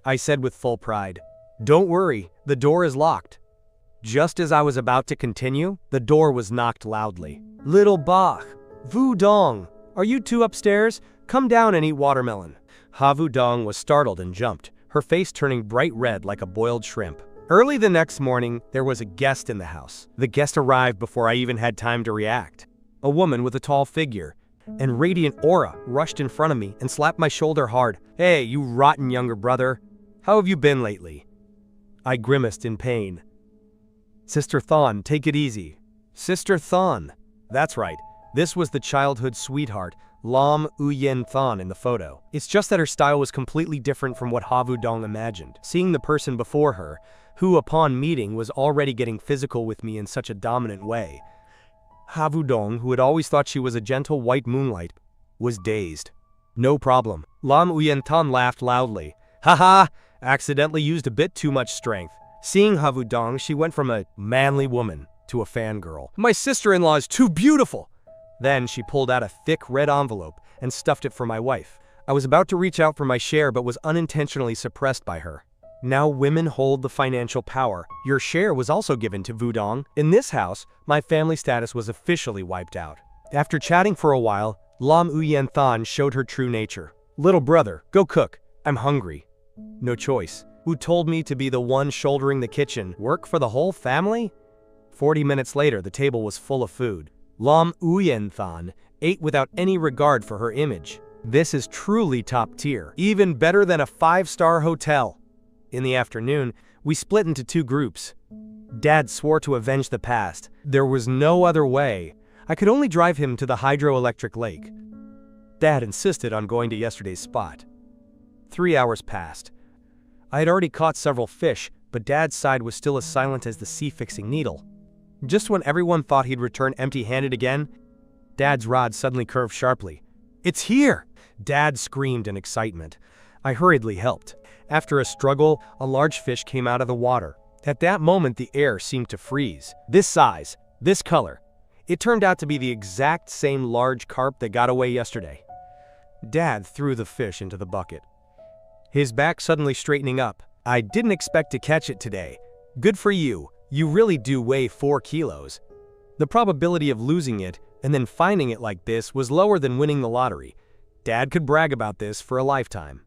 Speaker 1: I said with full pride, "Don't worry, the door is locked." Just as I was about to continue, the door was knocked loudly. "Little Bach, Vudong, are you two upstairs? Come down and eat watermelon." Havudong was startled and jumped, her face turning bright red like a boiled shrimp. Early the next morning, there was a guest in the house. The guest arrived before I even had time to react. A woman with a tall figure and radiant aura rushed in front of me and slapped my shoulder hard. "Hey, you rotten younger brother. How have you been lately?" I grimaced in pain. "Sister Thon, take it easy." Sister Thon. That's right. This was the childhood sweetheart, Lam Uyen Thon, in the photo. It's just that her style was completely different from what Havudong imagined. Seeing the person before her, who upon meeting was already getting physical with me in such a dominant way, Havudong, who had always thought she was a gentle white moonlight, was dazed. "No problem." Lam Uyen Thon laughed loudly. "Haha, accidentally used a bit too much strength." Seeing Havudong, she went from a manly woman to a fangirl. "My sister-in-law is too beautiful." Then she pulled out a thick red envelope and stuffed it for my wife. I was about to reach out for my share but was unintentionally suppressed by her. "Now women hold the financial power. Your share was also given to Vudong. In this house, my family status was officially wiped out." After chatting for a while, Lam Uyen Thon showed her true nature. "Little brother, go cook. I'm hungry." No choice. Who told me to be the one shouldering the kitchen? Work for the whole family? 40 minutes later, the table was full of food. Lam Uyen Thon ate without any regard for her image. This is truly top tier, even better than a 5-star hotel. In the afternoon, we split into 2 groups. Dad swore to avenge the past. There was no other way. I could only drive him to the hydroelectric lake. Dad insisted on going to yesterday's spot. 3 hours passed. I had already caught several fish, but Dad's side was still as silent as the sea-fixing needle. Just when everyone thought he'd return empty-handed again, Dad's rod suddenly curved sharply. "It's here!" Dad screamed in excitement. I hurriedly helped. After a struggle, a large fish came out of the water. At that moment, the air seemed to freeze. This size, this color. It turned out to be the exact same large carp that got away yesterday. Dad threw the fish into the bucket, his back suddenly straightening up. "I didn't expect to catch it today. Good for you. You really do weigh 4 kilos. The probability of losing it and then finding it like this was lower than winning the lottery. Dad could brag about this for a lifetime.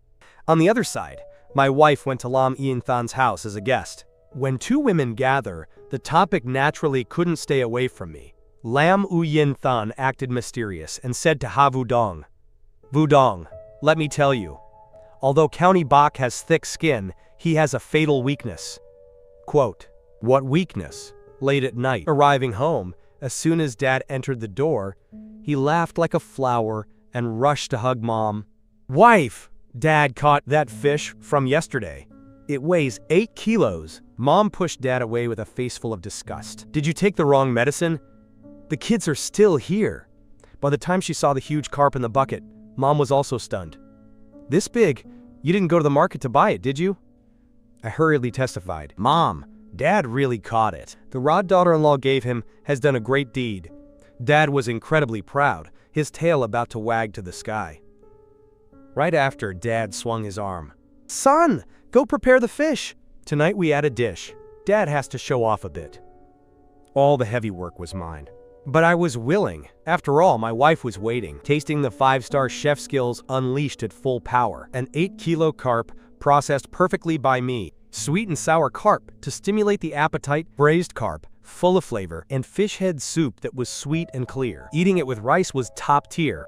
Speaker 1: On the other side, my wife went to Lam Ian Than's house as a guest. When two women gather, the topic naturally couldn't stay away from me. Lam Yin Than acted mysterious and said to Ha Wudong, "Wudong, let me tell you. Although County Bok has thick skin, he has a fatal weakness." Quote, "What weakness?" Late at night, arriving home, as soon as Dad entered the door, he laughed like a flower and rushed to hug Mom. "Wife, Dad caught that fish from yesterday. It weighs 8 kilos. Mom pushed Dad away with a face full of disgust. "Did you take the wrong medicine? The kids are still here." By the time she saw the huge carp in the bucket, Mom was also stunned. "This big? You didn't go to the market to buy it, did you?" I hurriedly testified, "Mom, Dad really caught it. The rod daughter-in-law gave him has done a great deed." Dad was incredibly proud, his tail about to wag to the sky. Right after, Dad swung his arm. "Son, go prepare the fish. Tonight we add a dish. Dad has to show off a bit." All the heavy work was mine. But I was willing. After all, my wife was waiting, tasting the 5-star chef skills unleashed at full power. An 8-kilo carp, processed perfectly by me. Sweet and sour carp to stimulate the appetite, braised carp, full of flavor, and fish head soup that was sweet and clear. Eating it with rice was top tier.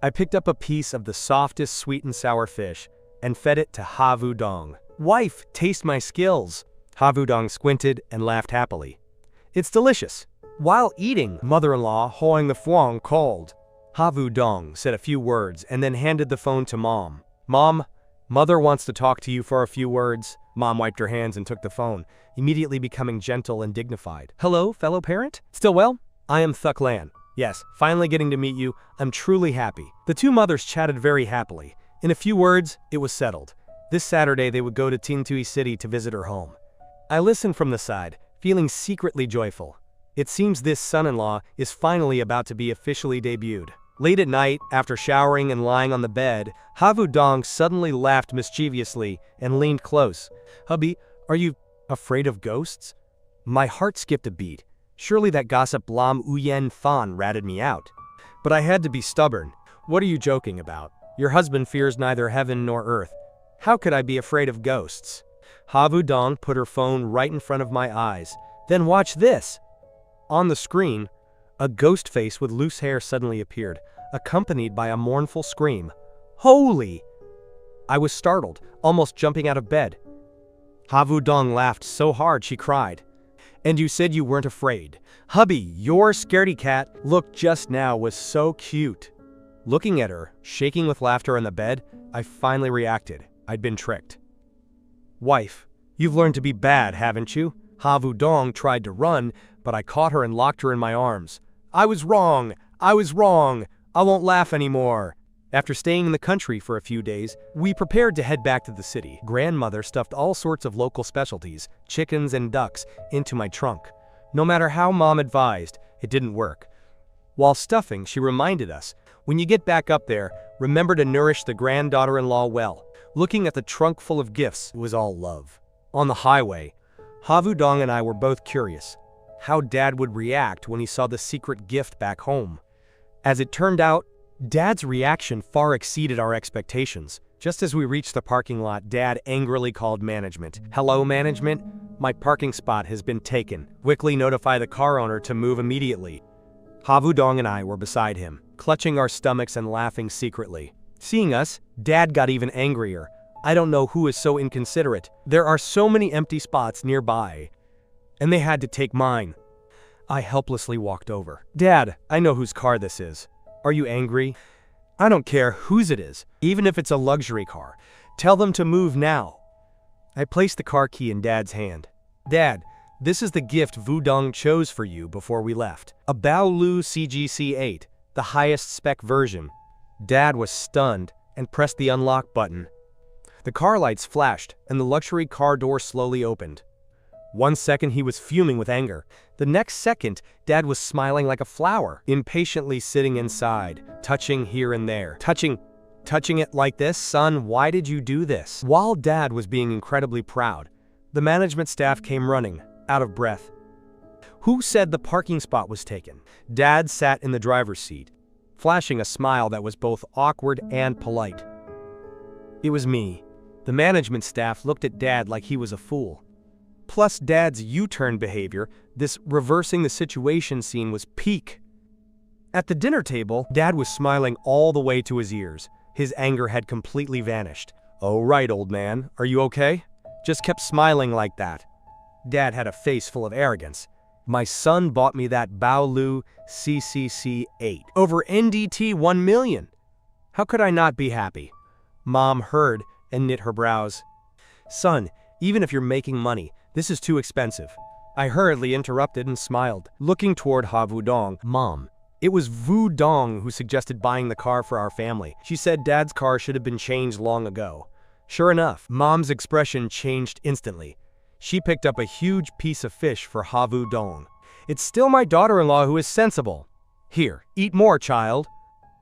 Speaker 1: I picked up a piece of the softest sweet and sour fish and fed it to Ha Wudong. "Wife, taste my skills." Ha Wudong squinted and laughed happily. "It's delicious." While eating, mother-in-law Hoang the Phuong called. Ha Wudong said a few words and then handed the phone to Mom. "Mom, Mother wants to talk to you for a few words." Mom wiped her hands and took the phone, immediately becoming gentle and dignified. "Hello, fellow parent? Still well? I am Thuc Lan. Yes, finally getting to meet you. I'm truly happy." The two mothers chatted very happily. In a few words, it was settled. This Saturday they would go to Tin Tui City to visit her home. I listened from the side, feeling secretly joyful. It seems this son-in-law is finally about to be officially debuted. Late at night, after showering and lying on the bed, Ha Wudong suddenly laughed mischievously and leaned close. "Hubby, are you afraid of ghosts?" My heart skipped a beat. Surely that gossip Lam Yin Than ratted me out. But I had to be stubborn. "What are you joking about? Your husband fears neither heaven nor earth. How could I be afraid of ghosts?" Ha Wudong put her phone right in front of my eyes. "Then watch this." On the screen, a ghost face with loose hair suddenly appeared, accompanied by a mournful scream. "Holy!" I was startled, almost jumping out of bed. Ha Wudong laughed so hard she cried. "And you said you weren't afraid. Hubby, your scaredy cat look just now was so cute." Looking at her, shaking with laughter on the bed, I finally reacted. I'd been tricked. "Wife, you've learned to be bad, haven't you?" Ha Wudong tried to run, but I caught her and locked her in my arms. "I was wrong! I was wrong! I won't laugh anymore." After staying in the country for a few days, we prepared to head back to the city. Grandmother stuffed all sorts of local specialties, chickens and ducks, into my trunk. No matter how Mom advised, it didn't work. While stuffing, she reminded us, "When you get back up there, remember to nourish the granddaughter-in-law well." Looking at the trunk full of gifts, it was all love. On the highway, Ha Wudong and I were both curious how Dad would react when he saw the secret gift back home. As it turned out, Dad's reaction far exceeded our expectations. Just as we reached the parking lot, Dad angrily called management. "Hello, management? My parking spot has been taken. Quickly notify the car owner to move immediately." Ha Wudong and I were beside him, clutching our stomachs and laughing secretly. Seeing us, Dad got even angrier. "I don't know who is so inconsiderate. There are so many empty spots nearby. And they had to take mine." I helplessly walked over. "Dad, I know whose car this is. Are you angry?" "I don't care whose it is, even if it's a luxury car. Tell them to move now." I placed the car key in Dad's hand. "Dad, this is the gift Wudong chose for you before we left. A Belle CGC8, the highest spec version." Dad was stunned and pressed the unlock button. The car lights flashed and the luxury car door slowly opened. 1 second he was fuming with anger. The next second, Dad was smiling like a flower, impatiently sitting inside, touching here and there. Touching it like this? "Son, why did you do this?" While Dad was being incredibly proud, the management staff came running, out of breath. Who said the parking spot was taken? Dad sat in the driver's seat, flashing a smile that was both awkward and polite. It was me. The management staff looked at Dad like he was a fool. Plus Dad's U-turn behavior, this reversing the situation scene was peak. At the dinner table, Dad was smiling all the way to his ears. His anger had completely vanished. "Oh right, old man, are you okay?" Just kept smiling like that. Dad had a face full of arrogance. "My son bought me that Baolu CCC 8 over NDT 1 million. How could I not be happy?" Mom heard and knit her brows. "Son, even if you're making money, this is too expensive." I hurriedly interrupted and smiled, looking toward Ha Vudong. "Mom, it was Vu Dong who suggested buying the car for our family. She said Dad's car should have been changed long ago." Sure enough, Mom's expression changed instantly. She picked up a huge piece of fish for Ha Vudong. "It's still my daughter-in-law who is sensible. Here, eat more, child."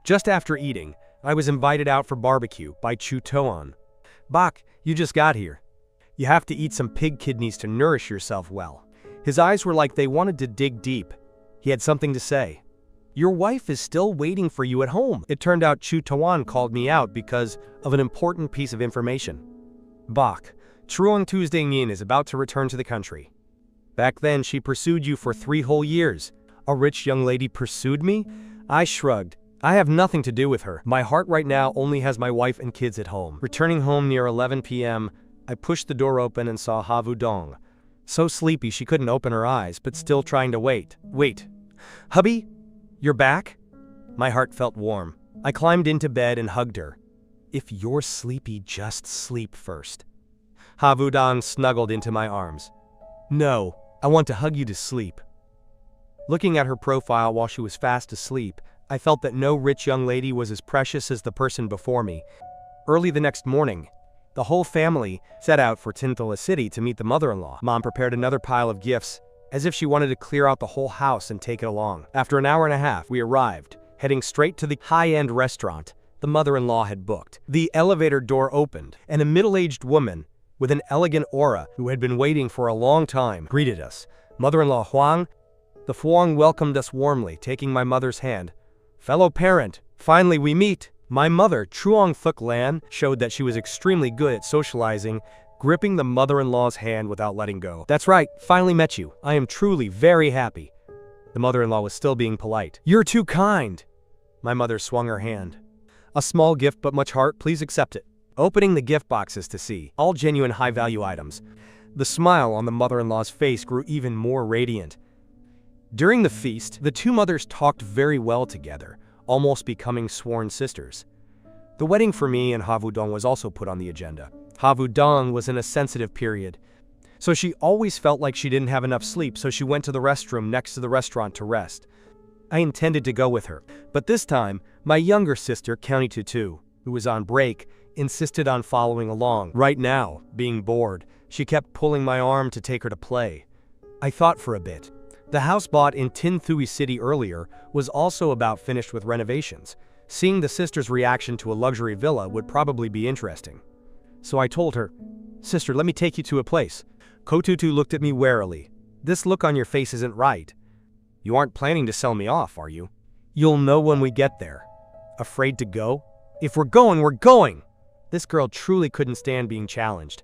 Speaker 1: Just after eating, I was invited out for barbecue by Chu Toan. "Bak, you just got here. You have to eat some pig kidneys to nourish yourself well." His eyes were like they wanted to dig deep. He had something to say. "Your wife is still waiting for you at home." It turned out Chu Toan called me out because of an important piece of information. "Bak, Truong Tuesday Yin is about to return to the country. Back then, she pursued you for 3 whole years. A rich young lady pursued me?" I shrugged. "I have nothing to do with her. My heart right now only has my wife and kids at home." Returning home near 11 p.m., I pushed the door open and saw Ha Vudong. So sleepy she couldn't open her eyes, but still trying to wait. "Wait. Hubby? You're back?" My heart felt warm. I climbed into bed and hugged her. "If you're sleepy, just sleep first." Ha Vudong snuggled into my arms. "No, I want to hug you to sleep." Looking at her profile while she was fast asleep, I felt that no rich young lady was as precious as the person before me. Early the next morning, the whole family set out for Tintala City to meet the mother-in-law. Mom prepared another pile of gifts, as if she wanted to clear out the whole house and take it along. After an hour and a half, we arrived, heading straight to the high-end restaurant the mother-in-law had booked. The elevator door opened, and a middle-aged woman with an elegant aura who had been waiting for a long time greeted us. Mother-in-law Huang. The Huang welcomed us warmly, taking my mother's hand. "Fellow parent, finally we meet." My mother, Truong Thuk Lan, showed that she was extremely good at socializing, gripping the mother-in-law's hand without letting go. "That's right, finally met you. I am truly very happy." The mother-in-law was still being polite. "You're too kind." My mother swung her hand. "A small gift but much heart, please accept it." Opening the gift boxes to see, all genuine high-value items. The smile on the mother-in-law's face grew even more radiant. During the feast, the two mothers talked very well together, almost becoming sworn sisters. The wedding for me and Ha Vudong was also put on the agenda. Ha Vudong was in a sensitive period, so she always felt like she didn't have enough sleep, so she went to the restroom next to the restaurant to rest. I intended to go with her, but this time, my younger sister, County Tutu, who was on break, insisted on following along. Right now, being bored, she kept pulling my arm to take her to play. I thought for a bit. The house bought in Tin Thui City earlier was also about finished with renovations. Seeing the sister's reaction to a luxury villa would probably be interesting. So I told her, "Sister, let me take you to a place." Kotutu looked at me warily. "This look on your face isn't right. You aren't planning to sell me off, are you?" "You'll know when we get there." "Afraid to go?" "If we're going, we're going!" This girl truly couldn't stand being challenged.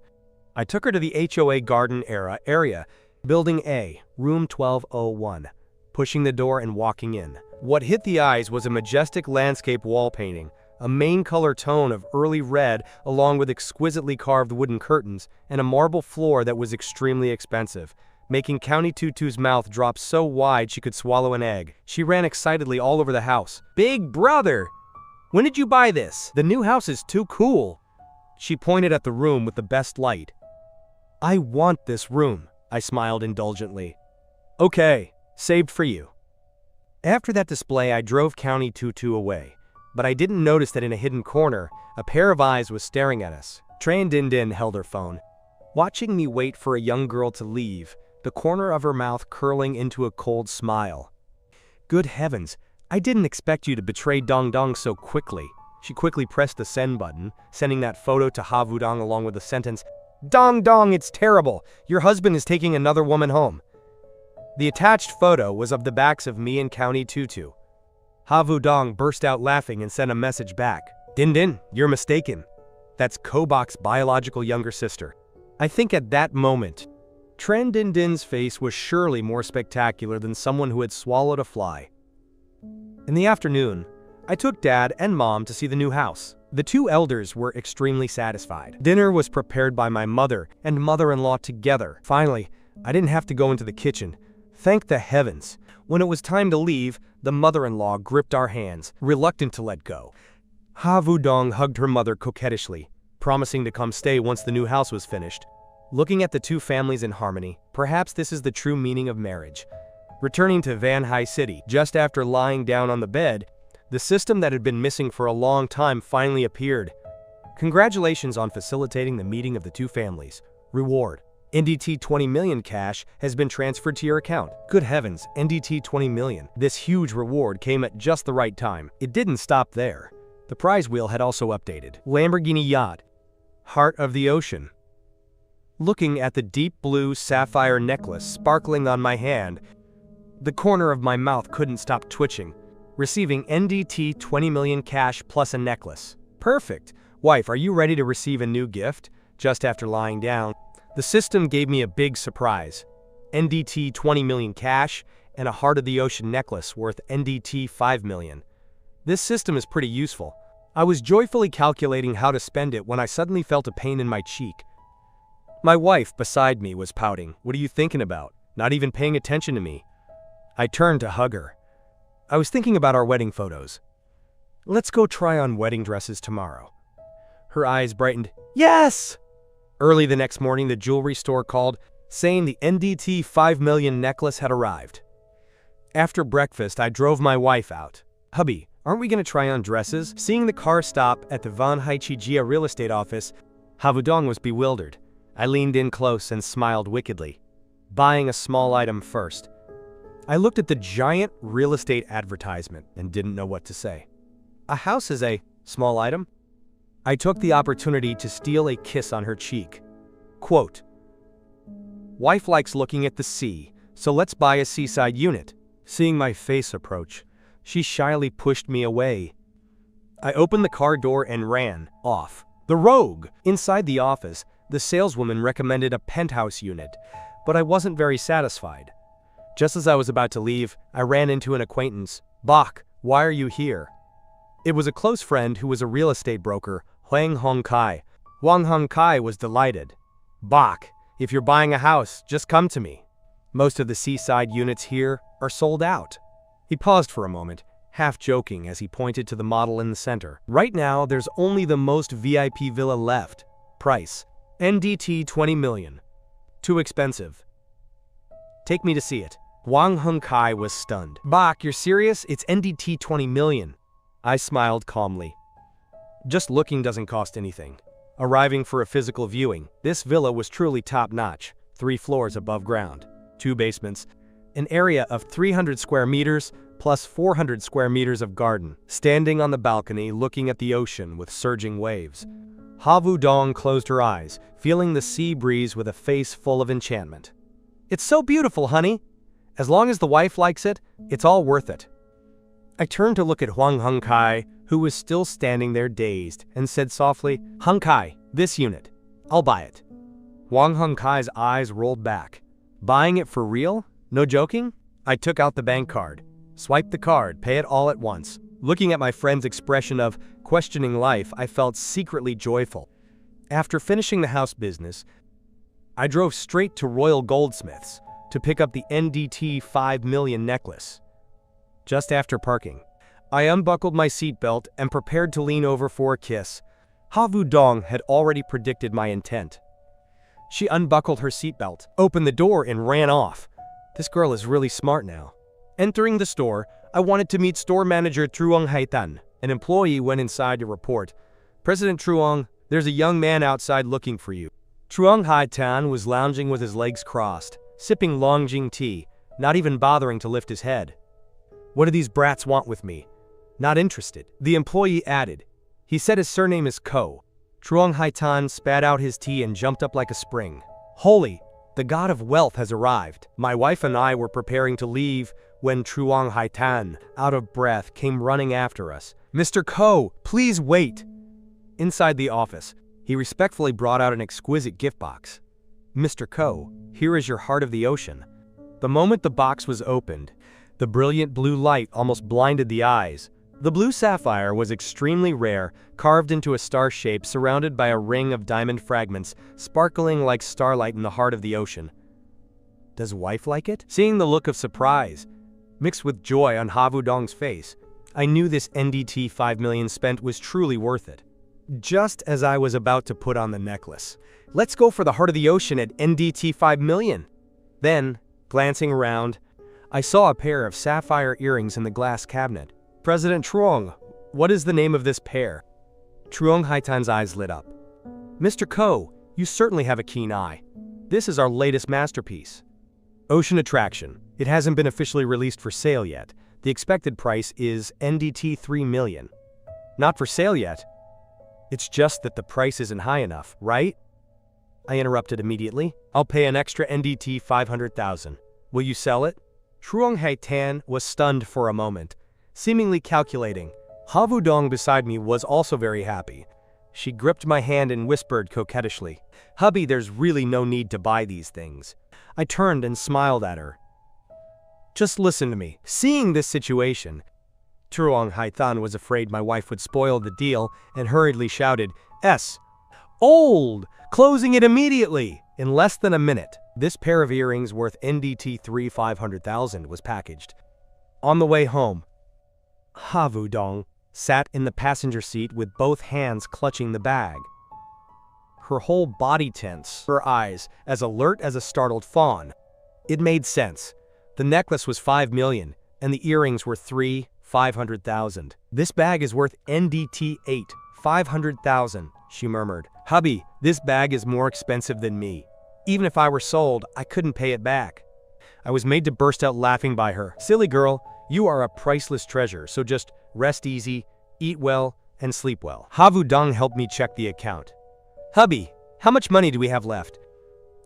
Speaker 1: I took her to the HOA garden area, Building A, room 1201, pushing the door and walking in. What hit the eyes was a majestic landscape wall painting, a main color tone of early red along with exquisitely carved wooden curtains, and a marble floor that was extremely expensive, making County Tutu's mouth drop so wide she could swallow an egg. She ran excitedly all over the house. "Big brother! When did you buy this? The new house is too cool." She pointed at the room with the best light. "I want this room," I smiled indulgently. "Okay, saved for you." After that display, I drove County Tutu away, but I didn't notice that in a hidden corner, a pair of eyes was staring at us. Tran Din Din held her phone, watching me wait for a young girl to leave, the corner of her mouth curling into a cold smile. "Good heavens, I didn't expect you to betray Dong Dong so quickly." She quickly pressed the send button, sending that photo to Ha Vudong along with the sentence, "Dong Dong, it's terrible. Your husband is taking another woman home." The attached photo was of the backs of me and County Tutu. Ha Vu-dong burst out laughing and sent a message back. Din Din, you're mistaken. That's Kobok's biological younger sister. I think at that moment, Tran Din Din's face was surely more spectacular than someone who had swallowed a fly. In the afternoon, I took Dad and Mom to see the new house. The two elders were extremely satisfied. Dinner was prepared by my mother and mother-in-law together. Finally, I didn't have to go into the kitchen. Thank the heavens. When it was time to leave, the mother-in-law gripped our hands, reluctant to let go. Ha Vu-dong hugged her mother coquettishly, promising to come stay once the new house was finished. Looking at the two families in harmony, perhaps this is the true meaning of marriage. Returning to Van Hai City, just after lying down on the bed, the system that had been missing for a long time finally appeared. Congratulations on facilitating the meeting of the two families. Reward. NDT 20 million cash has been transferred to your account. Good heavens, NDT 20 million. This huge reward came at just the right time. It didn't stop there. The prize wheel had also updated. Lamborghini yacht. Heart of the ocean. Looking at the deep blue sapphire necklace sparkling on my hand, the corner of my mouth couldn't stop twitching. Receiving NDT 20 million cash plus a necklace. Perfect. Wife, are you ready to receive a new gift? Just after lying down, the system gave me a big surprise. NDT 20 million cash and a Heart of the Ocean necklace worth NDT 5 million. This system is pretty useful. I was joyfully calculating how to spend it when I suddenly felt a pain in my cheek. My wife beside me was pouting. What are you thinking about? Not even paying attention to me. I turned to hug her. I was thinking about our wedding photos. Let's go try on wedding dresses tomorrow. Her eyes brightened. Yes! Early the next morning, the jewelry store called, saying the NDT 5 million necklace had arrived. After breakfast, I drove my wife out. Hubby, aren't we going to try on dresses? Seeing the car stop at the Van Hai Chijia real estate office, Ha Vu-dong was bewildered. I leaned in close and smiled wickedly, buying a small item first. I looked at the giant real estate advertisement and didn't know what to say. A house is a small item? I took the opportunity to steal a kiss on her cheek. Quote, wife likes looking at the sea, so let's buy a seaside unit. Seeing my face approach, she shyly pushed me away. I opened the car door and ran off. The rogue! Inside the office, the saleswoman recommended a penthouse unit, but I wasn't very satisfied. Just as I was about to leave, I ran into an acquaintance. Bach, why are you here? It was a close friend who was a real estate broker, Huang Hongkai. Wang Hongkai was delighted. Bach, if you're buying a house, just come to me. Most of the seaside units here are sold out. He paused for a moment, half joking as he pointed to the model in the center. Right now, there's only the most VIP villa left. Price, NDT 20 million. Too expensive. Take me to see it. Wang Hongkai was stunned. Bach, you're serious? It's NDT 20 million. I smiled calmly. Just looking doesn't cost anything. Arriving for a physical viewing, this villa was truly top-notch. 3 floors above ground, 2 basements, an area of 300 square meters plus 400 square meters of garden. Standing on the balcony looking at the ocean with surging waves, Ha Vu-dong closed her eyes, feeling the sea breeze with a face full of enchantment. It's so beautiful, honey. As long as the wife likes it, it's all worth it. I turned to look at Huang Hongkai, who was still standing there dazed, and said softly, Hongkai, this unit. I'll buy it. Wang Hongkai's eyes rolled back. Buying it for real? No joking? I took out the bank card. Swiped the card, pay it all at once. Looking at my friend's expression of questioning life, I felt secretly joyful. After finishing the house business, I drove straight to Royal Goldsmiths to pick up the NDT 5 million necklace. Just after parking, I unbuckled my seatbelt and prepared to lean over for a kiss. Ha Vu-dong had already predicted my intent. She unbuckled her seatbelt, opened the door, and ran off. This girl is really smart now. Entering the store, I wanted to meet store manager Truong Haitan. An employee went inside to report, President Truong, there's a young man outside looking for you. Truong Haitan was lounging with his legs crossed, sipping Longjing tea, not even bothering to lift his head. What do these brats want with me? Not interested. The employee added. He said his surname is Ko. Truong Haitan spat out his tea and jumped up like a spring. Holy, The god of wealth has arrived. My wife and I were preparing to leave when Truong Haitan, out of breath, came running after us. "Mr. Ko, please wait." Inside the office, he respectfully brought out an exquisite gift box. "Mr. Ko, here is your heart of the ocean." The moment the box was opened, the brilliant blue light almost blinded the eyes. The blue sapphire was extremely rare, carved into a star shape surrounded by a ring of diamond fragments, sparkling like starlight in the heart of the ocean. Does wife like it? Seeing the look of surprise, mixed with joy on Havu Dong's face, I knew this NDT 5 million spent was truly worth it. Just as I was about to put on the necklace, "Let's go for the heart of the ocean at NDT 5 million. Then, glancing around, I saw a pair of sapphire earrings in the glass cabinet. "President Truong, what is the name of this pair?" Truong Haitan's eyes lit up. "Mr. Ko, you certainly have a keen eye. This is our latest masterpiece. Ocean Attraction. It hasn't been officially released for sale yet. The expected price is NDT 3 million. Not for sale yet. It's just that the price isn't high enough, right?" I interrupted immediately. "I'll pay an extra NDT 500,000. Will you sell it?" Truong Haitan was stunned for a moment, seemingly calculating. Havu Dong beside me was also very happy. She gripped my hand and whispered coquettishly, "Hubby, there's really no need to buy these things." I turned and smiled at her. "Just listen to me." Seeing this situation, Truong Haitan was afraid my wife would spoil the deal and hurriedly shouted, "Old! Closing it immediately!" In less than a minute, this pair of earrings worth NDT 500,000 was packaged. On the way home, Havu Dong sat in the passenger seat with both hands clutching the bag. Her whole body tense, her eyes as alert as a startled fawn. It made sense. The necklace was 5 million, and the earrings were 500,000. "This bag is worth NDT 500,000, she murmured. "Hubby, this bag is more expensive than me. Even if I were sold, I couldn't pay it back." I was made to burst out laughing by her. "Silly girl, you are a priceless treasure, so just rest easy, eat well, and sleep well." Havu Dong helped me check the account. "Hubby, how much money do we have left?"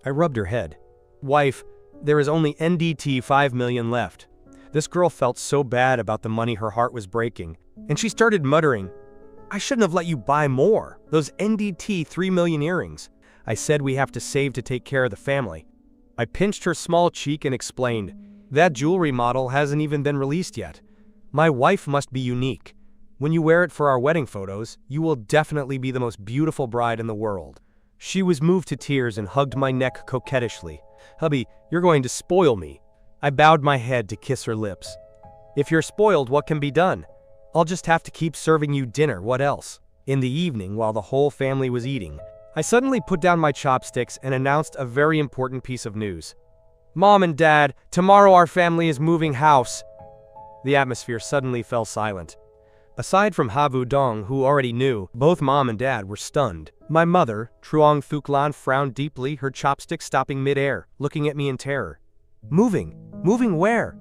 Speaker 1: I rubbed her head. "Wife, there is only NDT 5 million left." This girl felt so bad about the money her heart was breaking, and she started muttering, "I shouldn't have let you buy more. Those NDT 3 million earrings." I said we have to save to take care of the family. I pinched her small cheek and explained, "That jewelry model hasn't even been released yet. My wife must be unique. When you wear it for our wedding photos, you will definitely be the most beautiful bride in the world." She was moved to tears and hugged my neck coquettishly. "Hubby, you're going to spoil me." I bowed my head to kiss her lips. "If you're spoiled, what can be done? I'll just have to keep serving you dinner, what else?" In the evening, while the whole family was eating, I suddenly put down my chopsticks and announced a very important piece of news. "Mom and Dad, tomorrow our family is moving house." The atmosphere suddenly fell silent. Aside from Havu Dong, who already knew, both Mom and Dad were stunned. My mother, Truong Thuklan, frowned deeply, her chopsticks stopping mid-air, looking at me in terror. "Moving? Moving where?"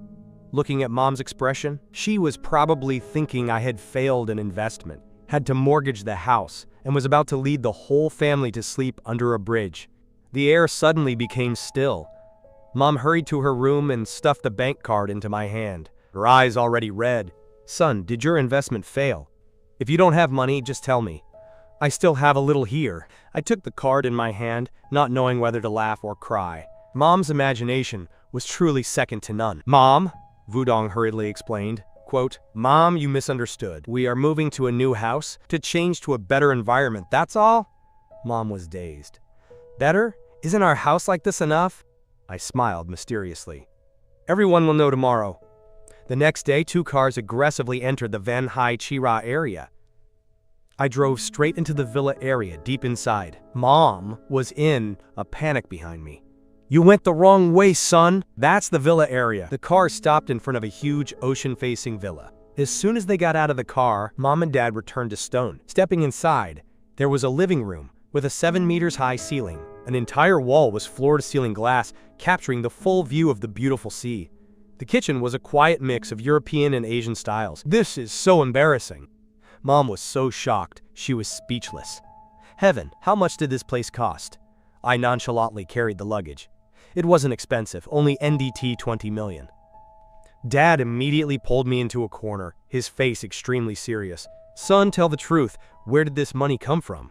Speaker 1: Looking at Mom's expression, she was probably thinking I had failed an investment, had to mortgage the house, and was about to lead the whole family to sleep under a bridge. The air suddenly became still. Mom hurried to her room and stuffed the bank card into my hand, her eyes already red. "Son, did your investment fail? If you don't have money, just tell me. I still have a little here." I took the card in my hand, not knowing whether to laugh or cry. Mom's imagination was truly second to none. "Mom," Vudong hurriedly explained, quote, "Mom, you misunderstood. We are moving to a new house, to change to a better environment, that's all." Mom was dazed. "Better? Isn't our house like this enough?" I smiled mysteriously. "Everyone will know tomorrow." The next day, 2 cars aggressively entered the Van Hai Chira area. I drove straight into the villa area deep inside. Mom was in a panic behind me. "You went the wrong way, son. That's the villa area." The car stopped in front of a huge ocean-facing villa. As soon as they got out of the car, Mom and Dad returned to stone. Stepping inside, there was a living room with a 7 meters high ceiling. An entire wall was floor-to-ceiling glass, capturing the full view of the beautiful sea. The kitchen was a quiet mix of European and Asian styles. "This is so embarrassing." Mom was so shocked, she was speechless. "Heaven, how much did this place cost?" I nonchalantly carried the luggage. It wasn't expensive, only NDT 20 million. Dad immediately pulled me into a corner, his face extremely serious. Son, tell the truth, where did this money come from?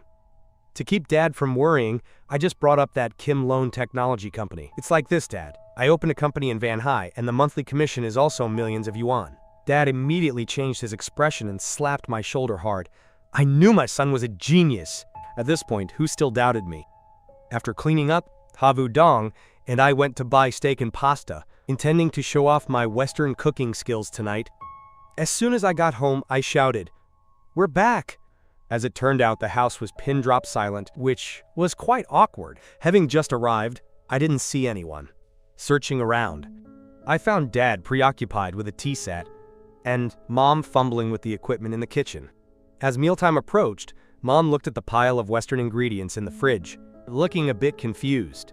Speaker 1: To keep Dad from worrying, I just brought up that Kim Loan Technology company. It's like this, Dad. I opened a company in Van Hai, and the monthly commission is also millions of yuan. Dad immediately changed his expression and slapped my shoulder hard. I knew my son was a genius. At this point, who still doubted me? After cleaning up, Havu Dong and I went to buy steak and pasta, intending to show off my Western cooking skills tonight. As soon as I got home, I shouted, "We're back!" As it turned out, the house was pin-drop silent, which was quite awkward. Having just arrived, I didn't see anyone. Searching around, I found Dad preoccupied with a tea set and Mom fumbling with the equipment in the kitchen. As mealtime approached, Mom looked at the pile of Western ingredients in the fridge, looking a bit confused.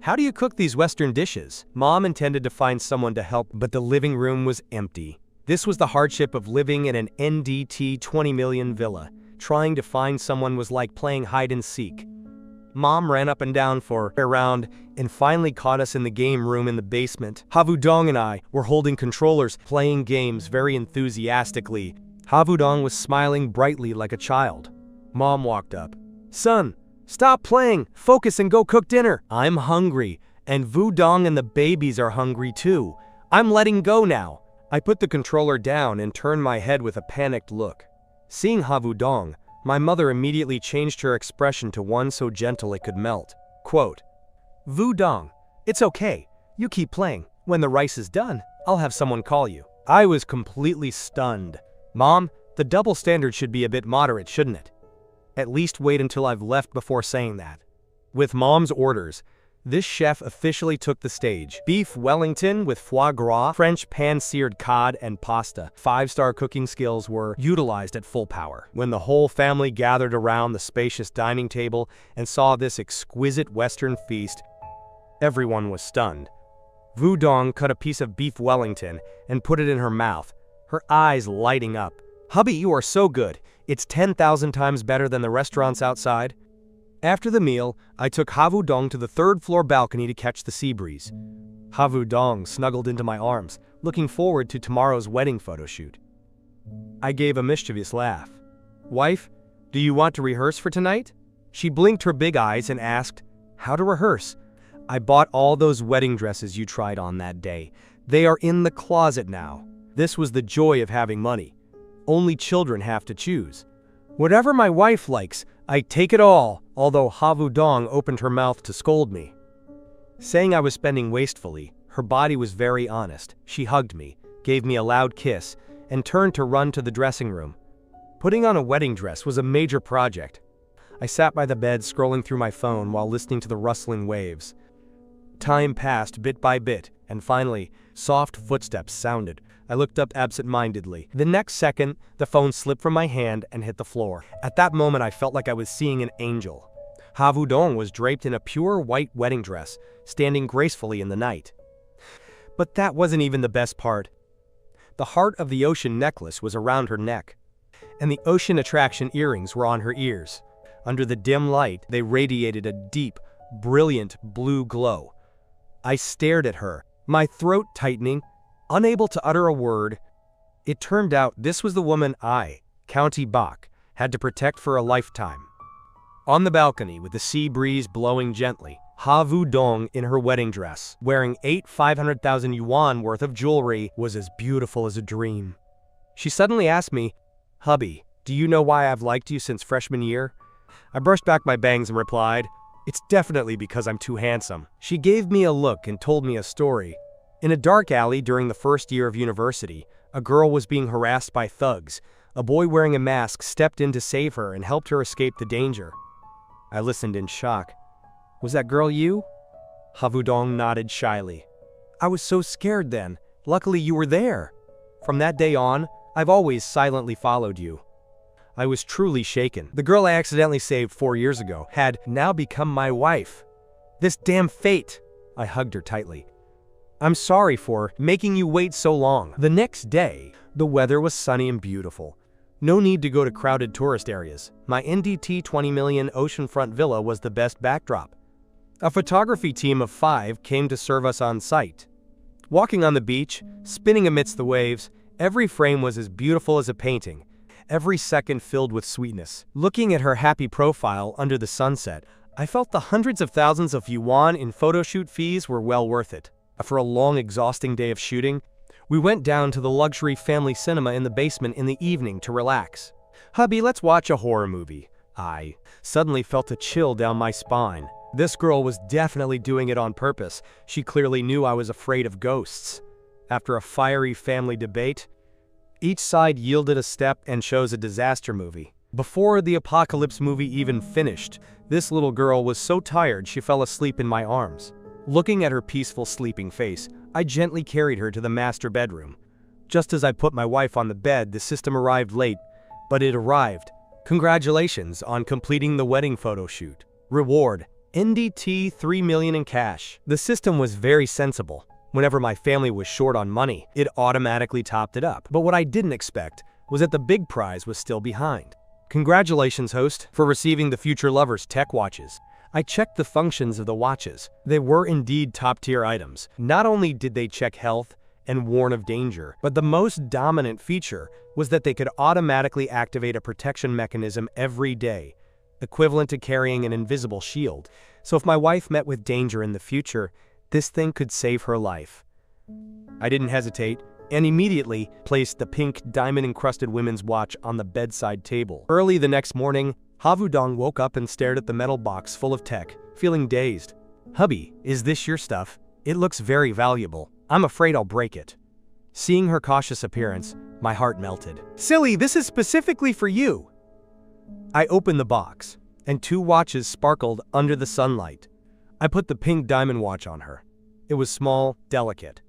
Speaker 1: "How do you cook these Western dishes?" Mom intended to find someone to help, but the living room was empty. This was the hardship of living in an NDT 20 million villa. Trying to find someone was like playing hide and seek. Mom ran up and down for a round and finally caught us in the game room in the basement. Havu Dong and I were holding controllers, playing games very enthusiastically. Havu Dong was smiling brightly like a child. Mom walked up. "Son, stop playing, focus and go cook dinner." "I'm hungry, and Vu Dong and the babies are hungry too. I'm letting go now." I put the controller down and turned my head with a panicked look. Seeing Havu Dong, my mother immediately changed her expression to one so gentle it could melt. Quote, "Vu Dong, it's okay. You keep playing. When the rice is done, I'll have someone call you." I was completely stunned. "Mom, the double standard should be a bit moderate, shouldn't it? At least wait until I've left before saying that." With Mom's orders, this chef officially took the stage. Beef Wellington with foie gras, French pan-seared cod, and pasta. 5-star cooking skills were utilized at full power. When the whole family gathered around the spacious dining table and saw this exquisite Western feast, everyone was stunned. Vu Dong cut a piece of beef Wellington and put it in her mouth, her eyes lighting up. "Hubby, you are so good. It's 10,000 times better than the restaurants outside." After the meal, I took Havu Dong to the third-floor balcony to catch the sea breeze. Havu Dong snuggled into my arms, looking forward to tomorrow's wedding photo shoot. I gave a mischievous laugh. "Wife, do you want to rehearse for tonight?" She blinked her big eyes and asked, "How to rehearse?" "I bought all those wedding dresses you tried on that day. They are in the closet now." This was the joy of having money. Only children have to choose. Whatever my wife likes, I take it all, although Havu Dong opened her mouth to scold me. Saying I was spending wastefully, her body was very honest. She hugged me, gave me a loud kiss, and turned to run to the dressing room. Putting on a wedding dress was a major project. I sat by the bed scrolling through my phone while listening to the rustling waves. Time passed bit by bit, and finally, soft footsteps sounded. I looked up absent-mindedly. The next second, the phone slipped from my hand and hit the floor. At that moment, I felt like I was seeing an angel. Havu Dong was draped in a pure white wedding dress, standing gracefully in the night. But that wasn't even the best part. The Heart of the Ocean necklace was around her neck, and the Ocean Attraction earrings were on her ears. Under the dim light, they radiated a deep, brilliant blue glow. I stared at her, my throat tightening, unable to utter a word. It turned out this was the woman I, County Bach, had to protect for a lifetime. On the balcony, with the sea breeze blowing gently, Havu Dong in her wedding dress, wearing 500,000 yuan worth of jewelry, was as beautiful as a dream. She suddenly asked me, "Hubby, do you know why I've liked you since freshman year?" I brushed back my bangs and replied, "It's definitely because I'm too handsome." She gave me a look and told me a story. In a dark alley during the first year of university, a girl was being harassed by thugs. A boy wearing a mask stepped in to save her and helped her escape the danger. I listened in shock. "Was that girl you?" Havu Dong nodded shyly. "I was so scared then. Luckily you were there. From that day on, I've always silently followed you." I was truly shaken. The girl I accidentally saved 4 years ago had now become my wife. This damn fate! I hugged her tightly. "I'm sorry for making you wait so long." The next day, the weather was sunny and beautiful. No need to go to crowded tourist areas. My NDT 20 million oceanfront villa was the best backdrop. A photography team of 5 came to serve us on site. Walking on the beach, spinning amidst the waves, every frame was as beautiful as a painting, every second filled with sweetness. Looking at her happy profile under the sunset, I felt the hundreds of thousands of yuan in photoshoot fees were well worth it. After a long, exhausting day of shooting, we went down to the luxury family cinema in the basement in the evening to relax. "Hubby, let's watch a horror movie." I suddenly felt a chill down my spine. This girl was definitely doing it on purpose. She clearly knew I was afraid of ghosts. After a fiery family debate, each side yielded a step and chose a disaster movie. Before the apocalypse movie even finished, this little girl was so tired she fell asleep in my arms. Looking at her peaceful sleeping face, I gently carried her to the master bedroom. Just as I put my wife on the bed, the system arrived late, but it arrived. Congratulations on completing the wedding photo shoot. Reward: NDT 3 million in cash. The system was very sensible. Whenever my family was short on money, it automatically topped it up. But what I didn't expect was that the big prize was still behind. Congratulations, host, for receiving the future lover's tech watches. I checked the functions of the watches. They were indeed top-tier items. Not only did they check health and warn of danger, but the most dominant feature was that they could automatically activate a protection mechanism every day, equivalent to carrying an invisible shield. So if my wife met with danger in the future, this thing could save her life. I didn't hesitate and immediately placed the pink diamond-encrusted women's watch on the bedside table. Early the next morning, Havudong woke up and stared at the metal box full of tech, feeling dazed. "Hubby, is this your stuff? It looks very valuable. I'm afraid I'll break it." Seeing her cautious appearance, my heart melted. "Silly, this is specifically for you." I opened the box, and 2 watches sparkled under the sunlight. I put the pink diamond watch on her. It was small, delicate,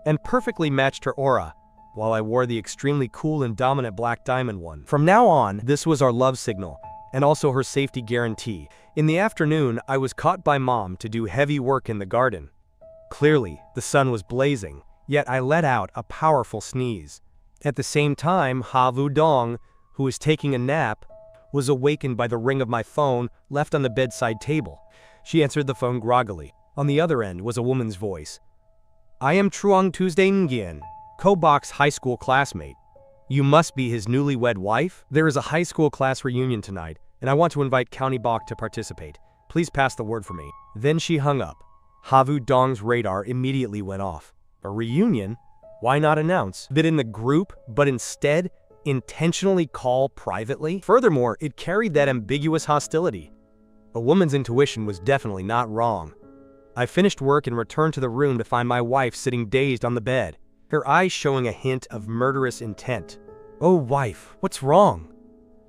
Speaker 1: and perfectly matched her aura, while I wore the extremely cool and dominant black diamond one. From now on, this was our love signal, and also her safety guarantee. In the afternoon, I was caught by Mom to do heavy work in the garden. Clearly, the sun was blazing, yet I let out a powerful sneeze. At the same time, Havudong, who was taking a nap, was awakened by the ring of my phone left on the bedside table. She answered the phone groggily. On the other end was a woman's voice. "I am Truong Tuesday Nguyen, Ko-Bok's high school classmate. You must be his newlywed wife? There is a high school class reunion tonight, and I want to invite County Bok to participate. Please pass the word for me." Then she hung up. Havudong's radar immediately went off. A reunion? Why not announce that in the group, but instead intentionally call privately? Furthermore, it carried that ambiguous hostility. A woman's intuition was definitely not wrong. I finished work and returned to the room to find my wife sitting dazed on the bed, her eyes showing a hint of murderous intent. "Oh, wife, what's wrong?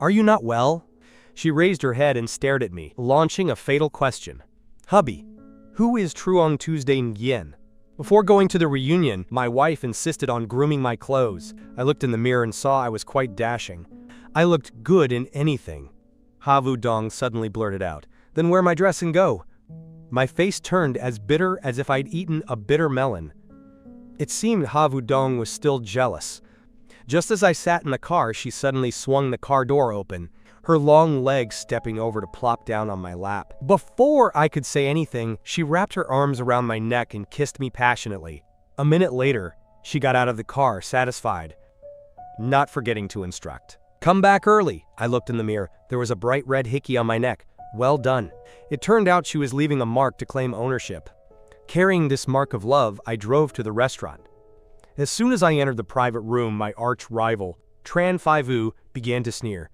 Speaker 1: Are you not well?" She raised her head and stared at me, launching a fatal question. "Hubby, who is Truong Tuesday Nguyen?" Before going to the reunion, my wife insisted on grooming my clothes. I looked in the mirror and saw I was quite dashing. I looked good in anything. Havudong suddenly blurted out, "Then wear my dress and go." My face turned as bitter as if I'd eaten a bitter melon. It seemed Havudong was still jealous. Just as I sat in the car, she suddenly swung the car door open, her long legs stepping over to plop down on my lap. Before I could say anything, she wrapped her arms around my neck and kissed me passionately. A minute later, she got out of the car, satisfied, not forgetting to instruct. "Come back early." I looked in the mirror. There was a bright red hickey on my neck. Well done. It turned out she was leaving a mark to claim ownership. Carrying this mark of love, I drove to the restaurant. As soon as I entered the private room, my arch rival, Tran Fai-Vu, began to sneer.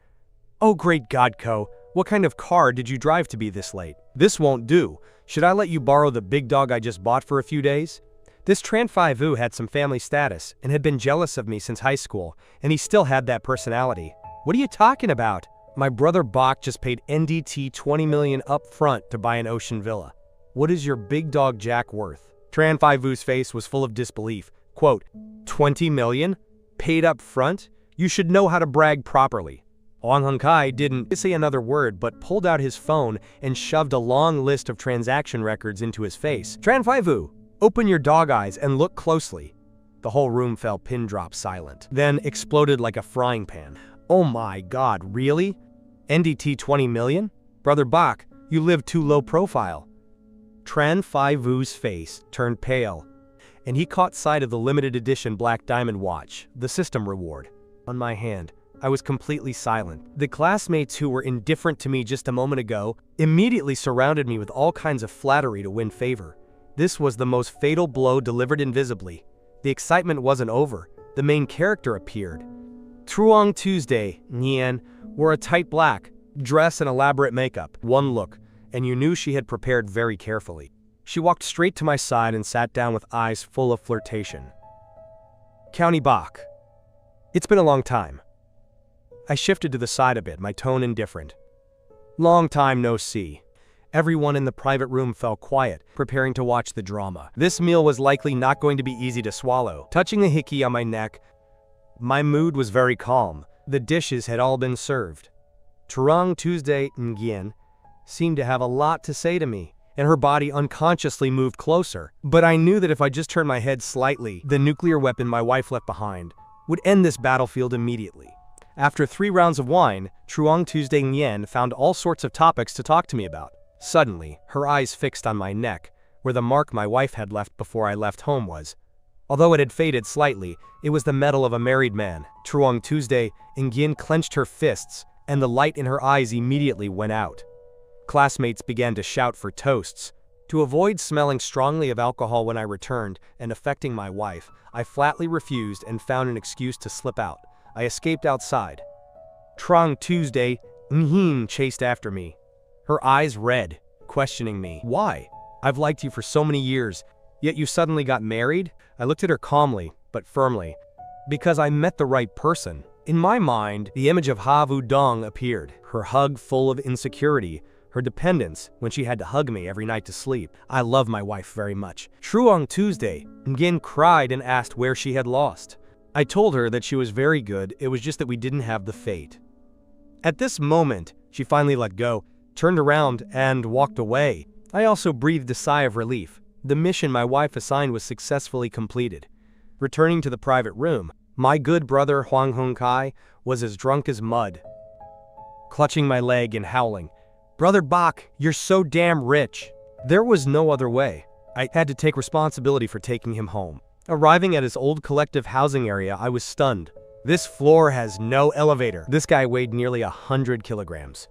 Speaker 1: "Oh great God, Ko, what kind of car did you drive to be this late? This won't do. Should I let you borrow the big dog I just bought for a few days?" This Tran Fai-Vu had some family status and had been jealous of me since high school, and he still had that personality. "What are you talking about? My brother Bok just paid NDT 20 million up front to buy an ocean villa. What is your big dog Jack worth?" Tran Fai-Vu's face was full of disbelief. Quote, 20 million? Paid up front? You should know how to brag properly. Wang Hengkai didn't say another word but pulled out his phone and shoved a long list of transaction records into his face. "Tran Fai-Vu, open your dog eyes and look closely." The whole room fell pin drop silent, then exploded like a frying pan. "Oh my God, really? NDT 20 million? Brother Bok, you live too low profile." Tran Phai Vu's face turned pale, and he caught sight of the limited edition black diamond watch, the system reward, on my hand. I was completely silent. The classmates who were indifferent to me just a moment ago immediately surrounded me with all kinds of flattery to win favor. This was the most fatal blow delivered invisibly. The excitement wasn't over. The main character appeared. Truong Tuesday, Nian, wore a tight black dress and elaborate makeup. One look, and you knew she had prepared very carefully. She walked straight to my side and sat down with eyes full of flirtation. County Bach. It's been a long time. I shifted to the side a bit, my tone indifferent. Long time no see. Everyone in the private room fell quiet, preparing to watch the drama. This meal was likely not going to be easy to swallow. Touching the hickey on my neck, my mood was very calm. The dishes had all been served. Truong Tuesday Nguyen seemed to have a lot to say to me, and her body unconsciously moved closer. But I knew that if I just turned my head slightly, the nuclear weapon my wife left behind would end this battlefield immediately. After 3 rounds of wine, Truong Tuesday Nguyen found all sorts of topics to talk to me about. Suddenly, her eyes fixed on my neck, where the mark my wife had left before I left home was. Although it had faded slightly, it was the metal of a married man. Truong Tuesday Nguyen clenched her fists, and the light in her eyes immediately went out. Classmates began to shout for toasts. To avoid smelling strongly of alcohol when I returned and affecting my wife, I flatly refused and found an excuse to slip out. I escaped outside. Truong Tuesday Nguyen chased after me, her eyes red, questioning me. Why? I've liked you for so many years, yet you suddenly got married? I looked at her calmly, but firmly. Because I met the right person. In my mind, the image of Ha Vu Dong appeared, her hug full of insecurity, her dependence when she had to hug me every night to sleep. I love my wife very much. Truong Tuesday Nguyen cried and asked where she had lost. I told her that she was very good, it was just that we didn't have the fate. At this moment, she finally let go, turned around, and walked away. I also breathed a sigh of relief. The mission my wife assigned was successfully completed. Returning to the private room, my good brother Hwang Hung Kai was as drunk as mud, clutching my leg and howling, "Brother Bach, you're so damn rich." There was no other way. I had to take responsibility for taking him home. Arriving at his old collective housing area, I was stunned. This floor has no elevator. This guy weighed nearly 100 kilograms.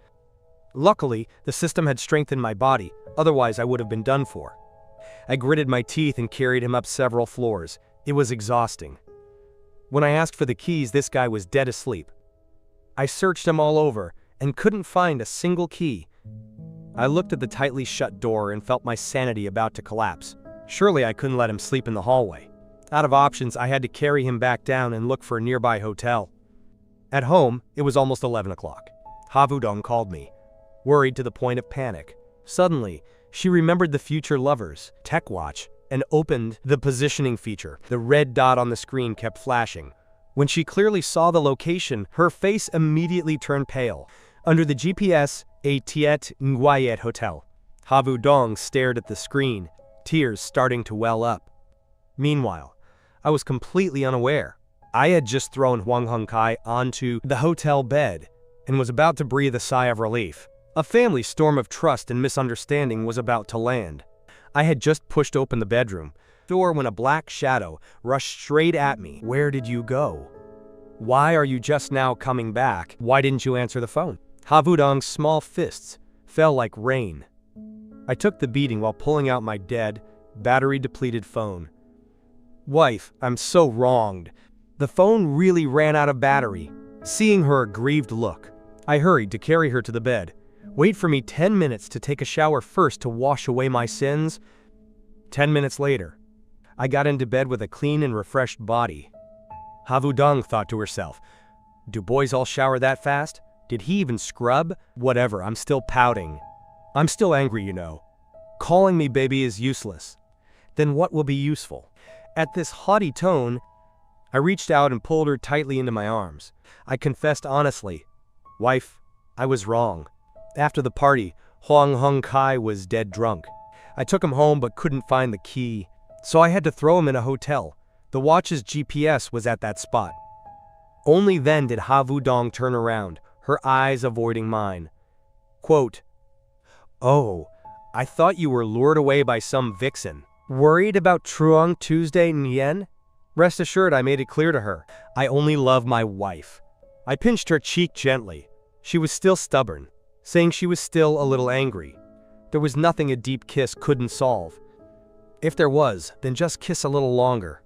Speaker 1: Luckily, the system had strengthened my body, otherwise I would have been done for. I gritted my teeth and carried him up several floors. It was exhausting. When I asked for the keys, this guy was dead asleep. I searched him all over and couldn't find a single key. I looked at the tightly shut door and felt my sanity about to collapse. Surely I couldn't let him sleep in the hallway. Out of options, I had to carry him back down and look for a nearby hotel. At home, it was almost 11 o'clock. Ha Vu Dong called me, worried to the point of panic. Suddenly, she remembered the future lovers, tech watch, and opened the positioning feature. The red dot on the screen kept flashing. When she clearly saw the location, her face immediately turned pale. Under the GPS, a Tiet Nguyen hotel. Ha Vu Dong stared at the screen, tears starting to well up. Meanwhile, I was completely unaware. I had just thrown Hwang Hung Kai onto the hotel bed and was about to breathe a sigh of relief. A family storm of trust and misunderstanding was about to land. I had just pushed open the bedroom door when a black shadow rushed straight at me. "Where did you go? Why are you just now coming back? Why didn't you answer the phone?" Ha Vu Dong's small fists fell like rain. I took the beating while pulling out my dead, battery-depleted phone. "Wife, I'm so wronged. The phone really ran out of battery." Seeing her aggrieved look, I hurried to carry her to the bed. "Wait for me 10 minutes to take a shower first to wash away my sins." 10 minutes later, I got into bed with a clean and refreshed body. Ha Vu Dong thought to herself, "Do boys all shower that fast? Did he even scrub? Whatever, I'm still pouting. I'm still angry, you know. Calling me baby is useless. Then what will be useful?" At this haughty tone, I reached out and pulled her tightly into my arms. I confessed honestly, "Wife, I was wrong." After the party, Hwang Hung Kai was dead drunk. I took him home but couldn't find the key, so I had to throw him in a hotel. The watch's GPS was at that spot. Only then did Ha Vu Dong turn around, her eyes avoiding mine. Quote, "Oh, I thought you were lured away by some vixen. Worried about Truong Tuesday Nien? Rest assured, I made it clear to her. I only love my wife. I pinched her cheek gently. She was still stubborn, saying she was still a little angry. There was nothing a deep kiss couldn't solve. If there was, then just kiss a little longer.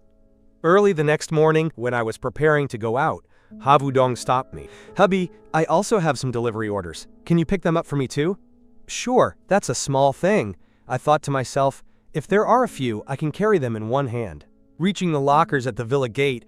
Speaker 1: Early the next morning, when I was preparing to go out, Havudong stopped me. Hubby, I also have some delivery orders. Can you pick them up for me too? Sure, that's a small thing. I thought to myself, if there are a few, I can carry them in one hand. Reaching the lockers at the villa gate,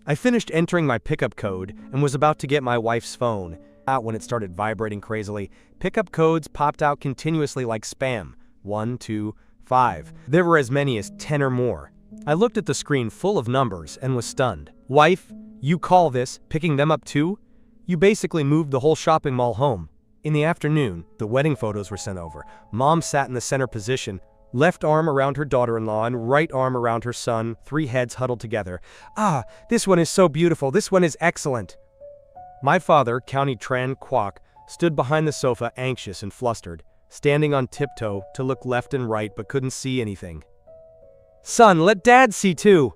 Speaker 1: I finished entering my pickup code and was about to get my wife's phone out when it started vibrating crazily. Pickup codes popped out continuously like spam. 1, 2, 5. There were as many as 10 or more. I looked at the screen full of numbers and was stunned. Wife, you call this picking them up too? You basically moved the whole shopping mall home. In the afternoon, the wedding photos were sent over. Mom sat in the center position, left arm around her daughter-in-law and right arm around her son, 3 heads huddled together. Ah, this one is so beautiful, this one is excellent. My father, County Tran Kwok, stood behind the sofa anxious and flustered, standing on tiptoe to look left and right but couldn't see anything. Son, let Dad see too.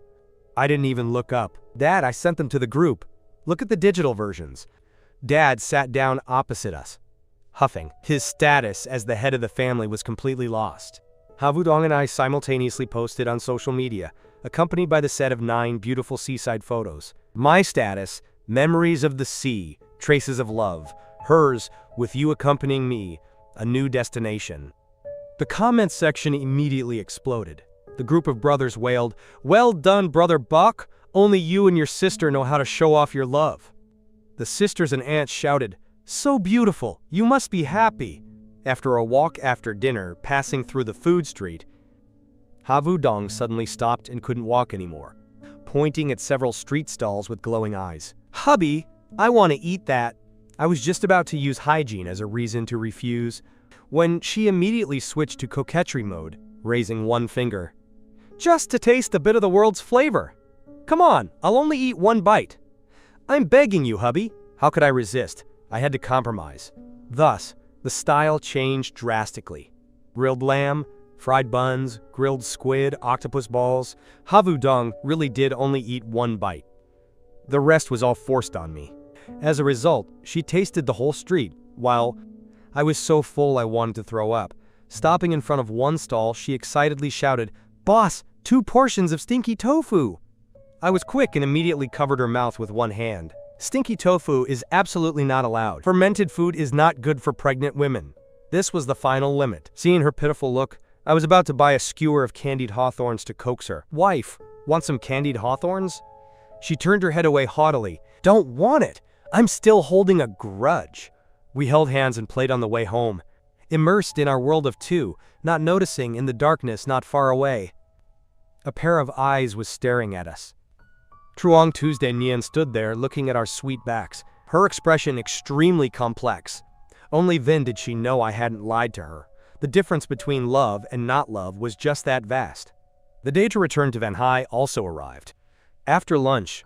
Speaker 1: I didn't even look up. Dad, I sent them to the group. Look at the digital versions. Dad sat down opposite us, huffing. His status as the head of the family was completely lost. Havudong and I simultaneously posted on social media, accompanied by the set of 9 beautiful seaside photos. My status, memories of the sea, traces of love. Hers, with you accompanying me, a new destination. The comments section immediately exploded. The group of brothers wailed, "Well done, Brother Bok! Only you and your sister know how to show off your love." The sisters and aunts shouted, "So beautiful! You must be happy!" After a walk after dinner, passing through the food street, Havudong suddenly stopped and couldn't walk anymore, pointing at several street stalls with glowing eyes. "Hubby, I want to eat that." I was just about to use hygiene as a reason to refuse, when she immediately switched to coquetry mode, raising one finger. "Just to taste a bit of the world's flavor. Come on, I'll only eat 1 bite." "I'm begging you, hubby." How could I resist? I had to compromise. Thus, the style changed drastically. Grilled lamb, fried buns, grilled squid, octopus balls. Havudong really did only eat 1 bite. The rest was all forced on me. As a result, she tasted the whole street, while I was so full I wanted to throw up. Stopping in front of one stall, she excitedly shouted, "Boss, 2 portions of stinky tofu!" I was quick and immediately covered her mouth with one hand. Stinky tofu is absolutely not allowed. Fermented food is not good for pregnant women. This was the final limit. Seeing her pitiful look, I was about to buy a skewer of candied hawthorns to coax her. "Wife, want some candied hawthorns?" She turned her head away haughtily. "Don't want it. I'm still holding a grudge." We held hands and played on the way home, immersed in our world of 2, not noticing in the darkness not far away. A pair of eyes was staring at us. Truong Tuesday Nian stood there looking at our sweet backs, her expression extremely complex. Only then did she know I hadn't lied to her. The difference between love and not love was just that vast. The day to return to Van Hai also arrived. After lunch,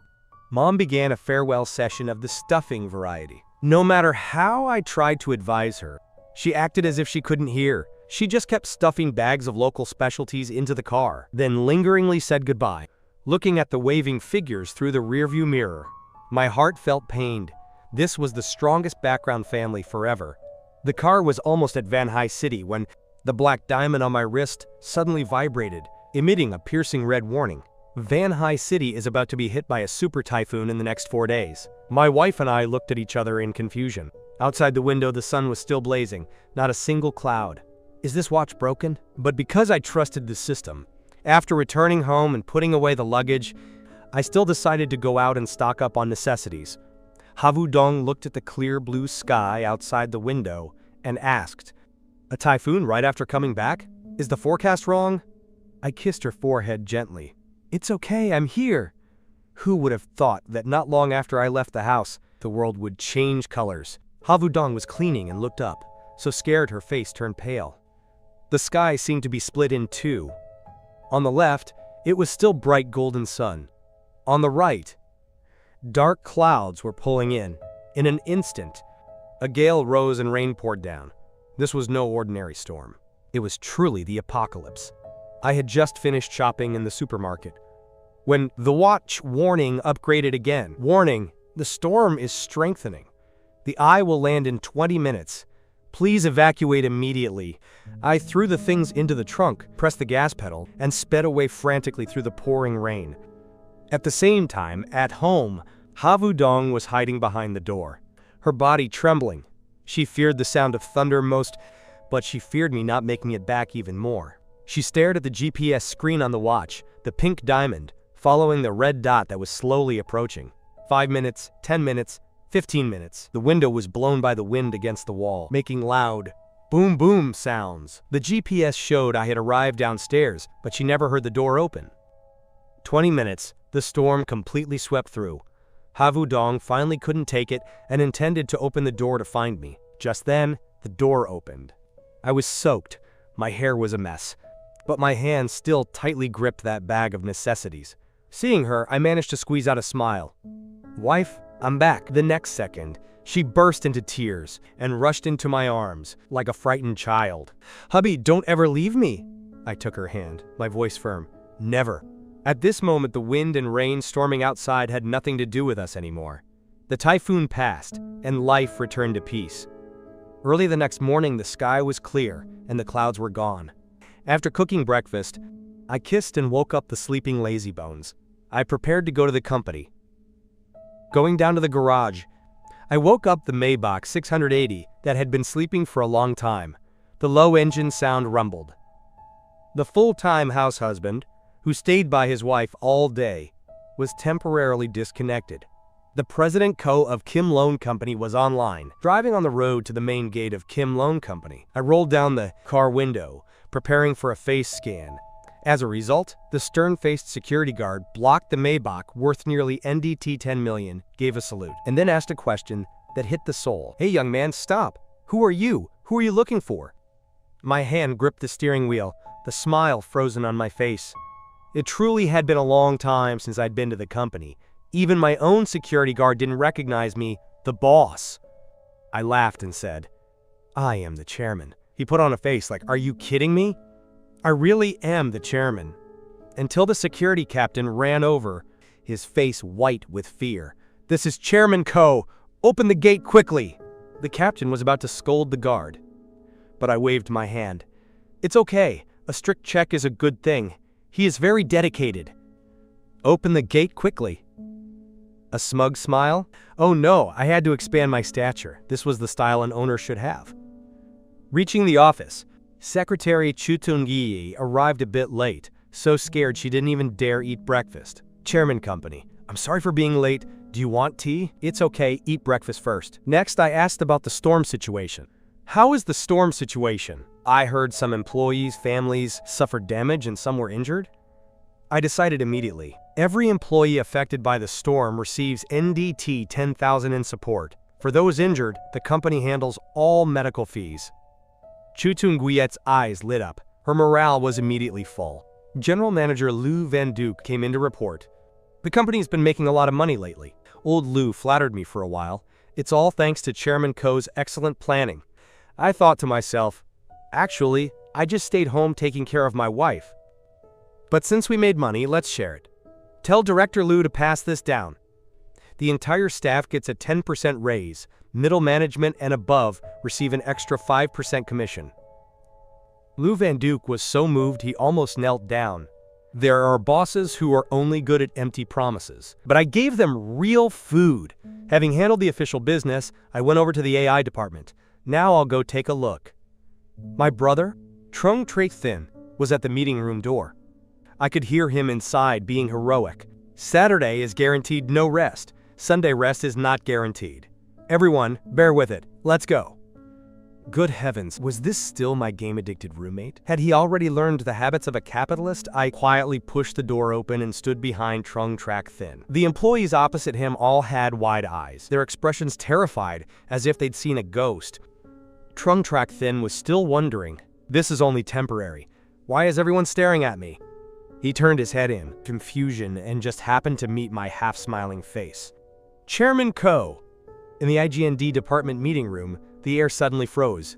Speaker 1: Mom began a farewell session of the stuffing variety. No matter how I tried to advise her, she acted as if she couldn't hear. She just kept stuffing bags of local specialties into the car, then lingeringly said goodbye. Looking at the waving figures through the rearview mirror, my heart felt pained. This was the strongest background family forever. The car was almost at Van Hai City when the black diamond on my wrist suddenly vibrated, emitting a piercing red warning. Van Hai City is about to be hit by a super typhoon in the next 4 days. My wife and I looked at each other in confusion. Outside the window, the sun was still blazing, not a single cloud. Is this watch broken? But because I trusted the system, after returning home and putting away the luggage, I still decided to go out and stock up on necessities. Havudong looked at the clear blue sky outside the window and asked, "A typhoon right after coming back? Is the forecast wrong?" I kissed her forehead gently. "It's okay, I'm here." Who would have thought that not long after I left the house, the world would change colors? Havudong was cleaning and looked up, so scared her face turned pale. The sky seemed to be split in 2. On the left, it was still bright golden sun. On the right, dark clouds were pulling in. In an instant, a gale rose and rain poured down. This was no ordinary storm. It was truly the apocalypse. I had just finished shopping in the supermarket when the watch warning upgraded again. Warning, the storm is strengthening. The eye will land in 20 minutes. Please evacuate immediately. I threw the things into the trunk, pressed the gas pedal, and sped away frantically through the pouring rain. At the same time, at home, Havudong was hiding behind the door, her body trembling. She feared the sound of thunder most, but she feared me not making it back even more. She stared at the GPS screen on the watch, the pink diamond, following the red dot that was slowly approaching. 5 minutes, 10 minutes, 15 minutes. The window was blown by the wind against the wall, making loud boom boom sounds. The GPS showed I had arrived downstairs, but she never heard the door open. 20 minutes, the storm completely swept through. Havudong finally couldn't take it and intended to open the door to find me. Just then, the door opened. I was soaked. My hair was a mess, but my hands still tightly gripped that bag of necessities. Seeing her, I managed to squeeze out a smile. "Wife, I'm back." The next second, she burst into tears and rushed into my arms like a frightened child. "Hubby, don't ever leave me." I took her hand, my voice firm. "Never." At this moment, the wind and rain storming outside had nothing to do with us anymore. The typhoon passed, and life returned to peace. Early the next morning, the sky was clear, and the clouds were gone. After cooking breakfast, I kissed and woke up the sleeping lazybones. I prepared to go to the company. Going down to the garage, I woke up the Maybach 680 that had been sleeping for a long time. The low engine sound rumbled. The full-time house husband, who stayed by his wife all day, was temporarily disconnected. The President Co. of Kim Loan Company was online, driving on the road to the main gate of Kim Loan Company. I rolled down the car window, preparing for a face scan. As a result, the stern-faced security guard blocked the Maybach worth nearly NDT 10 million, gave a salute, and then asked a question that hit the soul. "Hey young man, stop. Who are you? Who are you looking for?" My hand gripped the steering wheel, the smile frozen on my face. It truly had been a long time since I'd been to the company. Even my own security guard didn't recognize me, the boss. I laughed and said, "I am the chairman." He put on a face like, "Are you kidding me?" "I really am the chairman." Until the security captain ran over, his face white with fear. "This is Chairman Co. Open the gate quickly." The captain was about to scold the guard, but I waved my hand. "It's okay. A strict check is a good thing. He is very dedicated." "Open the gate quickly." A smug smile? Oh no, I had to expand my stature. This was the style an owner should have. Reaching the office, Secretary Chu Tung-yi arrived a bit late, so scared she didn't even dare eat breakfast. "Chairman Company, I'm sorry for being late. Do you want tea?" "It's okay, eat breakfast first." Next, I asked about the storm situation. "How is the storm situation?" I heard some employees' families suffered damage and some were injured. I decided immediately. Every employee affected by the storm receives NDT 10,000 in support. For those injured, the company handles all medical fees. Chu Tung-guiet's eyes lit up. Her morale was immediately full. General Manager Lou Van Duke came in to report. "The company's been making a lot of money lately." Old Lou flattered me for a while. "It's all thanks to Chairman Co's excellent planning." I thought to myself, actually, I just stayed home taking care of my wife. But since we made money, let's share it. Tell Director Lou to pass this down. The entire staff gets a 10% raise. Middle management and above receive an extra 5% commission. Lou Van Duke was so moved he almost knelt down. There are bosses who are only good at empty promises. But I gave them real food. Having handled the official business, I went over to the AI department. Now I'll go take a look. My brother, Trung Trae Thin, was at the meeting room door. I could hear him inside being heroic. Saturday is guaranteed no rest. Sunday rest is not guaranteed. Everyone, bear with it. Let's go. Good heavens, was this still my game-addicted roommate? Had he already learned the habits of a capitalist? I quietly pushed the door open and stood behind Trung Trae Thin. The employees opposite him all had wide eyes, their expressions terrified, as if they'd seen a ghost. Trung Trae Thin was still wondering, "This is only temporary. Why is everyone staring at me?" He turned his head in confusion and just happened to meet my half-smiling face. "Chairman Co." In the IGND department meeting room, the air suddenly froze.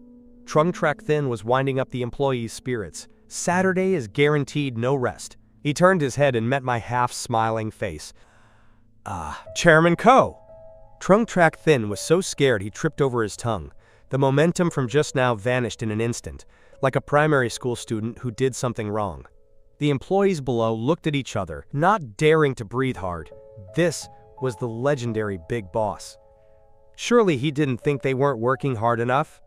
Speaker 1: Trung Trak Thin was winding up the employees' spirits. Saturday is guaranteed no rest. He turned his head and met my half-smiling face. Chairman Ko! Trung Trak Thin was so scared he tripped over his tongue. The momentum from just now vanished in an instant, like a primary school student who did something wrong. The employees below looked at each other, not daring to breathe hard. This was the legendary Big Boss. Surely he didn't think they weren't working hard enough?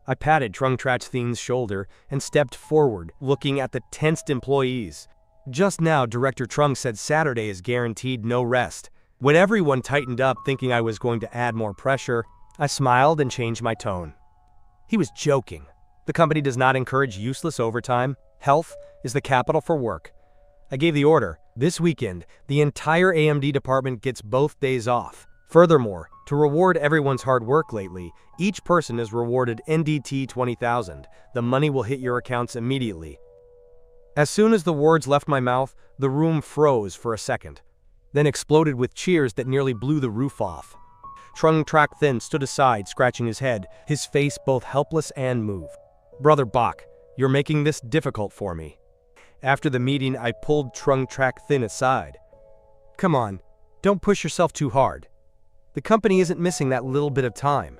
Speaker 1: I patted Trung Trak Thin's shoulder and stepped forward, looking at the tensed employees. Just now, Director Trung said Saturday is guaranteed no rest. When everyone tightened up thinking I was going to add more pressure, I smiled and changed my tone. He was joking. The company does not encourage useless overtime. Health is the capital for work. I gave the order. This weekend, the entire AMD department gets both days off. Furthermore, to reward everyone's hard work lately, each person is rewarded NDT 20,000. The money will hit your accounts immediately. As soon as the words left my mouth, the room froze for a second, then exploded with cheers that nearly blew the roof off. Trung Trak Thin stood aside, scratching his head, his face both helpless and moved. Brother Bach, you're making this difficult for me. After the meeting, I pulled Trung Trak Thin aside. Come on, don't push yourself too hard. The company isn't missing that little bit of time.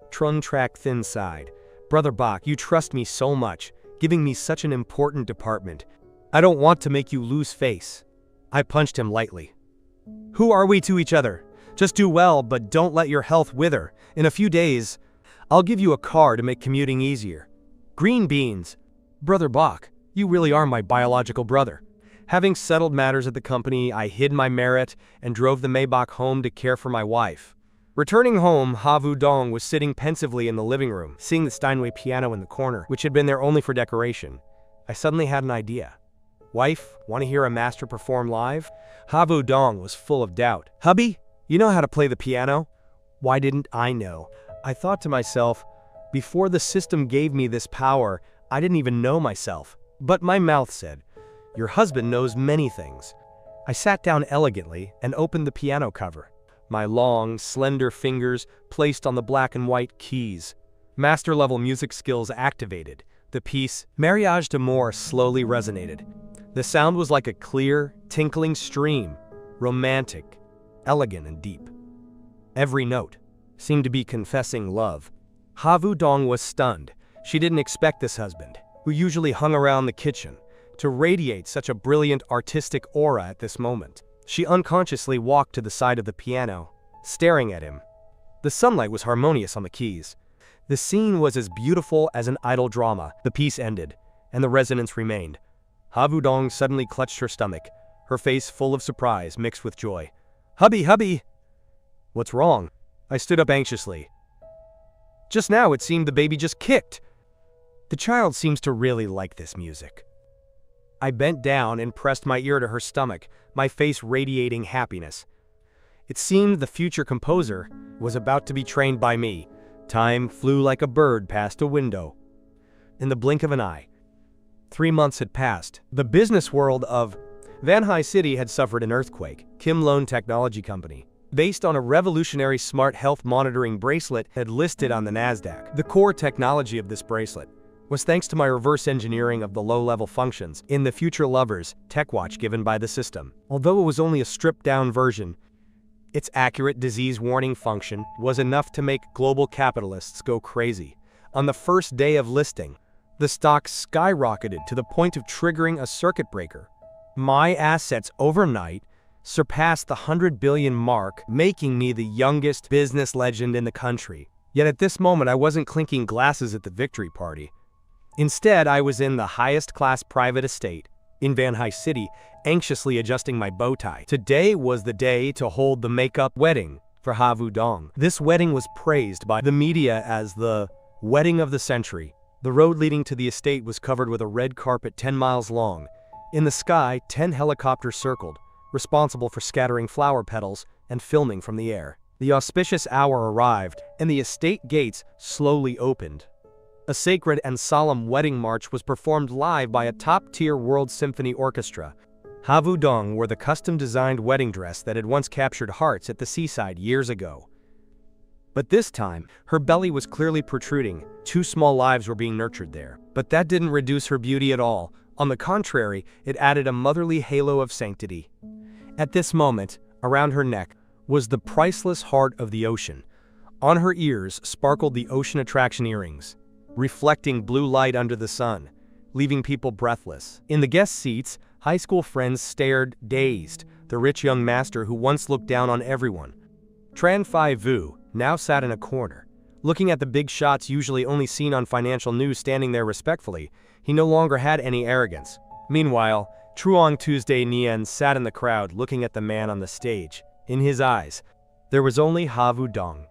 Speaker 1: Trung Trak Thin sighed. Brother Bach, you trust me so much, giving me such an important department. I don't want to make you lose face. I punched him lightly. Who are we to each other? Just do well, but don't let your health wither. In a few days, I'll give you a car to make commuting easier. Green beans. Brother Bach, you really are my biological brother. Having settled matters at the company, I hid my merit and drove the Maybach home to care for my wife. Returning home, Ha Vu Dong was sitting pensively in the living room, seeing the Steinway piano in the corner, which had been there only for decoration. I suddenly had an idea. Wife, want to hear a master perform live? Ha Vu Dong was full of doubt. Hubby, you know how to play the piano? Why didn't I know? I thought to myself, before the system gave me this power, I didn't even know myself. But my mouth said, your husband knows many things. I sat down elegantly and opened the piano cover. My long, slender fingers placed on the black and white keys. Master-level music skills activated. The piece, Mariage d'Amour, slowly resonated. The sound was like a clear, tinkling stream, romantic, elegant, and deep. Every note seemed to be confessing love. Ha Vu Dong was stunned. She didn't expect this husband, who usually hung around the kitchen, to radiate such a brilliant artistic aura at this moment. She unconsciously walked to the side of the piano, staring at him. The sunlight was harmonious on the keys. The scene was as beautiful as an idle drama. The piece ended, and the resonance remained. Ha Vu Dong suddenly clutched her stomach, her face full of surprise mixed with joy. Hubby! What's wrong? I stood up anxiously. Just now it seemed the baby just kicked. The child seems to really like this music. I bent down and pressed my ear to her stomach, my face radiating happiness. It seemed the future composer was about to be trained by me. Time flew like a bird past a window. In the blink of an eye, 3 months had passed. The business world of Van Hai City had suffered an earthquake. Kim Loan Technology Company, based on a revolutionary smart health monitoring bracelet, had listed on the Nasdaq. The core technology of this bracelet was thanks to my reverse engineering of the low-level functions in the Future Lovers tech watch given by the system. Although it was only a stripped-down version, its accurate disease warning function was enough to make global capitalists go crazy. On the first day of listing, the stock skyrocketed to the point of triggering a circuit breaker. My assets overnight surpassed the 100 billion mark, making me the youngest business legend in the country. Yet at this moment I wasn't clinking glasses at the victory party. Instead, I was in the highest-class private estate in Van Hai City, anxiously adjusting my bow tie. Today was the day to hold the makeup wedding for Ha Vu Dong. This wedding was praised by the media as the wedding of the century. The road leading to the estate was covered with a red carpet 10 miles long. In the sky, 10 helicopters circled, responsible for scattering flower petals and filming from the air. The auspicious hour arrived, and the estate gates slowly opened. A sacred and solemn wedding march was performed live by a top-tier world symphony orchestra. Ha Vu Dong wore the custom-designed wedding dress that had once captured hearts at the seaside years ago. But this time, her belly was clearly protruding. 2 small lives were being nurtured there. But that didn't reduce her beauty at all. On the contrary, it added a motherly halo of sanctity. At this moment, around her neck, was the priceless heart of the ocean. On her ears sparkled the ocean attraction earrings, reflecting blue light under the sun, leaving people breathless. In the guest seats, high school friends stared, dazed. The rich young master who once looked down on everyone, Tran Phi Vu, now sat in a corner. Looking at the big shots usually only seen on financial news standing there respectfully, he no longer had any arrogance. Meanwhile, Truong Tuesday Nien sat in the crowd looking at the man on the stage. In his eyes, there was only Ha Vu Dong.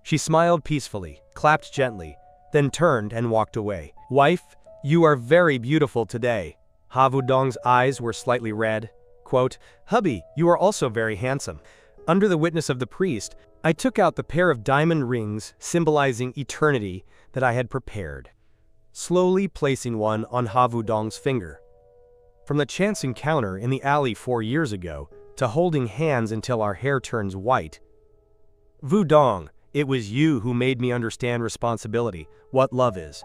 Speaker 1: She smiled peacefully, clapped gently, then turned and walked away. "Wife, you are very beautiful today." Ha Vu Dong's eyes were slightly red. Quote, "Hubby, you are also very handsome." Under the witness of the priest, I took out the pair of diamond rings symbolizing eternity that I had prepared, slowly placing one on Ha Vu Dong's finger. From the chance encounter in the alley 4 years ago to holding hands until our hair turns white. Vu Dong, it was you who made me understand responsibility, what love is.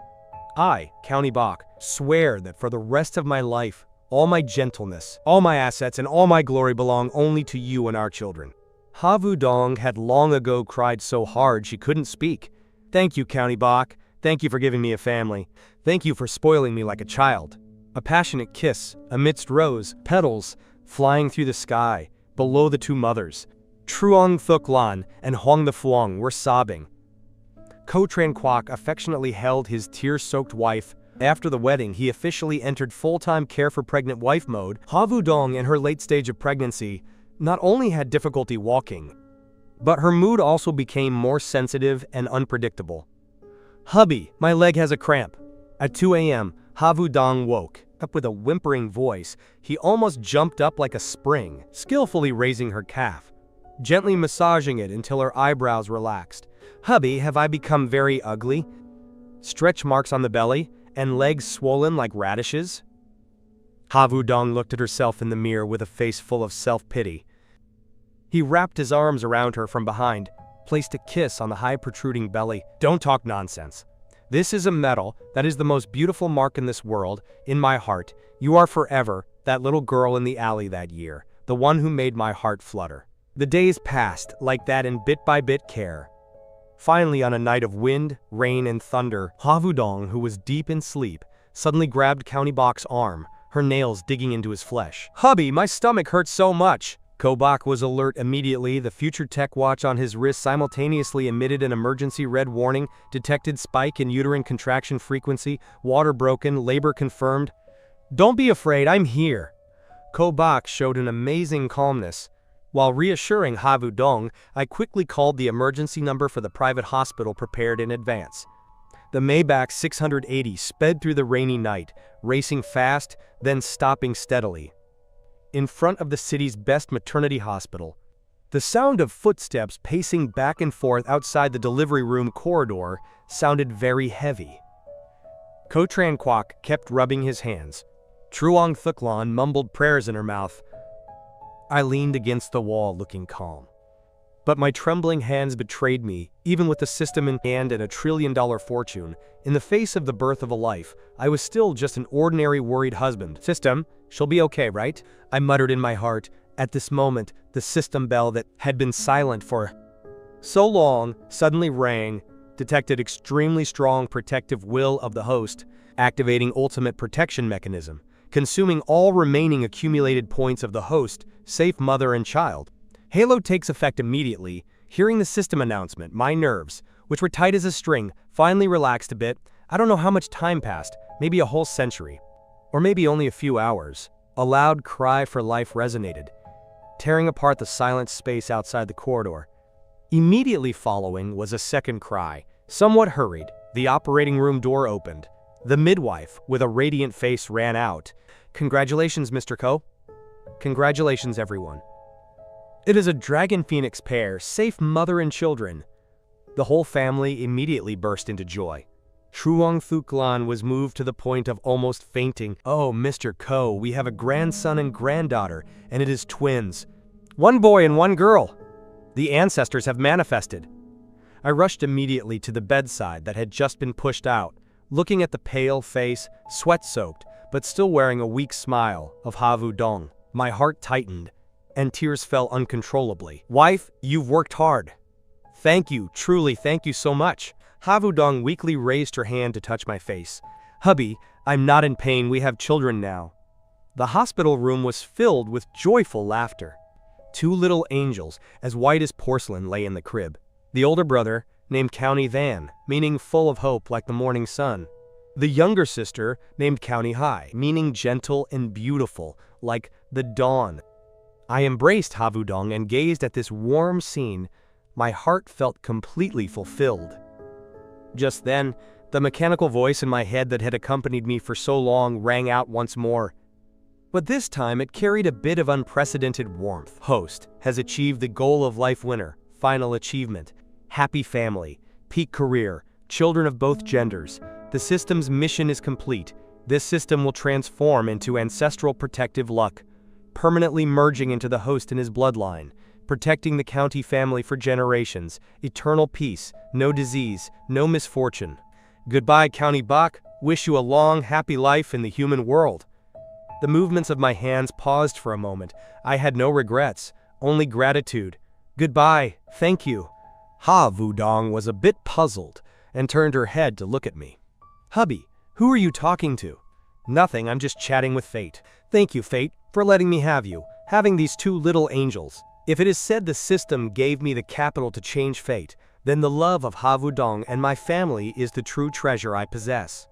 Speaker 1: I, County Bok, swear that for the rest of my life, all my gentleness, all my assets, and all my glory belong only to you and our children. Ha Vu Dong had long ago cried so hard she couldn't speak. Thank you, County Bok. Thank you for giving me a family. Thank you for spoiling me like a child. A passionate kiss, amidst rose petals, flying through the sky, below the 2 mothers. Truong Thuk Lan and Huang the Phuong were sobbing. Ko Tran Kwok affectionately held his tear-soaked wife. After the wedding, he officially entered full-time care for pregnant wife mode. Ha Vu Dong, in her late stage of pregnancy, not only had difficulty walking, but her mood also became more sensitive and unpredictable. "Hubby, my leg has a cramp." At 2 a.m., Ha Vu Dong woke up with a whimpering voice. He almost jumped up like a spring, skillfully raising her calf, gently massaging it until her eyebrows relaxed. "Hubby, have I become very ugly? Stretch marks on the belly, and legs swollen like radishes?" Ha Vu Dong looked at herself in the mirror with a face full of self-pity. He wrapped his arms around her from behind, placed a kiss on the high protruding belly. "Don't talk nonsense. This is a medal that is the most beautiful mark in this world, in my heart. You are forever that little girl in the alley that year, the one who made my heart flutter." The days passed like that in bit-by-bit care. Finally, on a night of wind, rain, and thunder, Ha Vu Dong, who was deep in sleep, suddenly grabbed County Bok's arm, her nails digging into his flesh. "Hubby, my stomach hurts so much." Ko Bok was alert immediately. The future tech watch on his wrist simultaneously emitted an emergency red warning, detected spike in uterine contraction frequency, water broken, labor confirmed. "Don't be afraid, I'm here." Ko Bok showed an amazing calmness. While reassuring Ha Vu Dong, I quickly called the emergency number for the private hospital prepared in advance. The Maybach 680 sped through the rainy night, racing fast, then stopping steadily in front of the city's best maternity hospital. The sound of footsteps pacing back and forth outside the delivery room corridor sounded very heavy. Ko Tran Kwok kept rubbing his hands. Truong Thuk Lan mumbled prayers in her mouth. I leaned against the wall looking calm. But my trembling hands betrayed me, even with the system in hand and $1 trillion fortune. In the face of the birth of a life, I was still just an ordinary worried husband. "System, she'll be okay, right?" I muttered in my heart. At this moment, the system bell that had been silent for so long suddenly rang, detected extremely strong protective will of the host, activating ultimate protection mechanism, consuming all remaining accumulated points of the host, safe mother and child. Halo takes effect immediately. Hearing the system announcement, my nerves, which were tight as a string, finally relaxed a bit. I don't know how much time passed, maybe a whole century. Or maybe only a few hours. A loud cry for life resonated, tearing apart the silent space outside the corridor. Immediately following was a second cry, somewhat hurried. The operating room door opened. The midwife, with a radiant face, ran out. "Congratulations, Mr. Ko." "Congratulations, everyone. It is a dragon phoenix pair, safe mother and children." The whole family immediately burst into joy. Truong Thuk Lan was moved to the point of almost fainting. "Oh, Mr. Ko, we have a grandson and granddaughter, and it is twins. 1 boy and 1 girl. The ancestors have manifested." I rushed immediately to the bedside that had just been pushed out, looking at the pale face, sweat-soaked, but still wearing a weak smile of Ha Vu-dong. My heart tightened, and tears fell uncontrollably. "Wife, you've worked hard." "Thank you, truly thank you so much." Ha Vu-dong weakly raised her hand to touch my face. "Hubby, I'm not in pain, we have children now." The hospital room was filled with joyful laughter. Two little angels, as white as porcelain, lay in the crib. The older brother, named County Van, meaning full of hope like the morning sun. The younger sister, named County Hai, meaning gentle and beautiful like the dawn. I embraced Ha Vu-dong and gazed at this warm scene. My heart felt completely fulfilled. Just then, the mechanical voice in my head that had accompanied me for so long rang out once more. But this time it carried a bit of unprecedented warmth. "Host has achieved the goal of life winner, final achievement, happy family, peak career, children of both genders. The system's mission is complete. This system will transform into ancestral protective luck, permanently merging into the host and his bloodline, protecting the county family for generations, eternal peace, no disease, no misfortune. Goodbye, County Bach. Wish you a long, happy life in the human world." The movements of my hands paused for a moment. I had no regrets, only gratitude. "Goodbye, thank you." Ha Vu-dong was a bit puzzled and turned her head to look at me. "Hubby, who are you talking to?" "Nothing, I'm just chatting with fate." "Thank you, fate, for letting me have you, having these two little angels. If it is said the system gave me the capital to change fate, then the love of Ha Vu-dong and my family is the true treasure I possess."